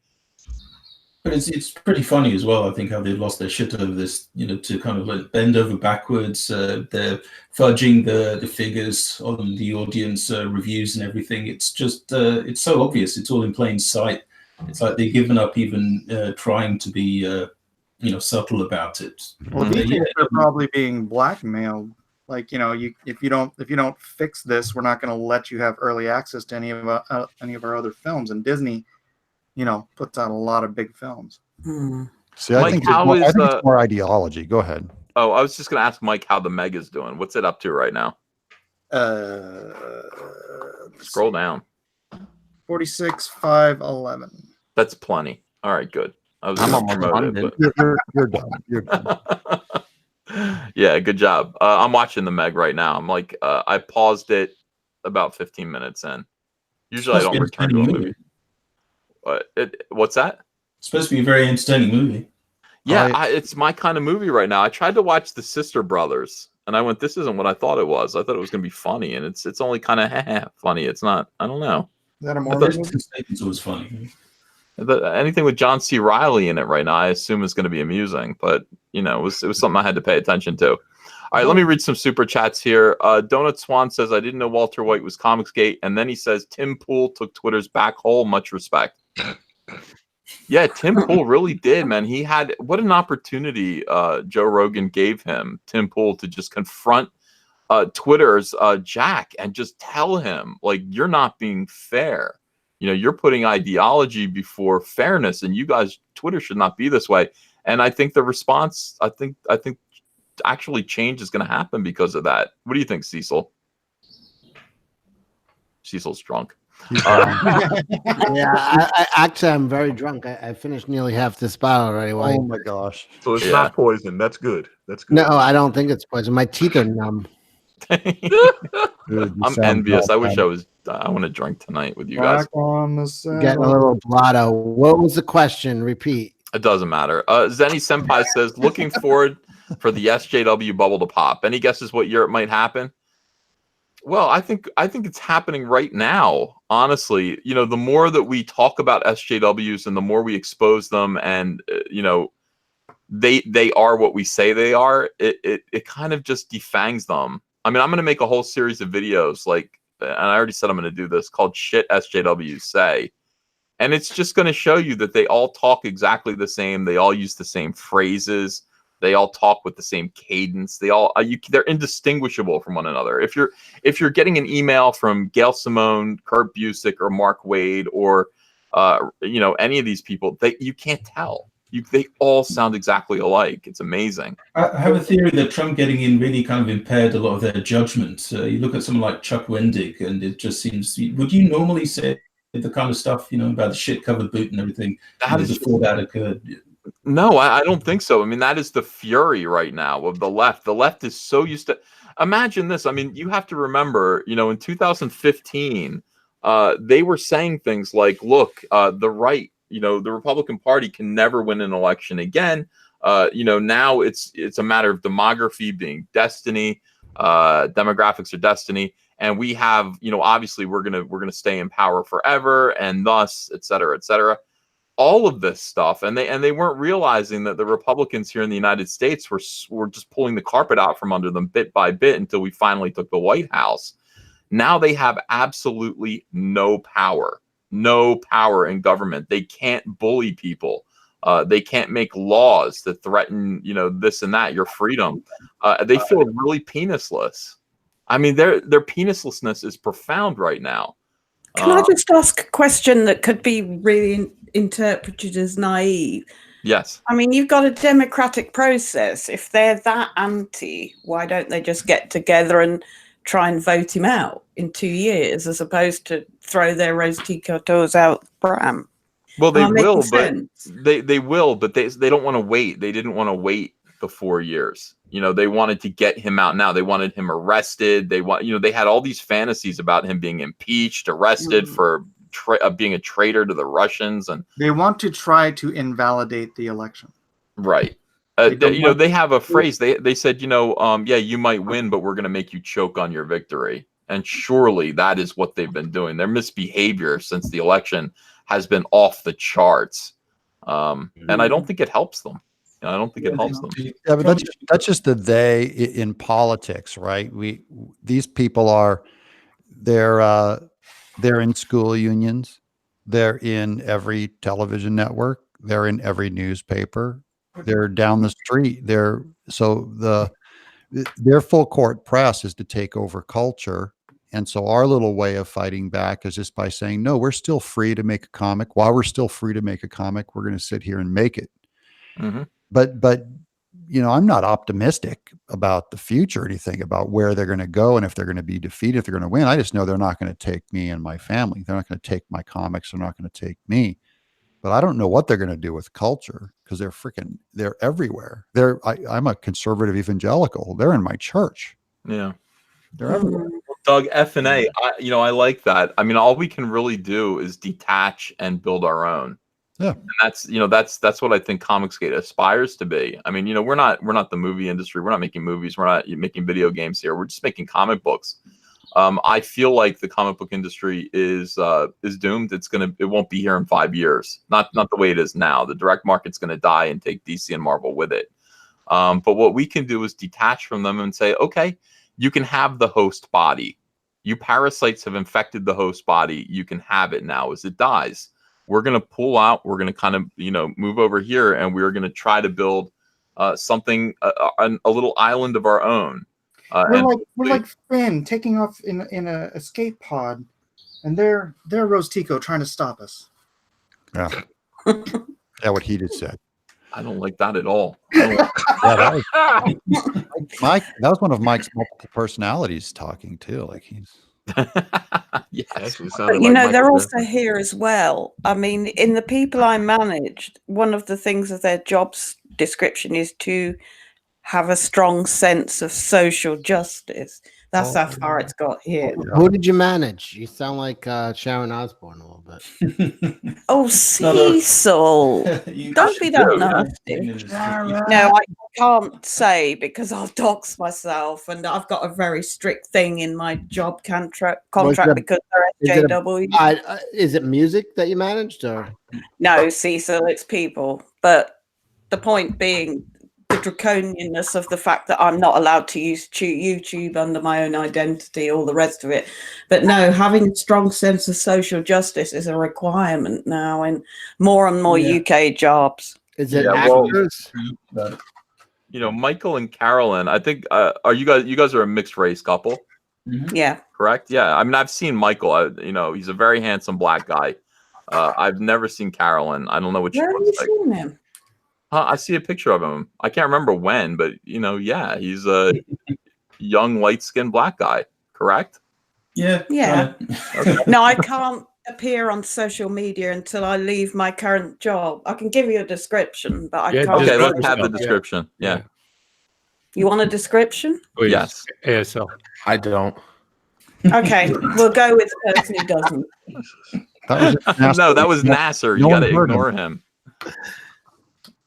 But it's pretty funny as well, I think, how they've lost their shit over this, to kind of like bend over backwards. They're fudging the figures on the audience reviews and everything. It's just, it's so obvious. It's all in plain sight. It's like they've given up even trying to be, subtle about it. Well, they're probably being blackmailed. Like, if you don't fix this, we're not going to let you have early access to any of our other films. And Disney, puts out a lot of big films. See, I think it's more ideology. Go ahead. Oh, I was just going to ask Mike how the Meg is doing. What's it up to right now? Scroll down. 46,511. That's plenty. All right, good. I'm almost done. You're done. You're done. Yeah, good job. I'm watching the Meg right now. I'm like, I paused it about 15 minutes in. Usually I don't return to a movie. What's that? It's supposed to be a very entertaining movie. Yeah, it's my kind of movie right now. I tried to watch The Sister Brothers, And I went, this isn't what I thought it was. I thought it was going to be funny, and it's only kind of funny. It's not. I don't know. Is that a I Mormon thought- movie? Statements always funny. Anything with John C. Reilly in it right now, I assume is going to be amusing. But you know, it was something I had to pay attention to. All right, let me read some super chats here. Donut Swan says, I didn't know Walter White was Comicsgate. And then he says, Tim Pool took Twitter's back hole. Much respect. Yeah, Tim Pool really did, man. He had, what an opportunity Joe Rogan gave him, Tim Pool, to just confront Twitter's Jack and just tell him, like, you're not being fair. You know, you're putting ideology before fairness, and you guys, Twitter should not be this way. And I think the response, I think actually change is going to happen because of that. What do you think, Cecil? Cecil's drunk. Yeah, I'm very drunk. I finished nearly half this bottle already. Oh my gosh! So it's not poison. That's good. That's good. No, I don't think it's poison. My teeth are numb. Dude, I'm envious. I wish I was. I want to drink tonight with you guys. Back on the set. Getting a little blotto. What was the question? Repeat. It doesn't matter. Zenny Senpai says, looking forward for the SJW bubble to pop. Any guesses what year it might happen? Well, I think it's happening right now. Honestly, you know, the more that we talk about SJWs and the more we expose them, and you know, they are what we say they are. It kind of just defangs them. I mean, I'm going to make a whole series of videos, like, and I already said I'm going to do this, called "Shit SJWs Say," and it's just going to show you that they all talk exactly the same. They all use the same phrases. They all talk with the same cadence. They all they're indistinguishable from one another. If you're getting an email from Gail Simone, Kurt Busiek, or Mark Wade, or you know, any of these people, you can't tell. They all sound exactly alike. It's amazing. I have a theory that Trump getting in really kind of impaired a lot of their judgment. You look at someone like Chuck Wendig, and it just seems. Would you normally say the kind of stuff, you know, about the shit covered boot and everything before that occurred? No, I don't think so. I mean, that is the fury right now of the left. The left is so used to. Imagine this. I mean, you have to remember, you know, in 2015, they were saying things like, look, the right, you know, the Republican Party can never win an election again. You know, now it's a matter of demography being destiny. Demographics are destiny. And we have, you know, obviously we're gonna stay in power forever, and thus, et cetera, et cetera. All of this stuff, and they weren't realizing that the Republicans here in the United States were just pulling the carpet out from under them bit by bit until we finally took the White House. Now they have absolutely no power in government. They can't bully people. They can't make laws that threaten, you know, this and that, your freedom. They feel really penisless. I mean, their penislessness is profound right now. Can I just ask a question that could be really interpreted as naive? Yes. I mean, you've got a democratic process. If they're that anti, why don't they just get together and try and vote him out in 2 years, as opposed to throw their rosy coteaux out pram? Well, they will, but they will, but they don't want to wait. They didn't want to wait the 4 years. You know, they wanted to get him out now. They wanted him arrested. They had all these fantasies about him being impeached, arrested for being a traitor to the Russians, and they want to try to invalidate the election. Right. They have a phrase. They said, yeah, you might win, but we're going to make you choke on your victory. And surely that is what they've been doing. Their misbehavior since the election has been off the charts. And I don't think it helps them. I don't think it helps them. Yeah, but that's just the they in politics, right? These people they're in school unions, they're in every television network, they're in every newspaper, they're down the street. Their full court press is to take over culture. And so our little way of fighting back is just by saying, no, we're still free to make a comic. While we're still free to make a comic, we're going to sit here and make it. Mm-hmm. But I'm not optimistic about the future or anything about where they're going to go and if they're going to be defeated, if they're going to win. I just know they're not going to take me and my family. They're not going to take my comics. They're not going to take me. But I don't know what they're going to do with culture, because they're everywhere. I'm a conservative evangelical. They're in my church. Yeah. They're everywhere. Doug, F&A, I like that. I mean, all we can really do is detach and build our own. Yeah. And that's that's what I think Comicsgate aspires to be. I mean, we're not the movie industry. We're not making movies. We're not making video games here. We're just making comic books. I feel like the comic book industry is doomed. It won't be here in 5 years. Not the way it is now. The direct market's going to die and take DC and Marvel with it. But what we can do is detach from them and say, okay, you can have the host body. You parasites have infected the host body. You can have it now as it dies. We're going to pull out. We're going to kind of, move over here, and we're going to try to build something, a little island of our own. We're like Finn taking off in a escape pod, and they're Rose Tico trying to stop us. Yeah. Yeah, what he just said. I don't like that at all. Yeah, Mike. That was one of Mike's multiple personalities talking too. Like he's. Yes. But they're also here as well. I mean, in the people I managed, one of the things of their jobs description is to have a strong sense of social justice. That's how far it's got here. Who did you manage? You sound like Sharon Osbourne a little bit. Oh, Cecil. Don't be that nasty. No, I can't say because I've doxed myself and I've got a very strict thing in my job contract because they're SJW. Is it music that you managed or? No, Cecil, it's people. But the point being, the draconianness of the fact that I'm not allowed to use YouTube under my own identity, all the rest of it. But no, having a strong sense of social justice is a requirement now in more and more UK jobs. Is it actors? Michael and Carolyn, I think, are you guys are a mixed race couple? Mm-hmm. Yeah. Correct? Yeah. I mean, I've seen Michael. He's a very handsome black guy. I've never seen Carolyn. I don't know what she looks like. Seen him? I see a picture of him. I can't remember when, but yeah, he's a young, light-skinned black guy. Correct? Yeah. Okay. No, I can't appear on social media until I leave my current job. I can give you a description, but I can't. Okay, let's have the description. Yeah. You want a description? Please. Yes. ASL. I don't. Okay, we'll go with the person who doesn't. No, that was Nasser. You got to ignore him.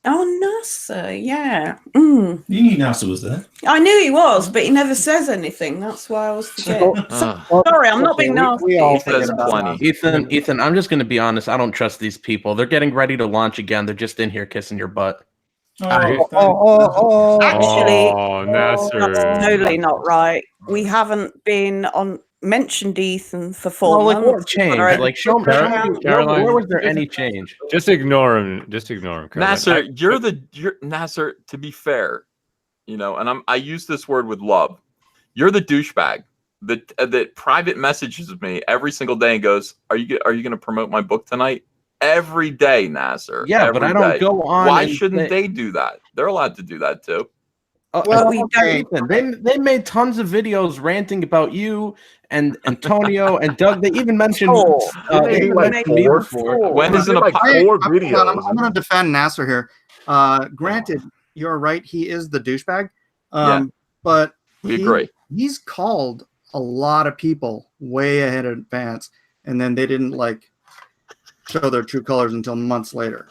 Oh, Nasser, yeah. Mm. You knew Nasser was there. I knew he was, but he never says anything. That's why I was forgetting. Sorry, I'm not being nasty. Ethan, I'm just going to be honest. I don't trust these people. They're getting ready to launch again. They're just in here kissing your butt. Actually, Nasser. that's totally not right. We haven't been mentioned Ethan for 4 months. What changed? Like, show me, Caroline, where was there any change? Just ignore him. Nasser, Nasser, to be fair, and I use this word with love. You're the douchebag that private messages me every single day and goes, "Are you going to promote my book tonight?" Every day, Nasser. Yeah, but I don't go on. Why shouldn't they do that? They're allowed to do that too. Well, they made tons of videos ranting about you and Antonio and Doug. They even mentioned me before. When isn't a video? I'm going to defend Nasser here. Granted, you're right. He is the douchebag. But we agree. He's called a lot of people way ahead of advance, and then they didn't show their true colors until months later.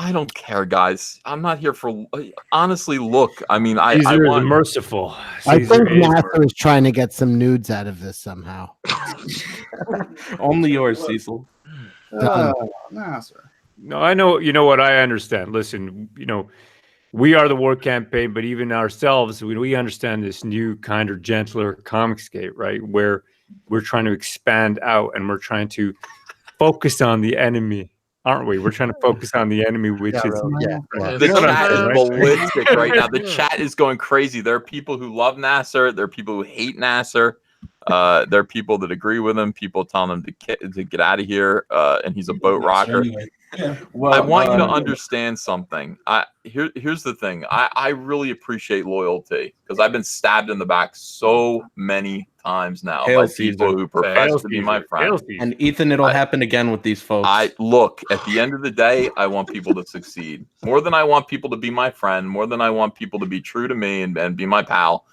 I don't care, guys. I'm not here for. Honestly, look. I mean, I want merciful. I think Nasser is trying to get some nudes out of this somehow. Only yours, Cecil. Nasser. No, I know. You know what? I understand. Listen, we are the war campaign, but even ourselves, we understand this new, kinder, gentler Comicsgate, right? Where we're trying to expand out and we're trying to focus on the enemy. Aren't we? We're trying to focus on the enemy, which is the chat is ballistic right now. The chat is going crazy. There are people who love Nasser. There are people who hate Nasser. There are people that agree with him. People telling him to get out of here. And he's a boat rocker. Well, I want you to understand something. Here's the thing. I really appreciate loyalty because I've been stabbed in the back so many times now by people who profess to be my friend. And Ethan, it'll happen again with these folks. Look, at the end of the day, I want people to succeed more than I want people to be my friend, more than I want people to be true to me and be my pal.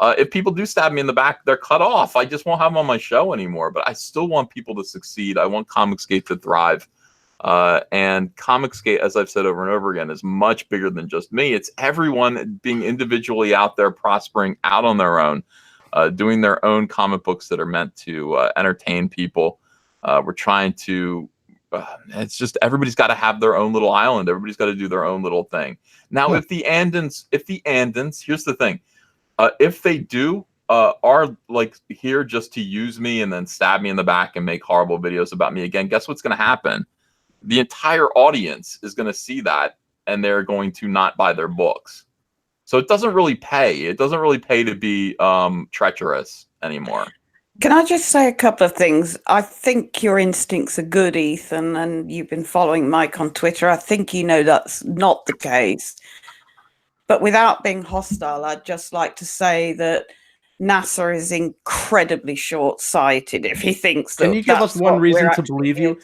If people do stab me in the back, they're cut off. I just won't have them on my show anymore. But I still want people to succeed. I want Comicsgate to thrive. And Comicsgate, as I've said over and over again, is much bigger than just me. It's everyone being individually out there, prospering out on their own, doing their own comic books that are meant to entertain people. We're trying to, it's just everybody's got to have their own little island. Everybody's got to do their own little thing. Now, if the Andons, here's the thing. If they do are like here just to use me and then stab me in the back and make horrible videos about me again, guess what's going to happen? The entire audience is going to see that and they're going to not buy their books. So it doesn't really pay. It doesn't really pay to be treacherous anymore. Can I just say a couple of things? I think your instincts are good, Ethan, and you've been following Mike on Twitter. I think you know that's not the case. But without being hostile, I'd just like to say that NASA is incredibly short-sighted if he thinks that. Can you give us one reason to believe you?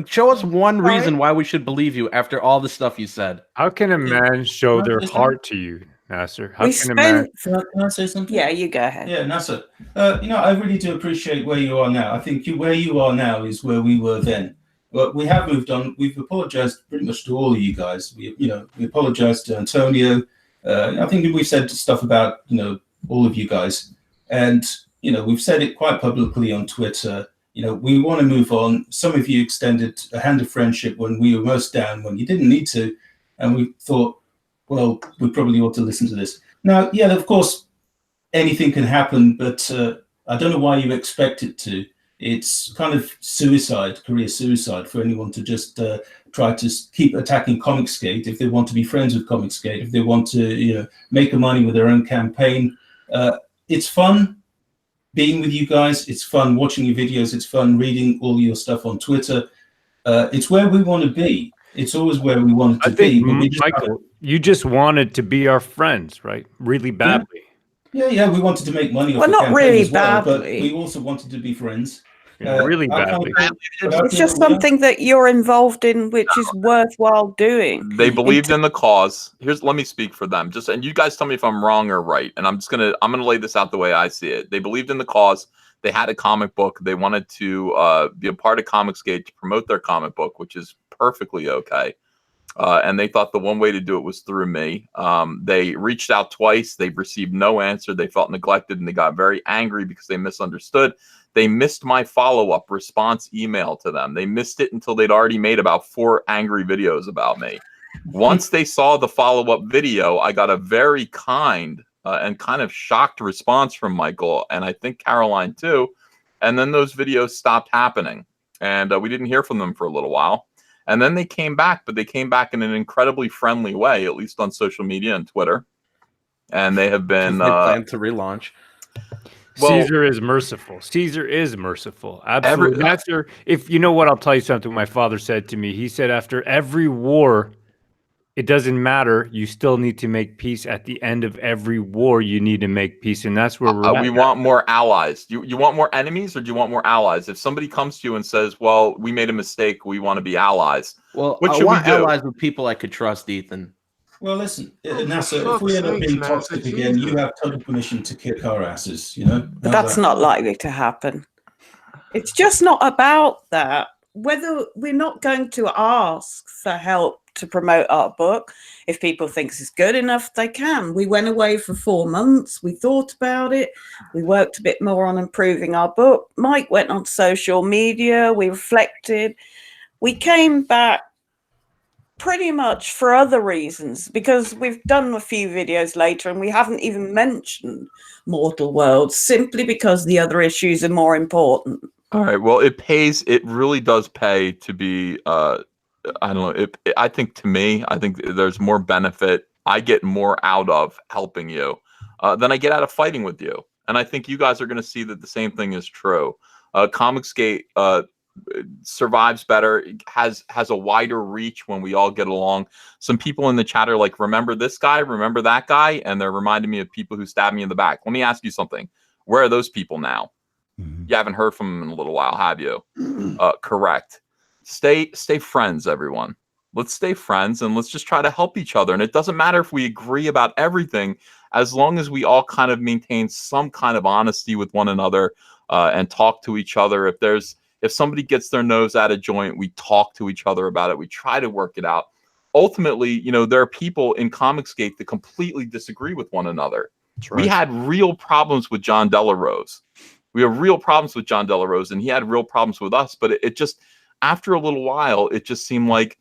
Show us one reason why we should believe you after all the stuff you said. How can a man show their heart to you, Nasser? How can a man? Can I say something? Yeah, you go ahead. Yeah, Nasser. I really do appreciate where you are now. I think where you are now is where we were then. But we have moved on. We've apologized pretty much to all of you guys. We apologized to Antonio. I think we've said stuff about all of you guys. And, we've said it quite publicly on Twitter. We want to move on. Some of you extended a hand of friendship when we were most down, when you didn't need to. And we thought, well, we probably ought to listen to this. Now, yeah, of course, anything can happen, but I don't know why you expect it to. It's kind of career suicide for anyone to just try to keep attacking Comicsgate if they want to be friends with Comicsgate, if they want to, make money with their own campaign. It's fun being with you guys. It's fun watching your videos. It's fun reading all your stuff on Twitter. It's where we want to be. It's always where we wanted to be. Michael, you just wanted to be our friends, right? Really badly. Yeah. We wanted to make money. Well, not really badly, but we also wanted to be friends. Really badly. It's just something that you're involved in, which is worthwhile doing. They believed in the cause. Let me speak for them. And you guys tell me if I'm wrong or right. And I'm gonna lay this out the way I see it. They believed in the cause. They had a comic book. They wanted to be a part of Comicsgate to promote their comic book, which is perfectly okay. And they thought the one way to do it was through me. They reached out twice. They received no answer. They felt neglected, and they got very angry because they misunderstood. They missed my follow-up response email to them. They missed it until they'd already made about 4 angry videos about me. Once they saw the follow-up video, I got a very kind and kind of shocked response from Michael, and I think Caroline too. And then those videos stopped happening, and we didn't hear from them for a little while. And then they came back, but they came back in an incredibly friendly way, at least on social media and Twitter. And they have been they plan to relaunch. Well, Caesar is merciful. Caesar is merciful. Absolutely. If you know what, I'll tell you something my father said to me. He said, after every war, it doesn't matter. You still need to make peace. At the end of every war, you need to make peace. And that's where we're at. We want more allies. You want more enemies, or do you want more allies? If somebody comes to you and says, well, we made a mistake, we want to be allies. Well, I want allies with people I could trust, Ethan. Well, listen, NASA, if we end up being toxic again, you have total permission to kick our asses, But that's not likely to happen. It's just not about that. Whether we're not going to ask for help to promote our book, if people think it's good enough, they can. We went away for 4 months. We thought about it. We worked a bit more on improving our book. Mike went on social media. We reflected. We came back pretty much for other reasons, because we've done a few videos later and we haven't even mentioned Mortal Worlds, simply because the other issues are more important. All right. Well, it pays. It really does pay to be, I don't know. I think there's more benefit. I get more out of helping you than I get out of fighting with you. And I think you guys are going to see that the same thing is true. Comicsgate survives better, has a wider reach when we all get along. Some people in the chat are like, remember this guy, remember that guy, and they're reminding me of people who stabbed me in the back. Let me ask you something. Where are those people now? You haven't heard from them in a little while, have you? Correct. Stay friends, everyone. Let's stay friends, and let's just try to help each other. And it doesn't matter if we agree about everything, as long as we all kind of maintain some kind of honesty with one another and talk to each other. If somebody gets their nose out of joint, we talk to each other about it. We try to work it out. Ultimately, you know, there are people in Comicsgate that completely disagree with one another. Right. We had real problems with John Delarose. We have real problems with John Delarose, and he had real problems with us. But it just, after a little while, it just seemed like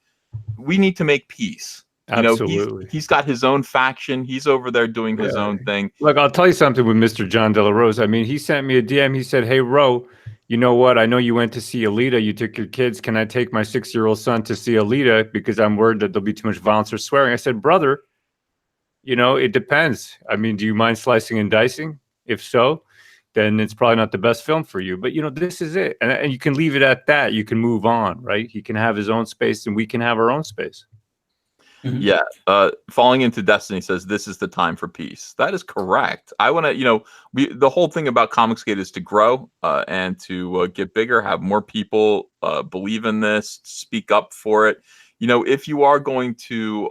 we need to make peace. Absolutely. He's got his own faction. He's over there doing his own thing. Look, I'll tell you something with Mr. John Delarose. I mean, he sent me a DM. He said, "Hey, Ro, you know what? I know you went to see Alita. You took your kids. Can I take my 6-year-old son to see Alita? Because I'm worried that there'll be too much violence or swearing." I said, "Brother, you know, it depends. I mean, do you mind slicing and dicing? If so, then it's probably not the best film for you. But, you know, this is it. And you can leave it at that. You can move on, right? He can have his own space and we can have our own space." Yeah. Falling into Destiny says this is the time for peace. That is correct. I want to, you know, the whole thing about Comicsgate is to grow and to get bigger, have more people believe in this, speak up for it. You know, if you are going to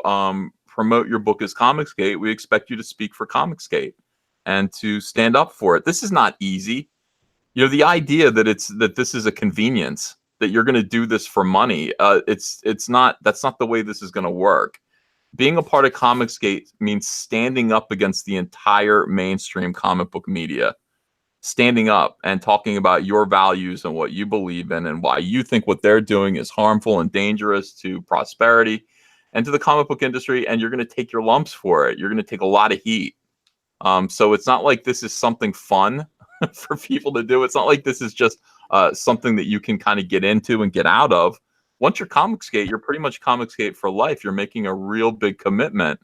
promote your book as Comicsgate, we expect you to speak for Comicsgate and to stand up for it. This is not easy. You know, the idea that this is a convenience, that you're going to do this for money, it's not. That's not the way this is going to work. Being a part of Comicsgate means standing up against the entire mainstream comic book media, standing up and talking about your values and what you believe in and why you think what they're doing is harmful and dangerous to prosperity and to the comic book industry. And you're going to take your lumps for it. You're going to take a lot of heat. So it's not like this is something fun for people to do. It's not like this is just something that you can kind of get into and get out of. Once you're Comicsgate, you're pretty much Comicsgate for life. You're making a real big commitment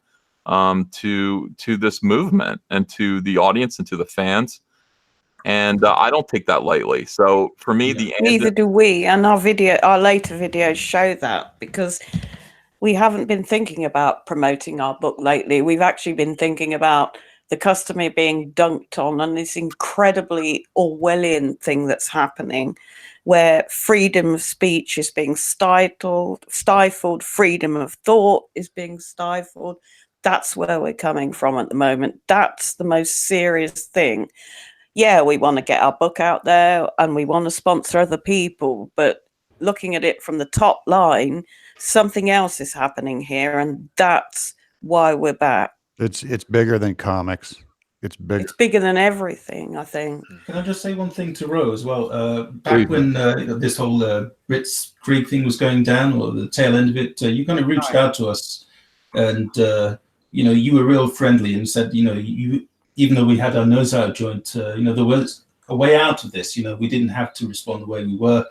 to this movement and to the audience and to the fans. And I don't take that lightly. So for me, neither do we. And our later videos show that, because we haven't been thinking about promoting our book lately. We've actually been thinking about the customer being dunked on and this incredibly Orwellian thing that's happening, where freedom of speech is being stifled, freedom of thought is being stifled. That's where we're coming from at the moment. That's the most serious thing. Yeah, we want to get our book out there and we want to sponsor other people, but looking at it from the top line, something else is happening here, and that's why we're back. It's bigger than comics. It's bigger. It's bigger than everything, I think. Can I just say one thing to Ro as well? Back when this whole Brits Creek thing was going down, or the tail end of it, you kind of reached out to us, and you know, you were real friendly and said, you know, even though we had our nose out of joint, you know, there was a way out of this. You know, we didn't have to respond the way we were,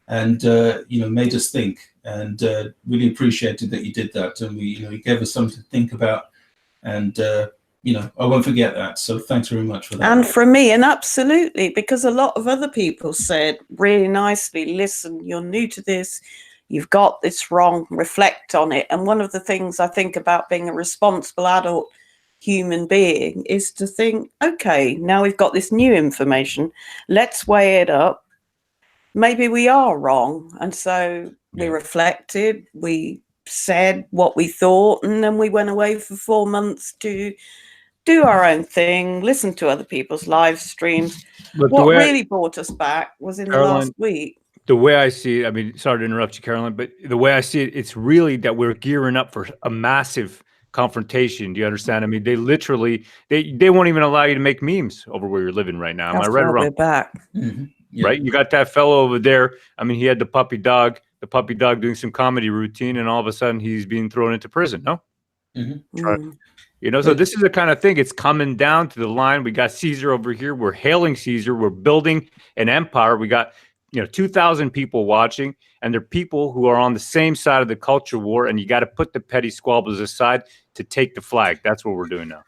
and you know, made us think, and really appreciated that you did that, and you gave us something to think about, and you know, I won't forget that. So thanks very much for that. And from me, and absolutely, because a lot of other people said really nicely, listen, you're new to this, you've got this wrong, reflect on it. And one of the things I think about being a responsible adult human being is to think, okay, now we've got this new information, let's weigh it up. Maybe we are wrong. And so we reflected, we said what we thought, and then we went away for 4 months to do our own thing, listen to other people's live streams. But what really brought us back was in the last week. The way I see it, I mean, sorry to interrupt you, Caroline, but the way I see it, it's really that we're gearing up for a massive confrontation. Do you understand? I mean, they literally, they won't even allow you to make memes over where you're living right now. Am I right or wrong? We're back. Right? You got that fellow over there. I mean, he had the puppy dog doing some comedy routine, and all of a sudden he's being thrown into prison, no? Right. You know, so this is the kind of thing, it's coming down to the line. We got Caesar over here. We're hailing Caesar. We're building an empire. We got, 2,000 people watching, and they're people who are on the same side of the culture war, and you got to put the petty squabbles aside to take the flag. That's what we're doing now.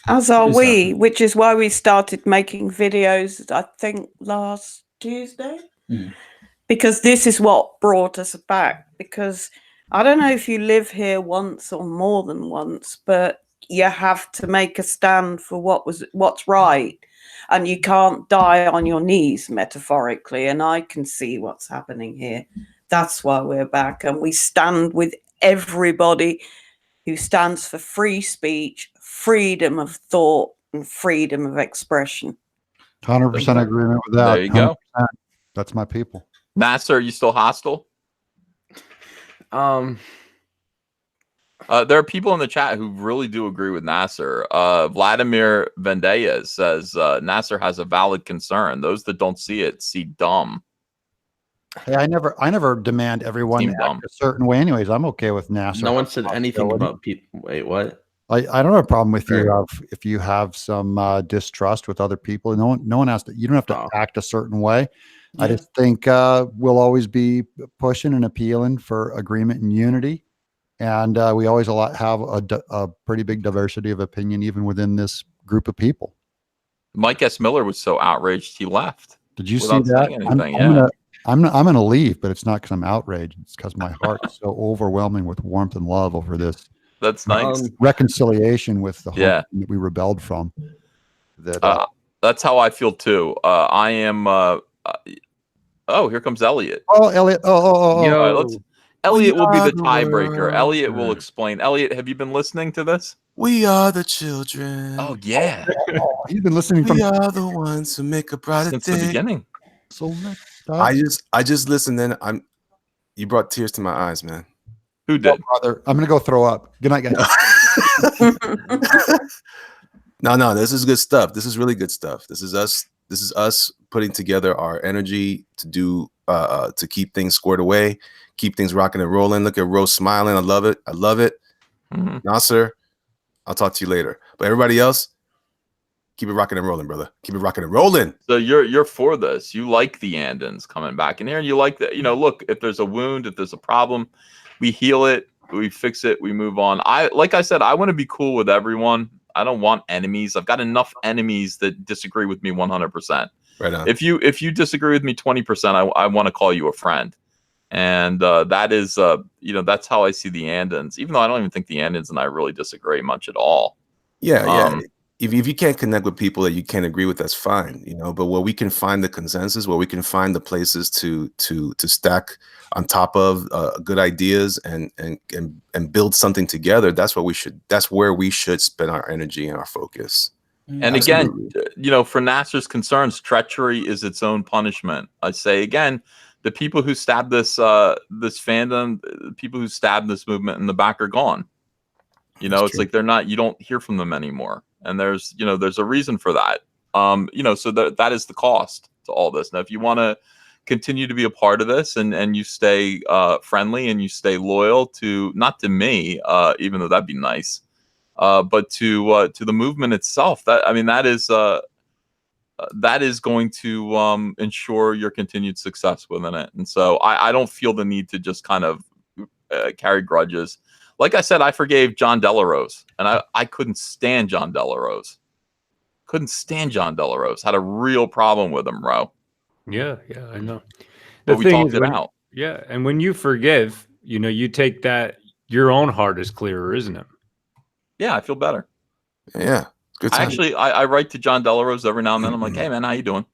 As are we, which is why we started making videos, I think, last Tuesday. Because this is what brought us back. Because I don't know if you live here once or more than once, but you have to make a stand for what's right. And you can't die on your knees, metaphorically. And I can see what's happening here. That's why we're back. And we stand with everybody who stands for free speech, freedom of thought, and freedom of expression. 100% agreement with that. There you go. That's my people. Nasser, are you still hostile? Um, There are people in the chat who really do agree with Nasser. Vladimir Vendea says Nasser has a valid concern. Those that don't see it see dumb. Hey, I never demand everyone Seem act dumb. a certain way. Anyways, I'm okay with NASA. no one said anything about people. Wait, what? I don't have a problem with you if you have some distrust with other people. No one has to. You don't have to act a certain way. Yeah. I just think we'll always be pushing and appealing for agreement and unity, and we always have a pretty big diversity of opinion even within this group of people. Mike S. Miller was so outraged he left. Did you see without that? saying anything. I'm gonna leave, but it's not because I'm outraged. It's because my heart is so overwhelming with warmth and love over this. That's nice. Reconciliation with the whole Yeah. thing that we rebelled from. That That's how I feel too. I am. Oh, here comes Elliot. oh, Elliot. Oh. All right, Elliot will be the the tiebreaker. world. Elliot will explain. Elliot, have you been listening to this? We are the children. Oh yeah, You've been listening from We are the ones who make a brighter since day. the beginning. so I just listened. Then you brought tears to my eyes, man. Who did? brother. I'm gonna go throw up. Good night, guys. No, this is good stuff. This is really good stuff. This is us putting together our energy to do to keep things squared away, keep things rocking and rolling. Look at Rose smiling. I love it. Mhm. Nasser, I'll talk to you later. But everybody else, keep it rocking and rolling, brother. Keep it rocking and rolling. So you're for this. You like the Andons coming back in here, and you like that. Look, if there's a wound, if there's a problem, we heal it, we fix it, we move on. Like I said, I want to be cool with everyone. I don't want enemies. I've got enough enemies that disagree with me 100%. Right on. If you disagree with me 20%, I want to call you a friend. And that is that's how I see the Andons, even though I don't even think the Andons and I really disagree much at all. Yeah. If you can't connect with people that you can't agree with, that's fine, but where we can find the consensus, where we can find the places to stack on top of good ideas and build something together, that's where we should spend our energy and our focus. And again, for Nasser's concerns, treachery is its own punishment. I say again, the people who stabbed this fandom, the people who stabbed this movement in the back are gone. It's true. like they're not. You don't hear from them anymore, and there's a reason for that. So that is the cost to all this. Now, if you want to continue to be a part of this and you stay friendly and you stay loyal to not to me, even though that'd be nice, but to the movement itself, that is going to ensure your continued success within it. And so I don't feel the need to just kind of carry grudges. Like I said, I forgave John Delarose, and I couldn't stand John Delarose. Had a real problem with him, Ro. Yeah, I know. But we talked it out. Yeah, and when you forgive, you take that, your own heart is clearer, isn't it? Yeah, I feel better. Yeah. Good time. I write to John Delarose every now and then. I'm like, hey man, how you doing?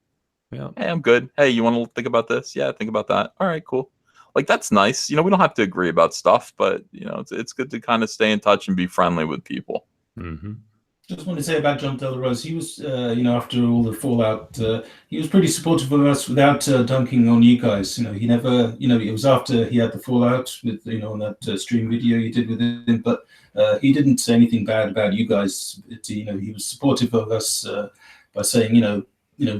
Yeah. Hey, I'm good. Hey, you want to think about this? Yeah, think about that. All right, cool. Like, that's nice. We don't have to agree about stuff, but it's good to kind of stay in touch and be friendly with people. Mm-hmm. Just want to say about John Delarose, he was, after all the fallout, he was pretty supportive of us without dunking on you guys. He never, it was after he had the fallout with, on that stream video you did with him, but he didn't say anything bad about you guys. He was supportive of us by saying,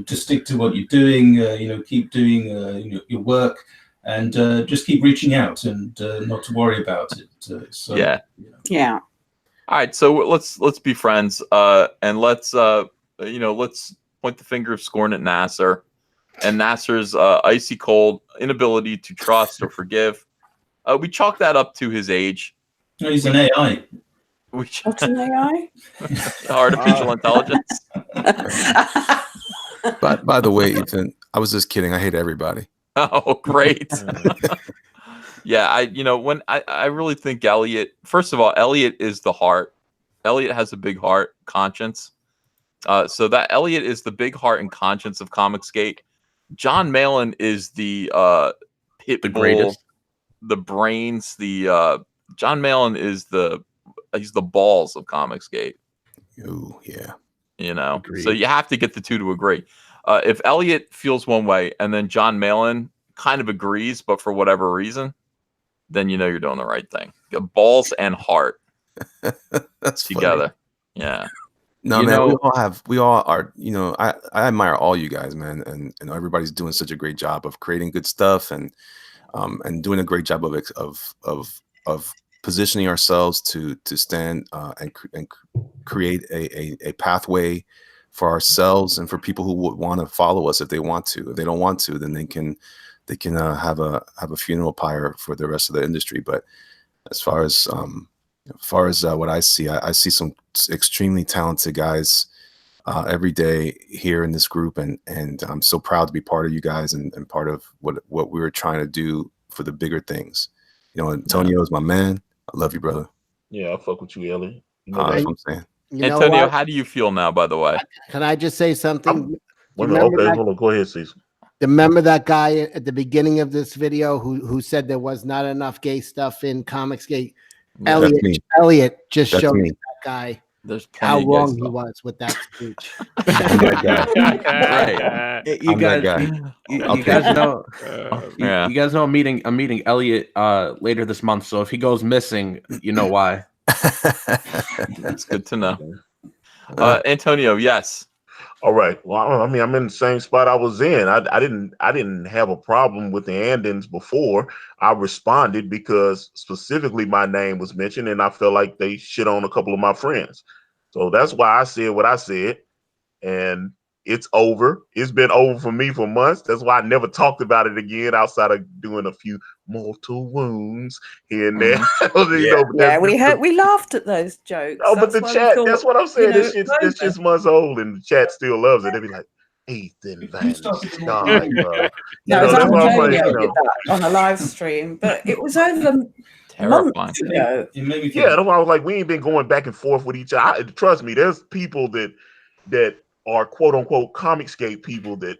just stick to what you're doing, keep doing your work, and just keep reaching out and not to worry about it. Yeah. Yeah. All right, so let's be friends, and let's point the finger of scorn at Nasser, and Nasser's icy cold inability to trust or forgive. We chalk that up to his age. No, he's an AI. What's an AI? Artificial intelligence. But by the way, Ethan, I was just kidding. I hate everybody. Oh, great. Yeah, I really think Elliot, first of all, Elliot is the heart. Elliot has a big heart, conscience. So that Elliot is the big heart and conscience of Comicsgate. John Malin is the pit bull, greatest, the brains, John Malin is he's the balls of Comicsgate. Oh, yeah. So you have to get the two to agree. If Elliot feels one way and then John Malin kind of agrees, but for whatever reason, then you know you're doing the right thing. Balls and heart That's together. funny. Yeah. No, You man, know- we all are, you know, I admire all you guys, man. And everybody's doing such a great job of creating good stuff and doing a great job of positioning ourselves to stand and create a pathway for ourselves and for people who would want to follow us if they want to. If they don't want to, then they can have a funeral pyre for the rest of the industry. But as far as what I see some extremely talented guys every day here in this group, and I'm so proud to be part of you guys and part of what we were trying to do for the bigger things. You know, Antonio is my man. I love you, brother. Yeah, I fuck with you, Ellie. You know That's what I'm saying. You know Antonio, what? how do you feel now, by the way? Can I just say something? Okay, hold on. Go ahead, Cecil. Remember that guy at the beginning of this video who said there was not enough gay stuff in Comicsgate? That's me. Elliot just That's showed me. that guy There's how plenty of gay wrong he stuff. was with that speech. I'm that guy. You I'm that guys, guy. you guys know, Yeah. you guys know I'm meeting Elliot later this month. So if he goes missing, you know why. That's good to know. Antonio, yes. All right. Well, I mean, I'm in the same spot I was in. I didn't have a problem with the Andins before. I responded because specifically my name was mentioned, and I felt like they shit on a couple of my friends. So that's why I said what I said, and it's over. It's been over for me for months. That's why I never talked about it again outside of doing a few mortal wounds here and there. You know, but Yeah, that's we laughed at those jokes. Oh, but the That's why we chat, thought, that's what I'm saying. you know, This shit's months old and the chat still loves it. They be like, Ethan Van Sciver. No, You it was know, that's what I'm Antonio like, did that on a live stream, but it was over Terrifying. months ago. Yeah, that's why I was like, we ain't been going back and forth with each other. Trust me, there's people that are quote unquote Comicsgate people that,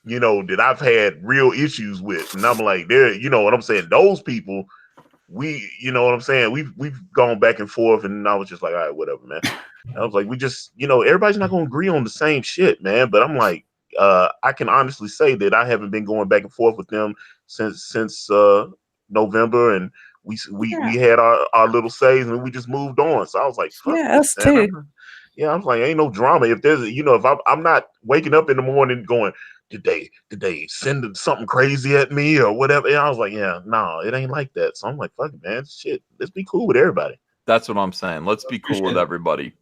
you know, that I've had real issues with. And I'm like, they're, you know what I'm saying? Those people, you know what I'm saying? We've gone back and forth, and I was just like, all right, whatever, man. I was like, we just, you know, everybody's not gonna agree on the same shit, man. But I'm like, I can honestly say that I haven't been going back and forth with them since November, and we had our little says, and we just moved on. So I was like, fuck Yeah, us this, man. too. Yeah, I was like, ain't no drama. If there's, you know, if I'm not waking up in the morning going, did they send something crazy at me or whatever? And I was like, yeah, no, it ain't like that. So I'm like, fuck it, man, shit, let's be cool with everybody. That's what I'm saying. Let's be cool with everybody.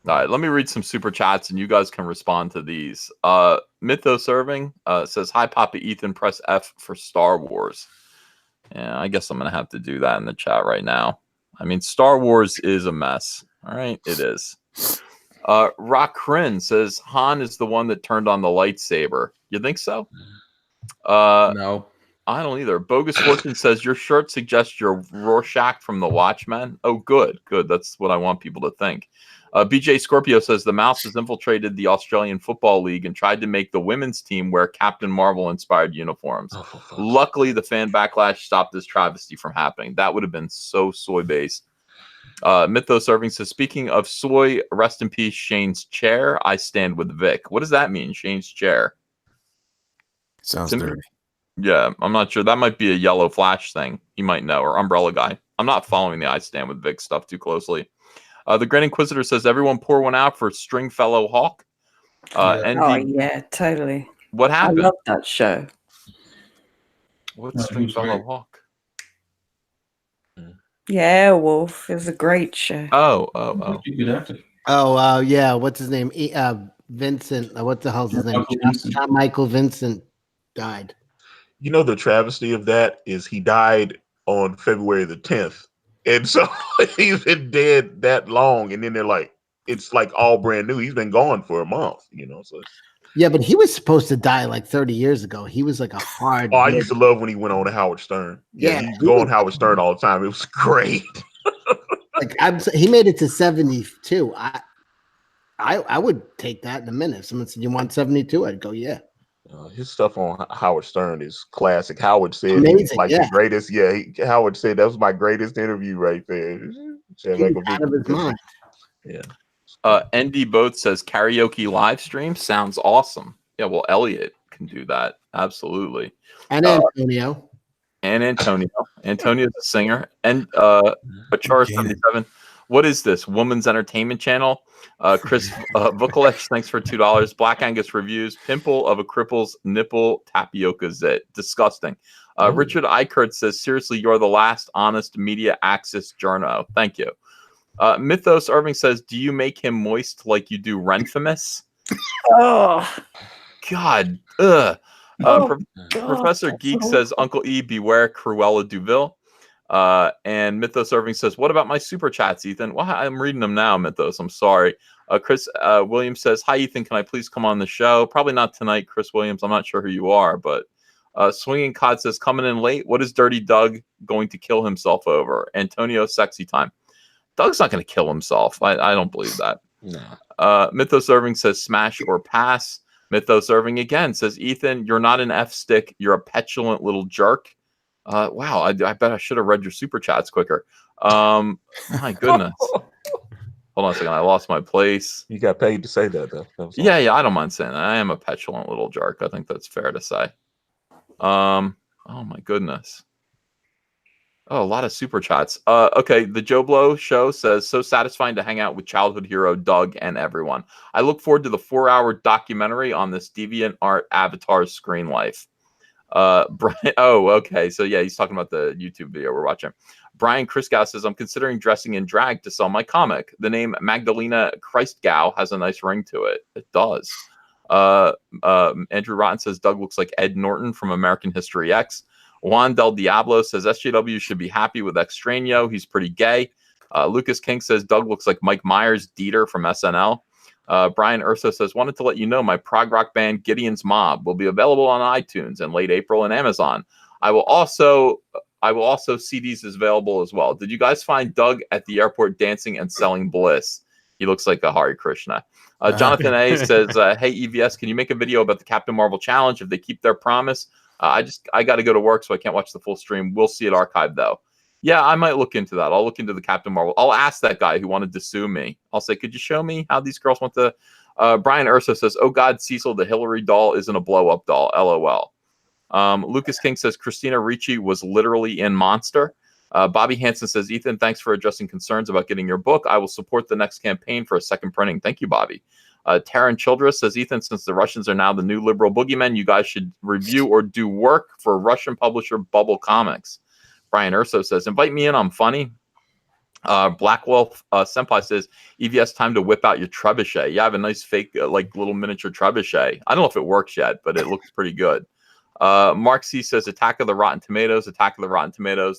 All right, let me read some super chats and you guys can respond to these. Mythos Irving says, hi, Papa Ethan, press F for Star Wars. Yeah, I guess I'm going to have to do that in the chat right now. I mean, Star Wars is a mess. All right, it is. Rock Kryn says, Han is the one that turned on the lightsaber. You think so? No. I don't either. Bogus Fortune says, your shirt suggests you're Rorschach from The Watchmen. Oh, good. That's what I want people to think. BJ Scorpio says, the mouse has infiltrated the Australian Football League and tried to make the women's team wear Captain Marvel-inspired uniforms. Luckily, the fan backlash stopped this travesty from happening. That would have been so soy-based. Mythos Irving says, speaking of soy, rest in peace, Shane's chair. I stand with Vic. What does that mean, Shane's chair? Sounds dirty. Yeah, I'm not sure. That might be a Yellow Flash thing. You might know, or Umbrella Guy. I'm not following the I Stand with Vic stuff too closely. The Grand Inquisitor says, everyone pour one out for Stringfellow Hawk. Oh, yeah, totally. What happened? I love that show. What's Stringfellow Hawk? Yeah, Wolf. It was a great show. Oh. Yeah. What's his name? Vincent. What the hell's his name? John Michael Vincent died. You know, the travesty of that is he died on February the 10th. And so he's been dead that long. And then they're like, it's like all brand new. He's been gone for a month, you know. So yeah, but he was supposed to die like 30 years ago. He was like a hard. Oh, I used to love when he went on to Howard Stern. Yeah, he'd go on Howard Stern all the time. It was great. Like he made it to 72. I would take that in a minute. If someone said you want 72, I'd go, yeah. His stuff on Howard Stern is classic. Howard said amazing, like the greatest. Yeah, Howard said that was my greatest interview right there. He's out of his mind. Yeah. ND Boat says karaoke live stream sounds awesome. Yeah, well, Elliot can do that. Absolutely. And Antonio. And Antonio. Antonio's a singer. And Achara77. What is this? Woman's Entertainment Channel? Chris Vukolich, thanks for $2. Black Angus Reviews. Pimple of a cripple's nipple tapioca zit. Disgusting. Richard Eichert says, seriously, you're the last honest media access journo. Thank you. Mythos Irving says, do you make him moist like you do Renfamous? Oh, God. Ugh. Professor Geek says, Uncle E, beware Cruella Duville. And Mythos Irving says, what about my super chats, Ethan? Well, I'm reading them now, Mythos. I'm sorry. Chris Williams says, hi, Ethan. Can I please come on the show? Probably not tonight, Chris Williams. I'm not sure who you are, but Swinging Cod says, coming in late. What is Dirty Doug going to kill himself over? Antonio, sexy time. Doug's not going to kill himself. I don't believe that. No. Mythos Irving says, smash or pass. Mythos Irving again says, Ethan, you're not an F stick. You're a petulant little jerk. Wow, I bet I should have read your super chats quicker. My goodness. Hold on a second. I lost my place. You got paid to say that, though. Yeah, I don't mind saying that. I am a petulant little jerk. I think that's fair to say. Oh my goodness. Oh, a lot of super chats. Okay, the Joe Blow show says, so satisfying to hang out with childhood hero Doug and everyone. I look forward to the 4-hour documentary on this deviant art avatar's screen life. Brian, oh, okay. So yeah, he's talking about the YouTube video we're watching. Brian Christgau says, I'm considering dressing in drag to sell my comic. The name Magdalena Christgau has a nice ring to it. It does. Andrew Rotten says, Doug looks like Ed Norton from American History X. Juan Del Diablo says, SJW should be happy with Extraño. He's pretty gay. Lucas King says, Doug looks like Mike Myers Dieter from SNL. Brian Urso says, wanted to let you know my prog rock band Gideon's Mob will be available on iTunes in late April and Amazon. I will also CDs is available as well. Did you guys find Doug at the airport dancing and selling bliss? He looks like a Hare Krishna. Jonathan A says, hey, EVS, can you make a video about the Captain Marvel challenge if they keep their promise? I got to go to work, so I can't watch the full stream. We'll see it archived, though. Yeah, I might look into that. I'll look into the Captain Marvel. I'll ask that guy who wanted to sue me. I'll say, could you show me how these girls want to... Brian Urso says, oh, God, Cecil, the Hillary doll isn't a blow-up doll. LOL. Lucas King says, Christina Ricci was literally in Monster. Bobby Hansen says, Ethan, thanks for addressing concerns about getting your book. I will support the next campaign for a second printing. Thank you, Bobby. Taryn Childress says, Ethan, since the Russians are now the new liberal boogeymen, you guys should review or do work for Russian publisher Bubble Comics. Brian Urso says, invite me in. I'm funny. Black Wolf Senpai says, EVS, time to whip out your trebuchet. Yeah, I have a nice fake, like little miniature trebuchet. I don't know if it works yet, but it looks pretty good. Mark C says, Attack of the Rotten Tomatoes.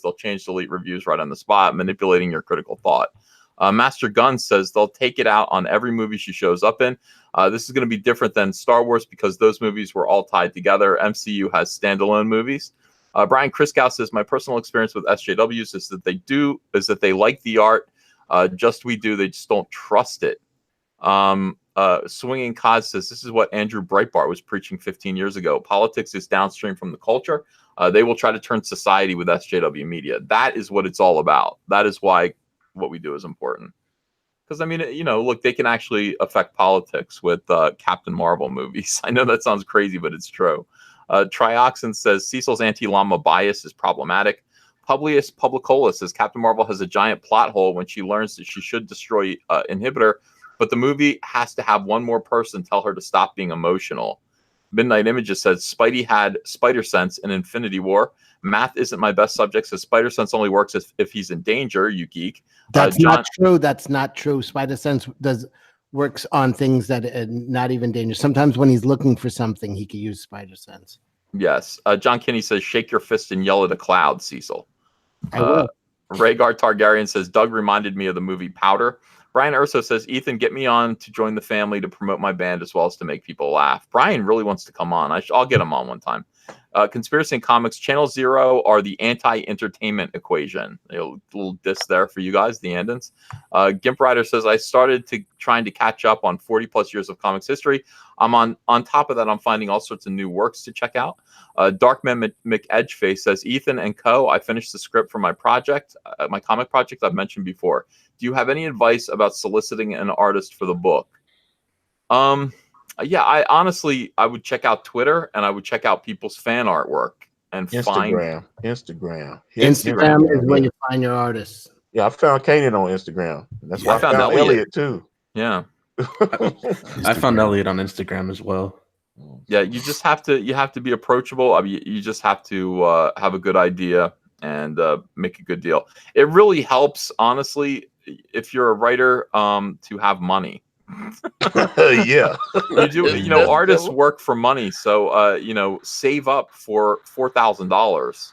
They'll change delete reviews right on the spot, manipulating your critical thought. Master Gun says they'll take it out on every movie she shows up in. This is going to be different than Star Wars because those movies were all tied together. MCU has standalone movies. Brian Christgau says, my personal experience with SJWs is that they like the art. Just we do. They just don't trust it. Swinging Cod says, this is what Andrew Breitbart was preaching 15 years ago. Politics is downstream from the culture. They will try to turn society with SJW media. That is what it's all about. That is why what we do is important. Because, I mean, look, they can actually affect politics with Captain Marvel movies. I know that sounds crazy, but it's true. Trioxin says, Cecil's anti-llama bias is problematic. Publius Publicola says, Captain Marvel has a giant plot hole when she learns that she should destroy Inhibitor, but the movie has to have one more person tell her to stop being emotional. Midnight Images says, Spidey had spider sense in Infinity War. Math isn't my best subject, so spider sense only works if he's in danger, you geek. That's not true. That's not true. Spider sense works on things that are not even dangerous. Sometimes when he's looking for something, he can use spider sense. Yes. John Kinney says, shake your fist and yell at a cloud, Cecil. I will. Rhaegar Targaryen says, Doug reminded me of the movie Powder. Brian Urso says, Ethan, get me on to join the family to promote my band as well as to make people laugh. Brian really wants to come on. I'll get him on one time. Conspiracy and Comics, Channel Zero are the anti-entertainment equation. A little diss there for you guys, the Andons. Gimp Rider says, I started trying to catch up on 40 plus years of comics history. I'm on top of that, I'm finding all sorts of new works to check out. Darkman McEdgeface says, Ethan and Co., I finished the script for my project, my comic project I've mentioned before. Do you have any advice about soliciting an artist for the book? Yeah, I honestly would check out Twitter and I would check out people's fan artwork and Instagram. Instagram is where you find your artists. Yeah, I found Kanan on Instagram. That's why I found Elliot too. Yeah. I found Elliot on Instagram as well. Yeah, you just have to be approachable. I mean, you just have to have a good idea and make a good deal. It really helps, honestly, if you're a writer, to have money. Yeah, you do. You know, artists work for money, so you know, save up for $4,000.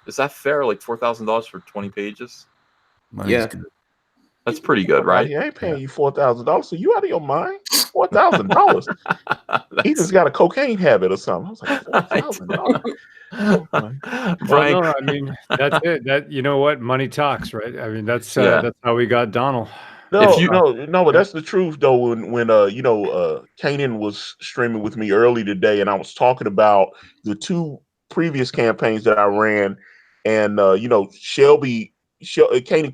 Is that fair? Like $4,000 for 20 pages? Money's good. That's pretty good, right? He ain't paying you $4,000, so you out of your mind? $4,000. He just got a cocaine habit or something. I was like, $4,000. Well, no, I mean, that's it. That, you know what, money talks, right? I mean, that's how we got Donald. No, but that's the truth though. When Kanan was streaming with me early today, and I was talking about the 2 previous campaigns that I ran, and Kanan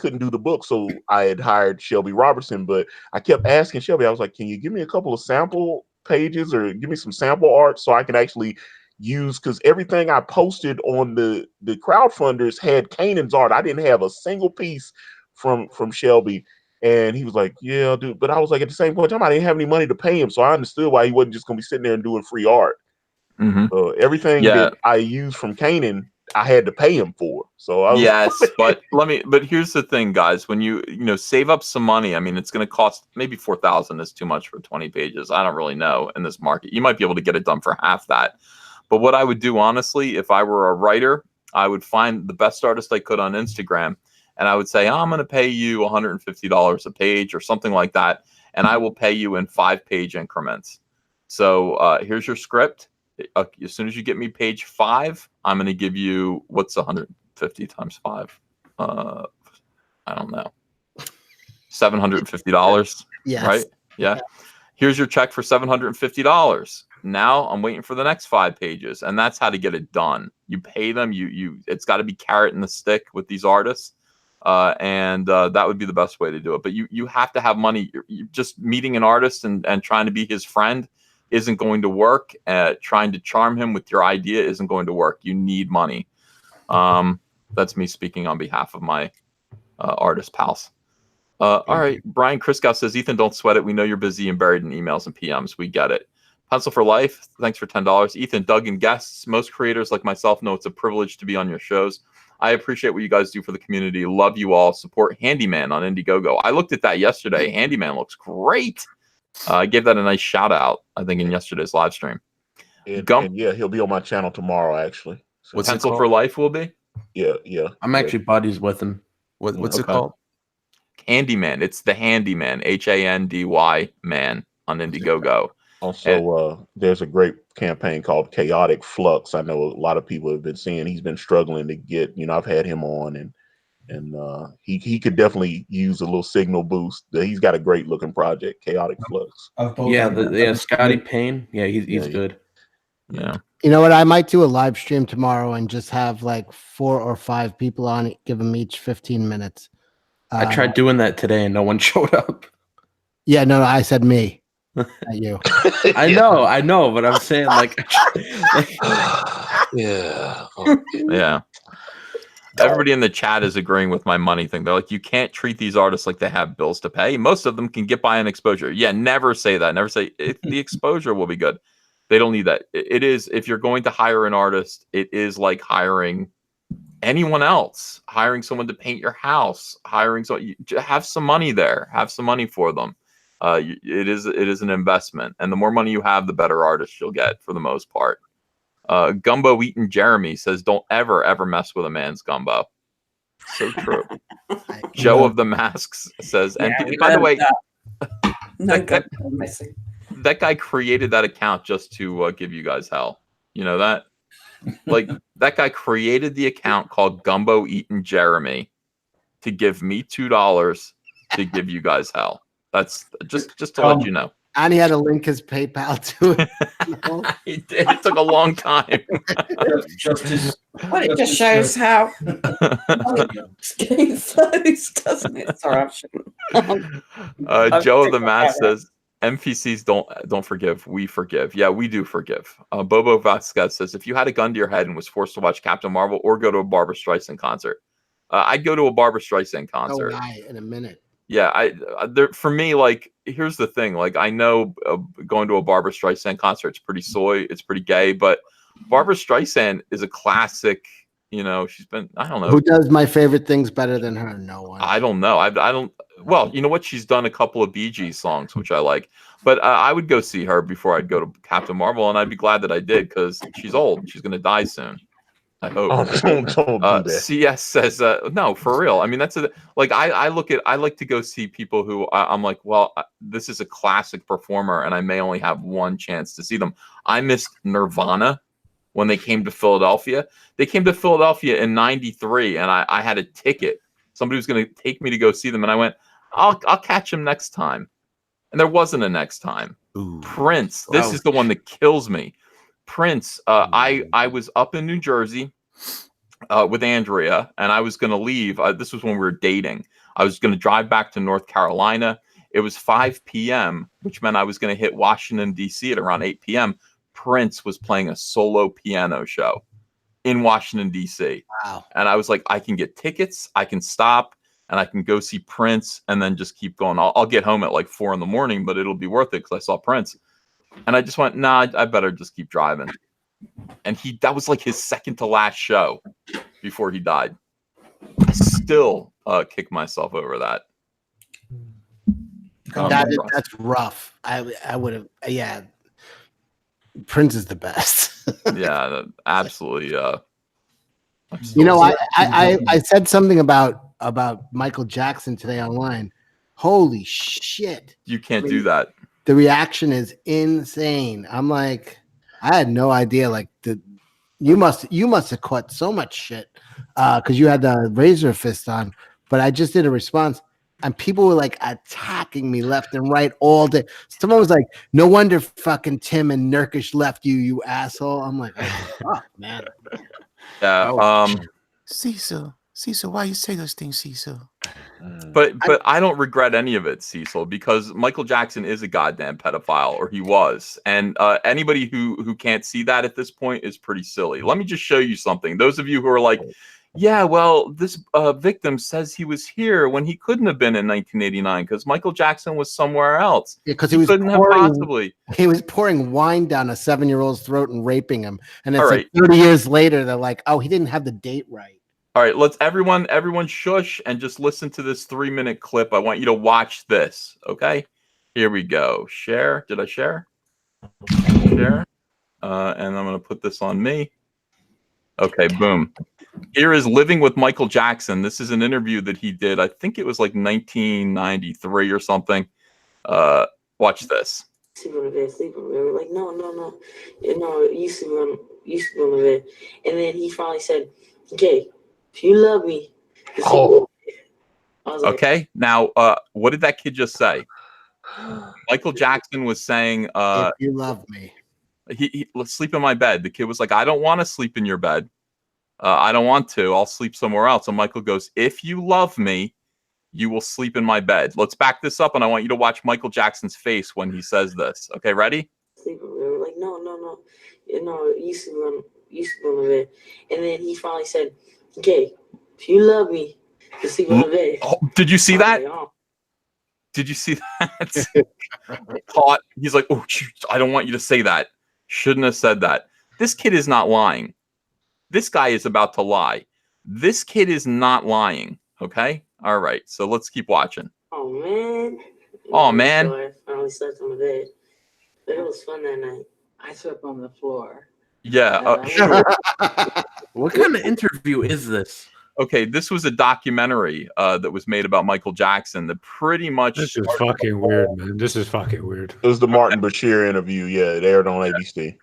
couldn't do the book, so I had hired Shelby Robertson. But I kept asking Shelby, I was like, "Can you give me a couple of sample pages or give me some sample art so I can actually use?" Because everything I posted on the crowdfunders had Kanan's art. I didn't have a single piece from Shelby. And he was like, "Yeah, dude." But I was like, at the same point in time, I didn't have any money to pay him, so I understood why he wasn't just going to be sitting there and doing free art. So everything that I used from Kanan, I had to pay him for. So I was but here's the thing, guys. When you save up some money, I mean, it's going to cost maybe $4,000 is too much for 20 pages. I don't really know in this market. You might be able to get it done for half that. But what I would do, honestly, if I were a writer, I would find the best artist I could on Instagram. And I would say, I'm going to pay you $150 a page or something like that. And I will pay you in 5-page increments. So here's your script. As soon as you get me page 5, I'm going to give you, what's 150 times 5? I don't know. $750. Yes. Right? Yeah. Here's your check for $750. Now I'm waiting for the next 5 pages. And that's how to get it done. You pay them. It's got to be carrot and the stick with these artists. And that would be the best way to do it. But you have to have money. You're just meeting an artist and trying to be his friend isn't going to work. Trying to charm him with your idea isn't going to work. You need money. That's me speaking on behalf of my artist pals. All right. Brian Kriskow says, Ethan, don't sweat it. We know you're busy and buried in emails and PMs. We get it. Pencil for Life, thanks for $10. Ethan, Doug, and guests. Most creators like myself know it's a privilege to be on your shows. I appreciate what you guys do for the community. Love you all. Support Handyman on Indiegogo. I looked at that yesterday. Handyman looks great. I gave that a nice shout out, I think, in yesterday's live stream. And yeah, he'll be on my channel tomorrow, actually. So What's Pencil for Life will be? Yeah. I'm actually buddies with him. What's it called? Handyman. It's the Handyman. HANDY man on Indiegogo. Also, there's a great campaign called Chaotic Flux. I know a lot of people have been seeing. He's been struggling to get. I've had him on, and he could definitely use a little signal boost. He's got a great looking project, Chaotic Flux. Scotty Payne. Yeah, he's good. Yeah. You know what? I might do a live stream tomorrow and just have like 4 or 5 people on it, give them each 15 minutes. I tried doing that today and no one showed up. Yeah, no, I said me. Not you. I know, but I'm saying yeah. Everybody in the chat is agreeing with my money thing. They're like, you can't treat these artists like they have bills to pay. Most of them can get by on exposure. Yeah, never say that. Never say the exposure will be good. They don't need that. It is, if you're going to hire an artist, it is like hiring anyone else, hiring someone to paint your house, have some money there, have some money for them. It is an investment, and the more money you have, the better artists you'll get for the most part. Gumbo Eaton Jeremy says, "Don't ever mess with a man's gumbo." So true. Joe of the Masks says, and by the way, that guy created that account just to give you guys hell. You know that? Like, that guy created the account called Gumbo Eaton Jeremy to give me $2 to give you guys hell. That's just to let you know. And he had to link his PayPal to it. He did. It took a long time. Well, it just shows how game flows, doesn't it? Sorry, I shouldn't. Joe of the Math says, NPCs don't forgive. We forgive. Yeah, we do forgive. Bobo Vasquez says, if you had a gun to your head and was forced to watch Captain Marvel or go to a Barbra Streisand concert, I'd go to a Barbra Streisand concert. Oh, in a minute. Yeah, for me, like, here's the thing. Like, I know going to a Barbra Streisand concert, it's pretty soy, it's pretty gay, but Barbra Streisand is a classic. You know, she's been, I don't know. Who does My Favorite Things better than her? No one. I don't know. I don't. Well, you know what? She's done a couple of Bee Gees songs, which I like. But I would go see her before I'd go to Captain Marvel, and I'd be glad that I did because she's old. She's going to die soon. I hope. Don't do that. CS says, no, for real. I mean, that's like, I like to go see people who I'm like, well, this is a classic performer, and I may only have one chance to see them. I missed Nirvana when they came to Philadelphia. They came to Philadelphia in '93, and I had a ticket. Somebody was going to take me to go see them, and I went, I'll catch him next time. And there wasn't a next time. Ooh. Prince, this is the one that kills me. Prince, I was up in New Jersey with Andrea, and I was going to leave. This was when we were dating. I was going to drive back to North Carolina. It was 5 p.m., which meant I was going to hit Washington, D.C. at around 8 p.m. Prince was playing a solo piano show in Washington, D.C. Wow. And I was like, I can get tickets, I can stop, and I can go see Prince and then just keep going. I'll get home at like 4 a.m, but it'll be worth it because I saw Prince. And I just went, nah, I better just keep driving. And that was like his second to last show before he died. I still kick myself over that. That's rough. I would have, yeah. Prince is the best. Yeah, absolutely. You know, I said something about Michael Jackson today online. Holy shit. You can't do that. The reaction is insane. I'm like, I had no idea. Like, you must have caught so much shit because you had the razor fist on. But I just did a response. And people were like attacking me left and right all day. Someone was like, no wonder fucking Tim and Nurkish left you, you asshole. I'm like, oh, fuck, man. Yeah. Cecil, why you say those things, Cecil? But I don't regret any of it, Cecil, because Michael Jackson is a goddamn pedophile, or he was. And anybody who can't see that at this point is pretty silly. Let me just show you something. Those of you who are like, yeah, well, this victim says he was here when he couldn't have been in 1989 because Michael Jackson was somewhere else. Yeah, because he couldn't have possibly. He was pouring wine down a 7-year-old's throat and raping him. And it's All like right. 30 years later, they're like, oh, he didn't have the date right. All right, let's everyone shush and just listen to this 3-minute clip. I want you to watch this. Okay, here we go. Share. Did I share? Share. And I'm gonna put this on me. Okay, boom. Here is Living with Michael Jackson. This is an interview that he did. I think it was like 1993 or something. Watch this. Sleep on the bed, sleep on the bed. We're like, no, you sleep on the bed. And then he finally said, okay, if you love me. Oh. I was like, Okay, now what did that kid just say? Michael Jackson was saying, if you love me. Let's sleep in my bed. The kid was like, I don't want to sleep in your bed. I don't want to. I'll sleep somewhere else. And Michael goes, if you love me, you will sleep in my bed. Let's back this up, and I want you to watch Michael Jackson's face when he says this. Okay, ready? Sleep on the bed. We're like, no, you sleep on the bed. And then he finally said, okay, if you love me, you sleep on the bed. Oh, did you see that? Like, oh. Did you see that? Caught. He's like, oh, I don't want you to say that. Shouldn't have said that. This kid is not lying. This guy is about to lie. This kid is not lying. Okay? All right. So let's keep watching. Oh, man. Oh, man. So I finally slept on the bed. But it was fun that night. I slept on the floor. Yeah. Sure. What kind of interview is this? Okay, this was a documentary that was made about Michael Jackson that pretty much... This is fucking weird, man. This is fucking weird. It was the Martin Bashir interview. Yeah, it aired on ABC.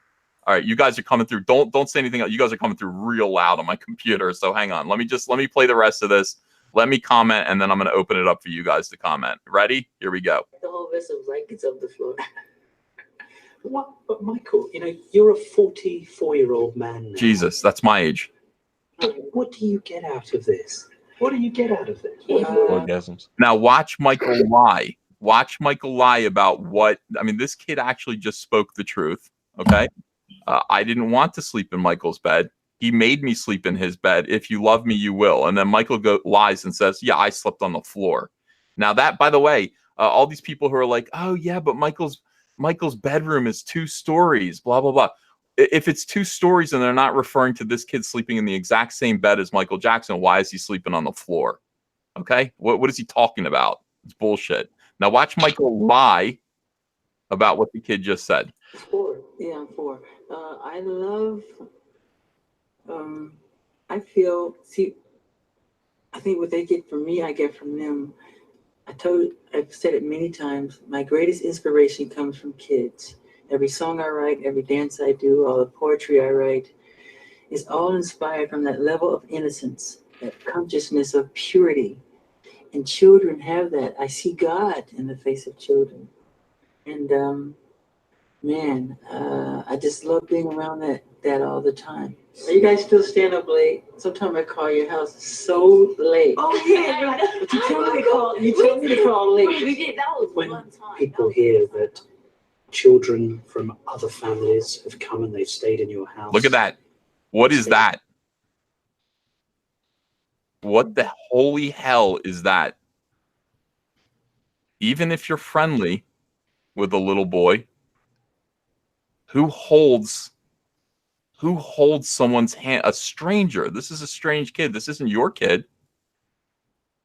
All right, you guys are coming through. Don't say anything else. You guys are coming through real loud on my computer. So hang on. Let me play the rest of this. Let me comment, and then I'm going to open it up for you guys to comment. Ready? Here we go. The whole rest of blankets of the floor. What? But Michael, you're a 44-year-old man now. Jesus, that's my age. What do you get out of this? What do you get out of this? Orgasms. Now watch Michael lie. Watch Michael lie about what. I mean, this kid actually just spoke the truth. Okay, I didn't want to sleep in Michael's bed. He made me sleep in his bed. If you love me, you will. And then Michael lies and says, "Yeah, I slept on the floor." Now that, by the way, all these people who are like, "Oh yeah, but Michael's bedroom is 2 stories." Blah blah blah. If it's 2 stories and they're not referring to this kid sleeping in the exact same bed as Michael Jackson, why is he sleeping on the floor? Okay, what is he talking about? It's bullshit. Now watch Michael lie about what the kid just said. 4. Yeah, I'm 4. I love. I feel. See, I think what they get from me, I get from them. I've said it many times. My greatest inspiration comes from kids. Every song I write, every dance I do, all the poetry I write is all inspired from that level of innocence, that consciousness of purity. And children have that. I see God in the face of children. And man, I just love being around that all the time. Are you guys still staying up late? Sometimes I call your house so late. Oh yeah, But you tell me to call. You tell me to call late. We did. That was when one time. People hear that children from other families have come and they've stayed in your house. Look at that. What is that? What the holy hell is that? Even if you're friendly with a little boy, who holds someone's hand? A stranger. This is a strange kid. This isn't your kid.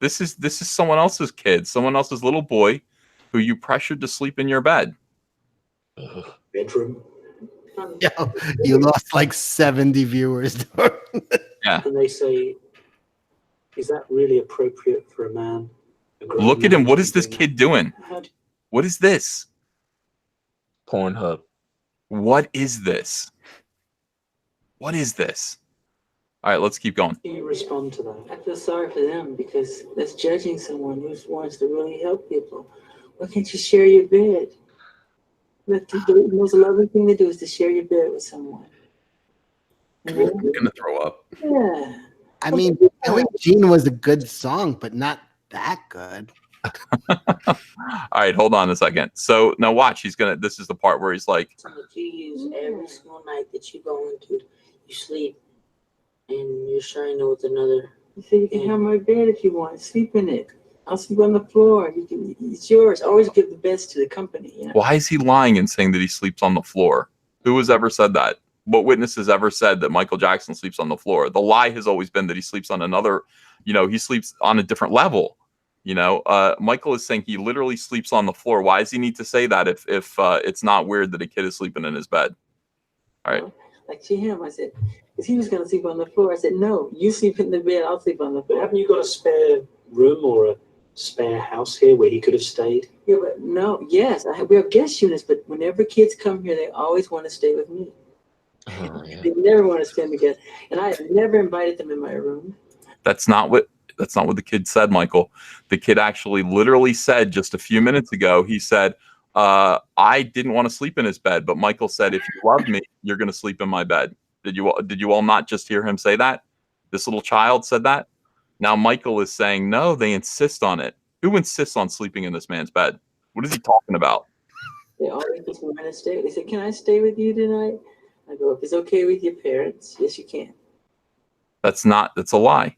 This is someone else's kid, someone else's little boy who you pressured to sleep in your bed. Bedroom. Yo, you lost like 70 viewers. Yeah. And they say, is that really appropriate for a man? Look at him. What is this kid doing? What is this? Pornhub. What is this? What is this? All right, let's keep going. How do you respond to that? I feel sorry for them because that's judging someone who wants to really help people. Why can't you share your bed? The most loving thing to do is to share your bed with someone. I'm gonna throw up. Yeah. I mean, Billie Jean was a good song, but not that good. All right, hold on a second. So now watch. This is the part where he's like, So that you use every single night that you go into, you sleep, and you're sharing it with another. You say you can have my bed if you want. Sleep in it. I'll sleep on the floor. It's yours. Always give the best to the company. You know? why is he lying and saying that he sleeps on the floor? Who has ever said that? What witness has ever said that Michael Jackson sleeps on the floor? The lie has always been that he sleeps on another, he sleeps on a different level. Michael is saying he literally sleeps on the floor. Why does he need to say that if it's not weird that a kid is sleeping in his bed? All right. Like to him, I said, because he was going to sleep on the floor. I said, no, you sleep in the bed. I'll sleep on the floor. But haven't you got a spare room or a spare house here where he could have stayed? Yeah, but no, yes, we have guest units, but whenever kids come here, they always want to stay with me. Oh, yeah. They never want to spend together, and I have never invited them in my room. That's not what the kid said, Michael. The kid actually literally said just a few minutes ago, he said, I didn't want to sleep in his bed, but Michael said, if you love me, you're going to sleep in my bed. Did you all not just hear him say that? This little child said that. Now Michael is saying, no, they insist on it. Who insists on sleeping in this man's bed? What is he talking about? They always just want to stay. They said, can I stay with you tonight? I go, if it's okay with your parents, yes, you can. That's a lie.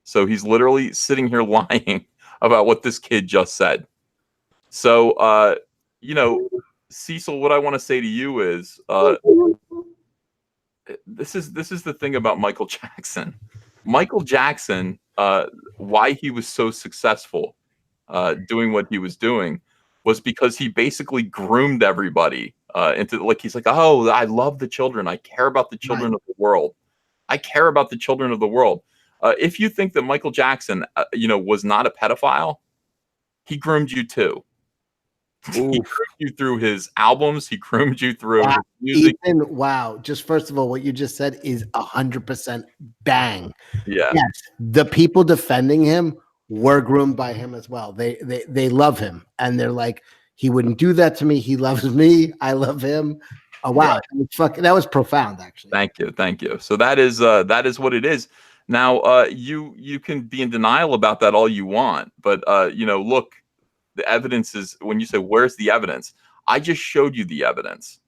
So he's literally sitting here lying about what this kid just said. So, Cecil, what I want to say to you is, this is the thing about Michael Jackson. Michael Jackson, why he was so successful doing what he was doing was because he basically groomed everybody into, like, he's like, oh, I love the children. I care about the children of the world. I care about the children of the world. If you think that Michael Jackson, was not a pedophile, he groomed you too. He groomed you through his albums. He groomed you through his music. Ethan, wow. Just first of all, what you just said is 100% bang. Yeah. Yes, the people defending him were groomed by him as well. They love him, and they're like, he wouldn't do that to me. He loves me. I love him. Oh wow, that was profound, actually. Thank you. So that is what it is. Now, you can be in denial about that all you want, but look, The evidence is, when you say, where's the evidence? I just showed you the evidence.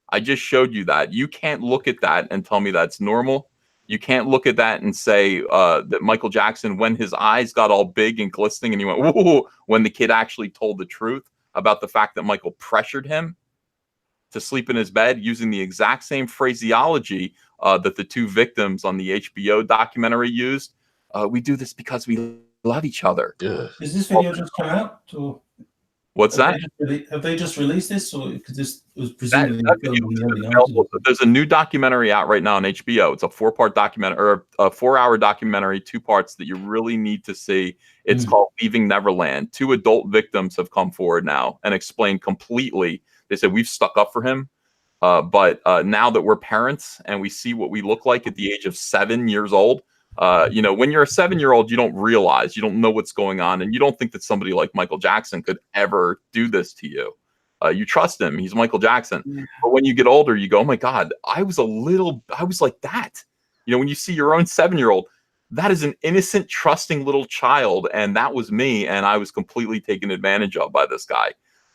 I just showed you that. You can't look at that and tell me that's normal. You can't look at that and say that Michael Jackson, when his eyes got all big and glistening and he went, whoa, when the kid actually told the truth about the fact that Michael pressured him to sleep in his bed using the exact same phraseology that the two victims on the HBO documentary used. We do this because we love each other. Is this video just come out? Or what's that? Have they just released this, or because this was presumably filmed in the early 90s? There's a new documentary out right now on HBO. It's a 4-part documentary, or a 4-hour documentary, 2 parts that you really need to see. It's called Leaving Neverland. 2 adult victims have come forward now and explained completely. They said, we've stuck up for him, but now that we're parents and we see what we look like at the age of 7 years old, you know, when you're a 7-year-old, you don't realize, you don't know what's going on, and you don't think that somebody like Michael Jackson could ever do this to you. You trust him. He's Michael Jackson. Yeah. But when you get older, you go, oh my God, I was like that. You know, when you see your own 7-year-old, that is an innocent, trusting little child. And that was me. And I was completely taken advantage of by this guy.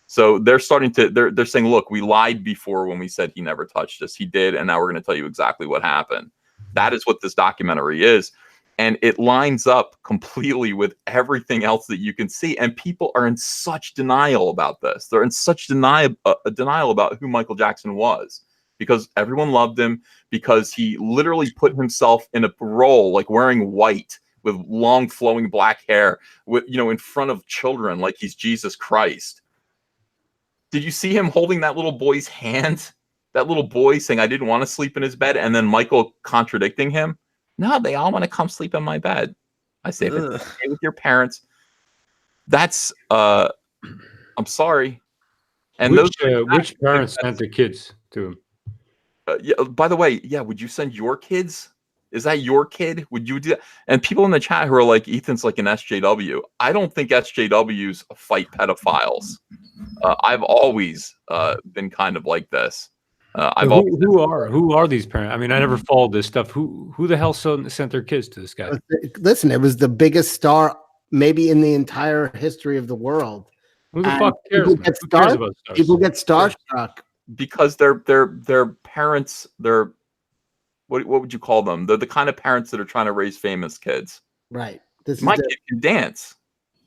So they're starting to, they're saying, look, we lied before when we said he never touched us. He did. And now we're going to tell you exactly what happened. That is what this documentary is. And it lines up completely with everything else that you can see. And people are in such denial about this. They're in such denial about who Michael Jackson was, because everyone loved him, because he literally put himself in a role like wearing white with long flowing black hair, with, you know, in front of children like he's Jesus Christ. Did you see him holding that little boy's hand? That little boy saying, I didn't want to sleep in his bed. And then Michael contradicting him. No, they all want to come sleep in my bed. I say, if it's okay with your parents, that's, I'm sorry. And which parents sent their kids to him? Yeah, by the way, yeah, would you send your kids? Is that your kid? Would you do that? And people in the chat who are like, Ethan's like an SJW. I don't think SJWs fight pedophiles. I've always been kind of like this. Who are these parents? I mean, I never followed this stuff. Who the hell sent their kids to this guy? Listen, it was the biggest star maybe in the entire history of the world. Who the fuck cares? People get, Who cares about stars? People get starstruck because their parents. They're what would you call them? They're the kind of parents that are trying to raise famous kids. Right. My kid can dance.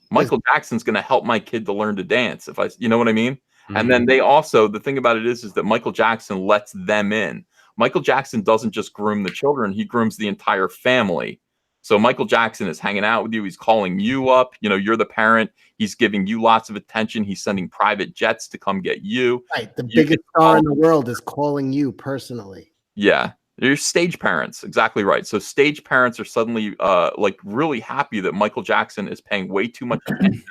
Michael Jackson's going to help my kid to learn to dance. You know what I mean? And then they also, the thing about it is that Michael Jackson lets them in. Michael Jackson doesn't just groom the children, he grooms the entire family. So Michael Jackson is hanging out with you. He's calling you up. You know, you're the parent. He's giving you lots of attention. He's sending private jets to come get you. Right. The biggest star in the world is calling you personally. Yeah. They're stage parents. Exactly right. So stage parents are suddenly like really happy that Michael Jackson is paying way too much attention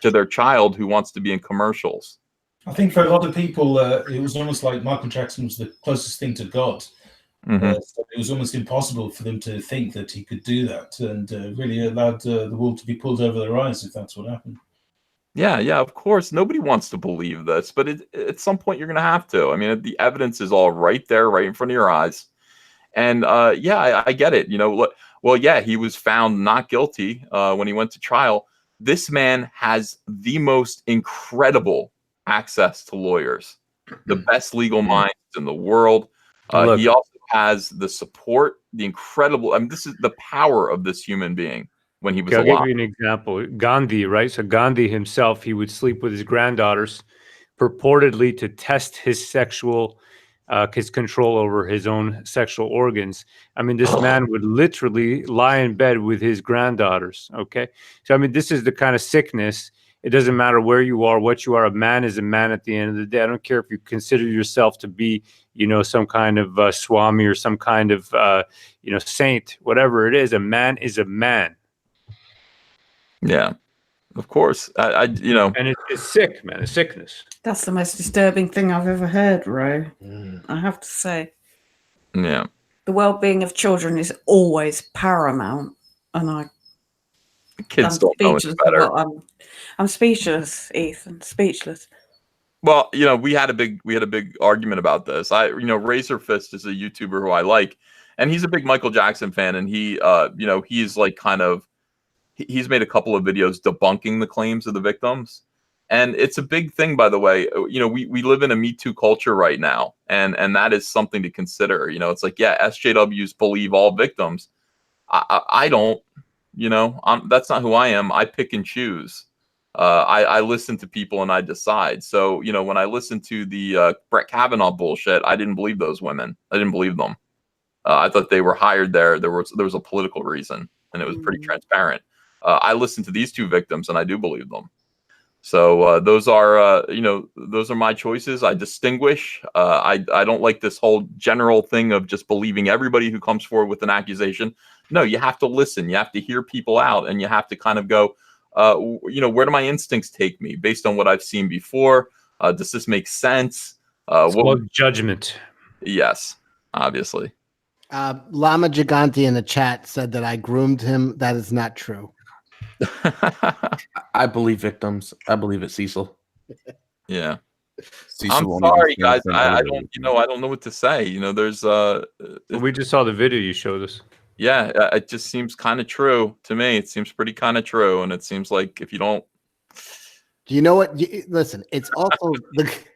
to their child who wants to be in commercials. I think for a lot of people, it was almost like Michael Jackson was the closest thing to God. So it was almost impossible for them to think that he could do that, and really allowed the wool to be pulled over their eyes if that's what happened. Yeah, of course. Nobody wants to believe this, but at some point you're going to have to. I mean, the evidence is all right there, right in front of your eyes. And yeah, I get it. You know, well, yeah, he was found not guilty when he went to trial. This man has the most incredible access to lawyers, the best legal minds in the world. He also has the support, the incredible. I mean, this is the power of this human being when he was alive. I'll give you an example. Gandhi, right? So Gandhi himself, he would sleep with his granddaughters, purportedly to test his his control over his own sexual organs. I mean, this man would literally lie in bed with his granddaughters. Okay, so I mean, this is the kind of sickness. It doesn't matter where you are, what you are. A man is a man at the end of the day. I don't care if you consider yourself to be, you know, some kind of Swami or some kind of, you know, saint, whatever it is. A man is a man. Yeah, of course. You know, and it's sick, man. It's sickness. That's the most disturbing thing I've ever heard, Ro. I have to say. Yeah. The well-being of children is always paramount, and kids don't know any better. I'm speechless, Ethan. Speechless. Well, you know, we had a big argument about this. You know, Razor Fist is a YouTuber who I like, and he's a big Michael Jackson fan, and he, you know, he's like he's made a couple of videos debunking the claims of the victims. And it's a big thing, by the way. You know, we live in a Me Too culture right now, and that is something to consider. You know, it's like, yeah, SJWs believe all victims. I don't. You know, that's not who I am. I pick and choose. I listen to people and I decide. So, you know, when I listened to the Brett Kavanaugh bullshit, I didn't believe those women. I didn't believe them. I thought they were hired there. There was a political reason, and it was pretty transparent. I listened to these two victims, and I do believe them. So those are, you know, those are my choices. I distinguish. I don't like this whole general thing of just believing everybody who comes forward with an accusation. No, you have to listen. You have to hear people out, and you have to kind of go, you know, where do my instincts take me based on what I've seen before? Does this make sense? What judgment? Yes, obviously. Llama Gigante in the chat said that I groomed him. That is not true. I believe victims. I believe it, Cecil. Yeah. Cecil I'm sorry, guys. I don't, you know, I don't know what to say. You know, there's we just saw the video you showed us. Yeah, it just seems kind of true to me. It seems pretty kind of true, and it seems like if you don't, Do you know what? Listen, it's also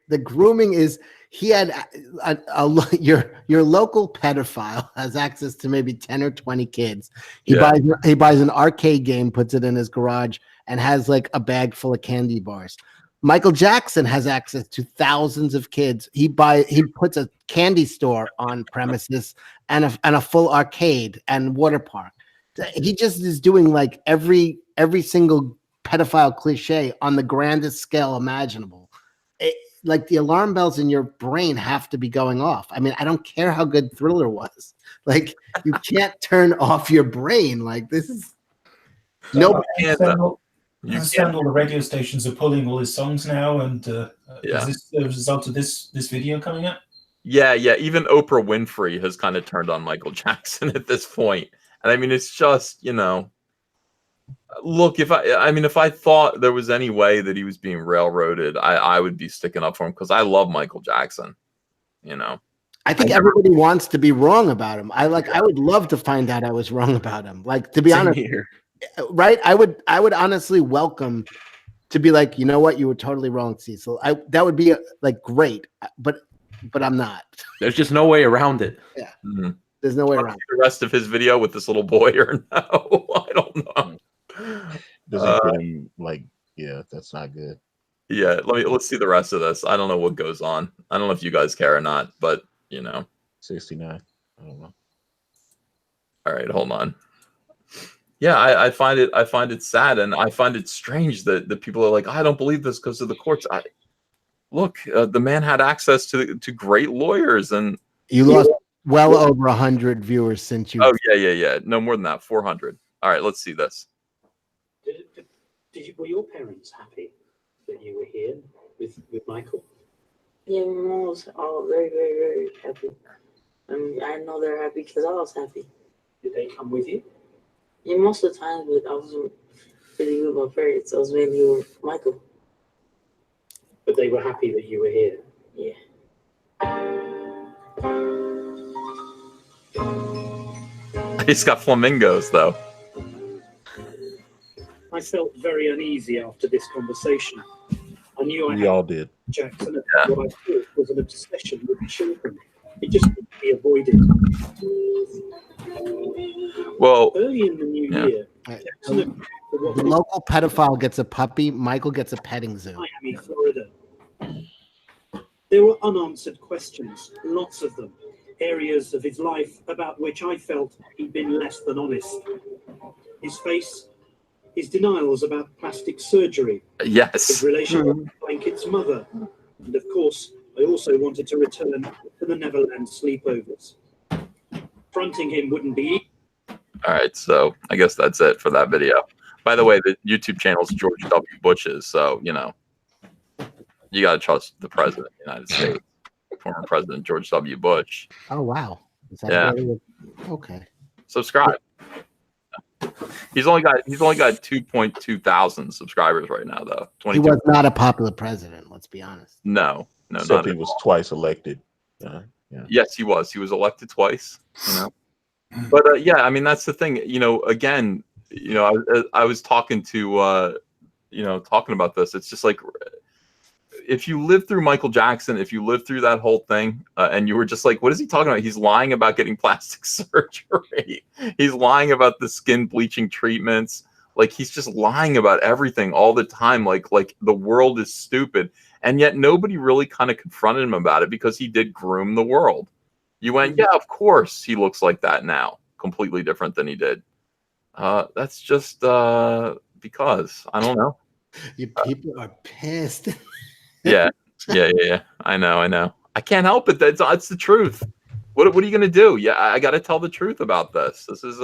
the grooming is he had your local pedophile has access to maybe 10 or 20 kids. He buys an arcade game, puts it in his garage, and has like a bag full of candy bars. Michael Jackson has access to thousands of kids. He puts a candy store on premises and a full arcade and water park. He just is doing like every single pedophile cliche on the grandest scale imaginable. Like the alarm bells in your brain have to be going off. I mean, I don't care how good Thriller was. Like you can't turn off your brain. Like this is I understand all the radio stations are pulling all his songs now, and is this the result of this video coming up? Yeah. Even Oprah Winfrey has kind of turned on Michael Jackson at this point, and I mean, it's just, you know, look, if I thought there was any way that he was being railroaded, I would be sticking up for him because I love Michael Jackson. You know, I think everybody wants to be wrong about him. I would love to find out I was wrong about him. Like, to be honest. Right, I would honestly welcome to be like, you know what, you were totally wrong, Cecil. That would be like great, but I'm not. There's just no way around it. Yeah, there's no way around the rest of his video with this little boy, or no? I don't know. Does he put him like? Yeah, that's not good. Yeah, let's see the rest of this. I don't know what goes on. I don't know if you guys care or not, but you know, 69. I don't know. All right, hold on. Yeah, I find it sad, and I find it strange that the people are like, I don't believe this because of the courts. Look, the man had access to great lawyers, and you lost well over 100 viewers since you. Oh yeah. No more than that, 400. All right, let's see this. Were your parents happy that you were here with Michael? Yeah, my mom was all very, very, very happy. I mean, I know they're happy because I was happy. Did they come with you? Yeah, most of the time, but I wasn't really with my parents. I was mainly with Michael. But they were happy that you were here? Yeah. He's got flamingos, though. I felt very uneasy after this conversation. I knew we all did. Jackson at what I thought was an obsession with children. It just couldn't be avoided. Well, early in the new year, the local pedophile gets a puppy. Michael gets a petting zoo. Miami, Florida. There were unanswered questions, lots of them. Areas of his life about which I felt he'd been less than honest. His face, his denials about plastic surgery. Yes. His relationship with Blanket's mother. And of course, I also wanted to return to the Neverland sleepovers. Fronting him wouldn't be easy. All right, so I guess that's it for that video. By the way, the YouTube channel is George W. Bush's, so, you know, you got to trust the president of the United States, former President George W. Bush. Oh, wow. Is that okay. Subscribe. He's only got 2.2 thousand subscribers right now, though. He was not a popular president, let's be honest. No, Except he was twice elected. Yeah. Yes, he was. He was elected twice, you know. But yeah, I mean, that's the thing, you know, again, you know, I was talking to talking about this. It's just like, if you live through Michael Jackson, if you lived through that whole thing, and you were just like, what is he talking about? He's lying about getting plastic surgery. He's lying about the skin bleaching treatments. Like, he's just lying about everything all the time. Like the world is stupid. And yet nobody really kind of confronted him about it, because he did groom the world. You went, yeah, of course he looks like that now. Completely different than he did. That's just because, I don't know. You people are pissed. Yeah. I know. I can't help it. That's the truth. What are you gonna do? Yeah, I got to tell the truth about this. This is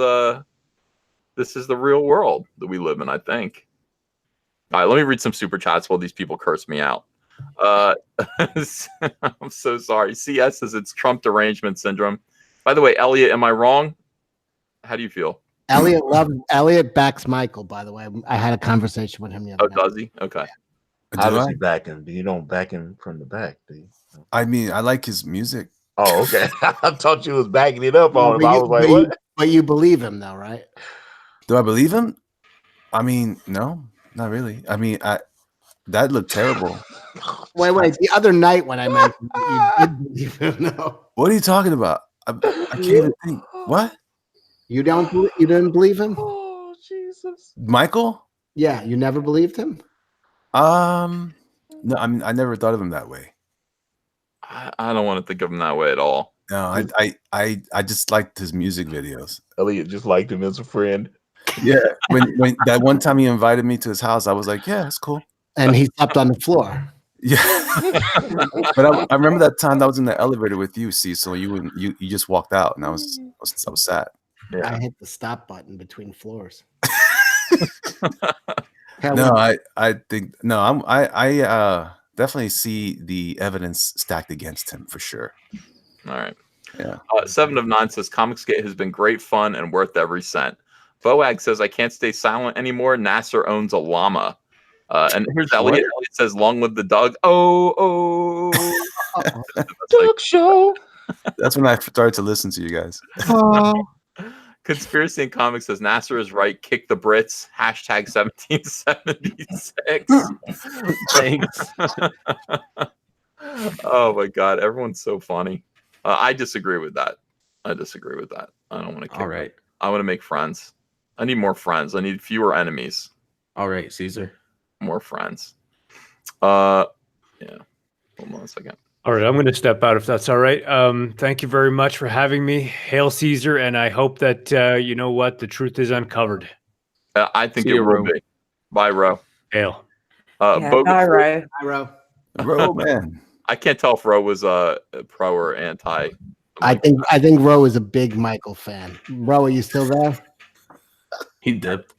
the real world that we live in, I think. All right, let me read some super chats while these people curse me out. I'm so sorry. CS says it's Trump derangement syndrome. By the way, Elliot, am I wrong? How do you feel? Elliot backs Michael, by the way. I had a conversation with him the other night. Does he? Okay. How does he back him? You don't back him from the back, do you? I mean, I like his music. Oh, okay. I thought you was backing it up on him. I was like, what? But you believe him, though, right? Do I believe him? I mean, no, not really. I mean, that looked terrible. Wait. The other night when I mentioned that you did believe him, no. What are you talking about? I can't even think. What? You didn't believe him? Oh, Jesus. Michael? Yeah, you never believed him? No, I mean, I never thought of him that way. I don't want to think of him that way at all. No, I just liked his music videos. Elliot just liked him as a friend. Yeah, when that one time he invited me to his house, I was like, yeah, that's cool. And he slept on the floor. Yeah, but I remember that time that I was in the elevator with you, Cecil. You just walked out, and I was sad. Yeah. I hit the stop button between floors. No, I think no. I definitely see the evidence stacked against him for sure. All right. Yeah. 7 of 9 says Comicsgate has been great fun and worth every cent. Boag says I can't stay silent anymore. Nasser owns a llama. And here's Elliot. Elliot says, "Long live the Doug." Oh. Doug show. That's when I started to listen to you guys. Conspiracy in Comics says Nasser is right. Kick the Brits. Hashtag 1776. Thanks. Oh my God, everyone's so funny. I disagree with that. I don't want to kick. All right. I want to make friends. I need more friends. I need fewer enemies. All right, Caesar. More friends. Yeah. Hold on a second. All right, I'm going to step out if that's all right. Thank you very much for having me. Hail Caesar, and I hope that you know what, the truth is uncovered. I think it will be. Bye, Ro. Hail. Bye, Ro. Hi, Ro. Ro, man. I can't tell if Ro was pro or anti. I think Ro is a big Michael fan. Ro, are you still there? He dipped.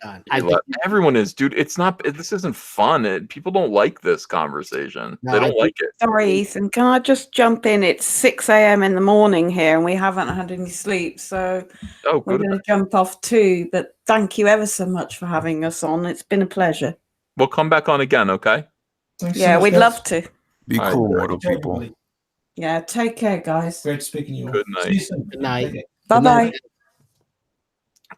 Everyone is, dude. It's not. This isn't fun. People don't like this conversation. No, they don't like it. Sorry, Ethan. Can I just jump in? It's 6 a.m. in the morning here, and we haven't had any sleep, so we're going to jump off too. But thank you ever so much for having us on. It's been a pleasure. We'll come back on again, okay? Yeah, we'd love to. Be cool, mortal people. Yeah, take care, guys. Great speaking to you. Good night. Good night. Bye-bye.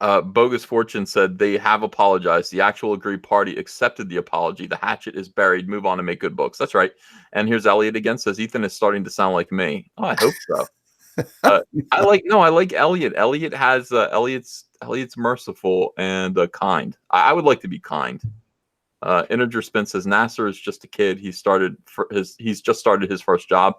Bogus Fortune said they have apologized. The actual agreed party accepted the apology. The hatchet is buried. Move on and make good books. That's right. And here's Elliot again. Says Ethan is starting to sound like me. Oh, I hope so. I like Elliot. Elliot has Elliot's merciful and kind. I would like to be kind. Integer Spin says Nasser is just a kid. He's just started his first job.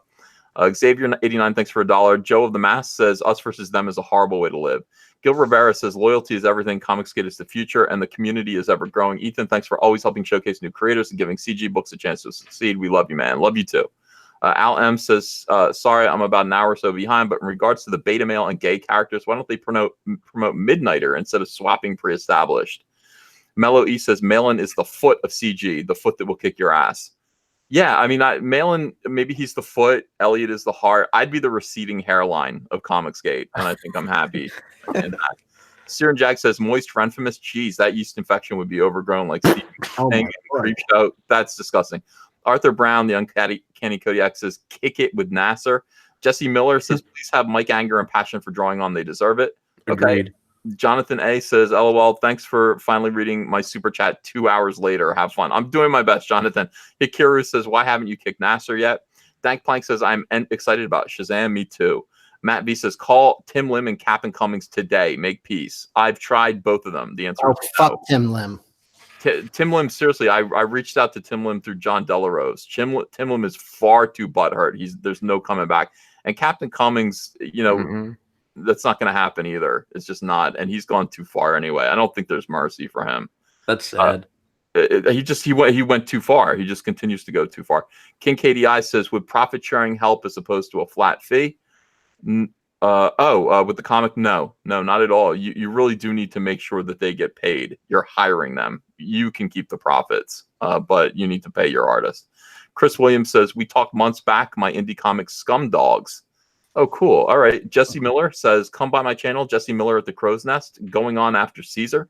Xavier 89, thanks for $1. Joe of the Mask says us versus them is a horrible way to live. Gil Rivera says loyalty is everything. Comicsgate is the future, and the community is ever growing. Ethan, thanks for always helping showcase new creators and giving CG Books a chance to succeed. We love you, man. Love you too. Al M says, sorry, I'm about an hour or so behind, but in regards to the beta male and gay characters, why don't they promote Midnighter instead of swapping pre-established? Mellow E says Malin is the foot of CG, the foot that will kick your ass. Yeah, I mean, Malin, maybe he's the foot. Elliot is the heart. I'd be the receding hairline of Comicsgate, and I think I'm happy. Siren Jack says moist infamous cheese. That yeast infection would be overgrown like creep show. That's disgusting. Arthur Brown, the Uncanny Kodiak says kick it with Nasser. Jesse Miller says please have Mike Anger and passion for drawing on. They deserve it. Okay. Agreed. Jonathan A says, LOL, thanks for finally reading my super chat 2 hours later. Have fun. I'm doing my best, Jonathan. Hikiru says, why haven't you kicked Nasser yet? Dank Plank says, I'm excited about Shazam. Me too. Matt V says, call Tim Lim and Captain Cummings today. Make peace. I've tried both of them. The answer is fuck no. Tim Lim. Tim Lim, seriously, I reached out to Tim Lim through John Delarose. Tim Lim is far too butthurt. There's no coming back. And Captain Cummings, that's not going to happen either. It's just not. And he's gone too far anyway. I don't think there's mercy for him. That's sad. He went too far. He just continues to go too far. King KDI says, would profit sharing help as opposed to a flat fee? With the comic, no, not at all. You really do need to make sure that they get paid. You're hiring them. You can keep the profits, but you need to pay your artist. Chris Williams says, we talked months back, my indie comics scum dogs. Oh, cool. All right. Jesse Miller says, come by my channel, Jesse Miller at the Crow's Nest, going on after Caesar.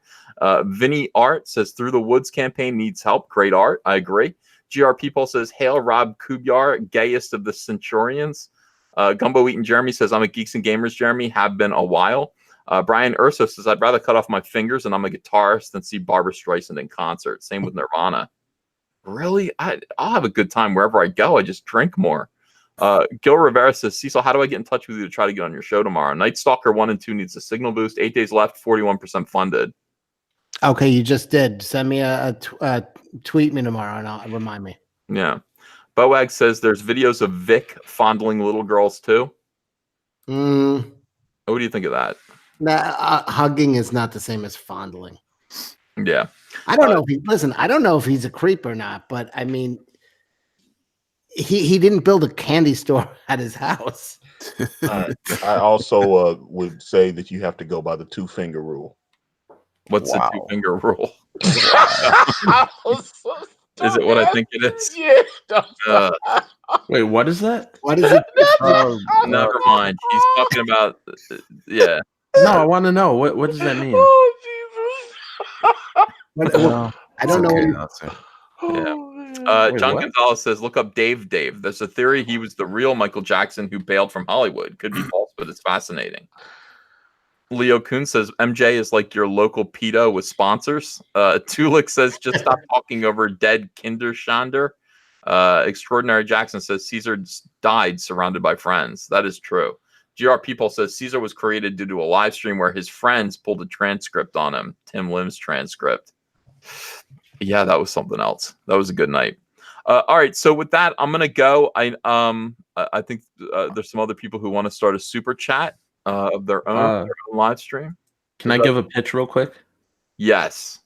Vinny Art says, Through the Woods campaign needs help. Great art. I agree. GR People says, hail Rob Kubyar, gayest of the Centurions. Gumbo Eaton Jeremy says, I'm a Geeks and Gamers Jeremy, have been a while. Brian Urso says, I'd rather cut off my fingers and I'm a guitarist than see Barbra Streisand in concert. Same with Nirvana. Really? I'll have a good time wherever I go. I just drink more. Gil Rivera says, Cecil, how do I get in touch with you to try to get on your show tomorrow? Night Stalker 1 and 2 needs a signal boost. 8 days left, 41% funded. Okay, you just did. Send me a tweet me tomorrow and I'll remind me. Yeah. Boag says there's videos of Vic fondling little girls too. What do you think of that? Hugging is not the same as fondling. Yeah. I don't know if I don't know if he's a creep or not, but I mean, he didn't build a candy store at his house. I also would say that you have to go by the 2-finger rule. What's the 2-finger rule? Is it what I think it is? Yeah. Wait, what is that? What is it? Never mind. He's talking about yeah. No, I want to know. What does that mean? Oh, Jesus. I don't know. Yeah. John Gonzalez says, look up Dave. There's a theory he was the real Michael Jackson who bailed from Hollywood. Could be false, but it's fascinating. Leo Kuhn says, MJ is like your local pedo with sponsors. Tulik says, just stop talking over dead Kinderschänder. Extraordinary Jackson says, Caesar died surrounded by friends. That is true. GR People says, Caesar was created due to a live stream where his friends pulled a transcript on him. Tim Lim's transcript. Yeah, that was something else. That was a good night. All right, so with that, I'm gonna go. I think there's some other people who want to start a super chat of their own live stream. Can I give a pitch real quick? Yes.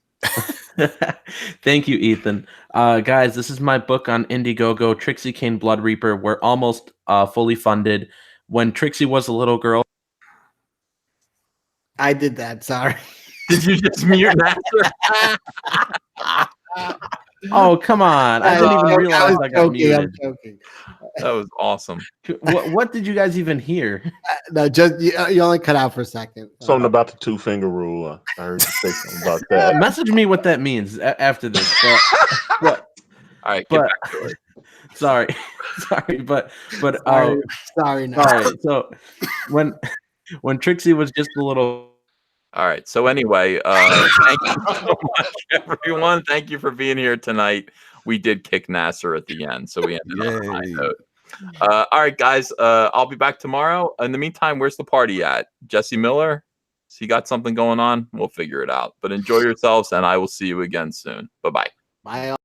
Thank you, Ethan. Guys, this is my book on Indiegogo, Trixie Kane Blood Reaper. We're almost fully funded. When Trixie was a little girl. I did that. Sorry. Did you just mute Nasser? Oh, come on. I didn't even realize I got muted. I'm joking. That was awesome. What did you guys even hear? No, just you only cut out for a second. Something about the 2-finger rule. I heard you say something about that. Message me what that means after this. But all right, get back to it. Sorry, but sorry. No. All right, so when Trixie was just a little. All right. So anyway, thank you so much, everyone. Thank you for being here tonight. We did kick Nasser at the end, so we ended on a high note. All right, guys. I'll be back tomorrow. In the meantime, where's the party at? Jesse Miller? Has he got something going on? We'll figure it out. But enjoy yourselves, and I will see you again soon. Bye-bye. Bye.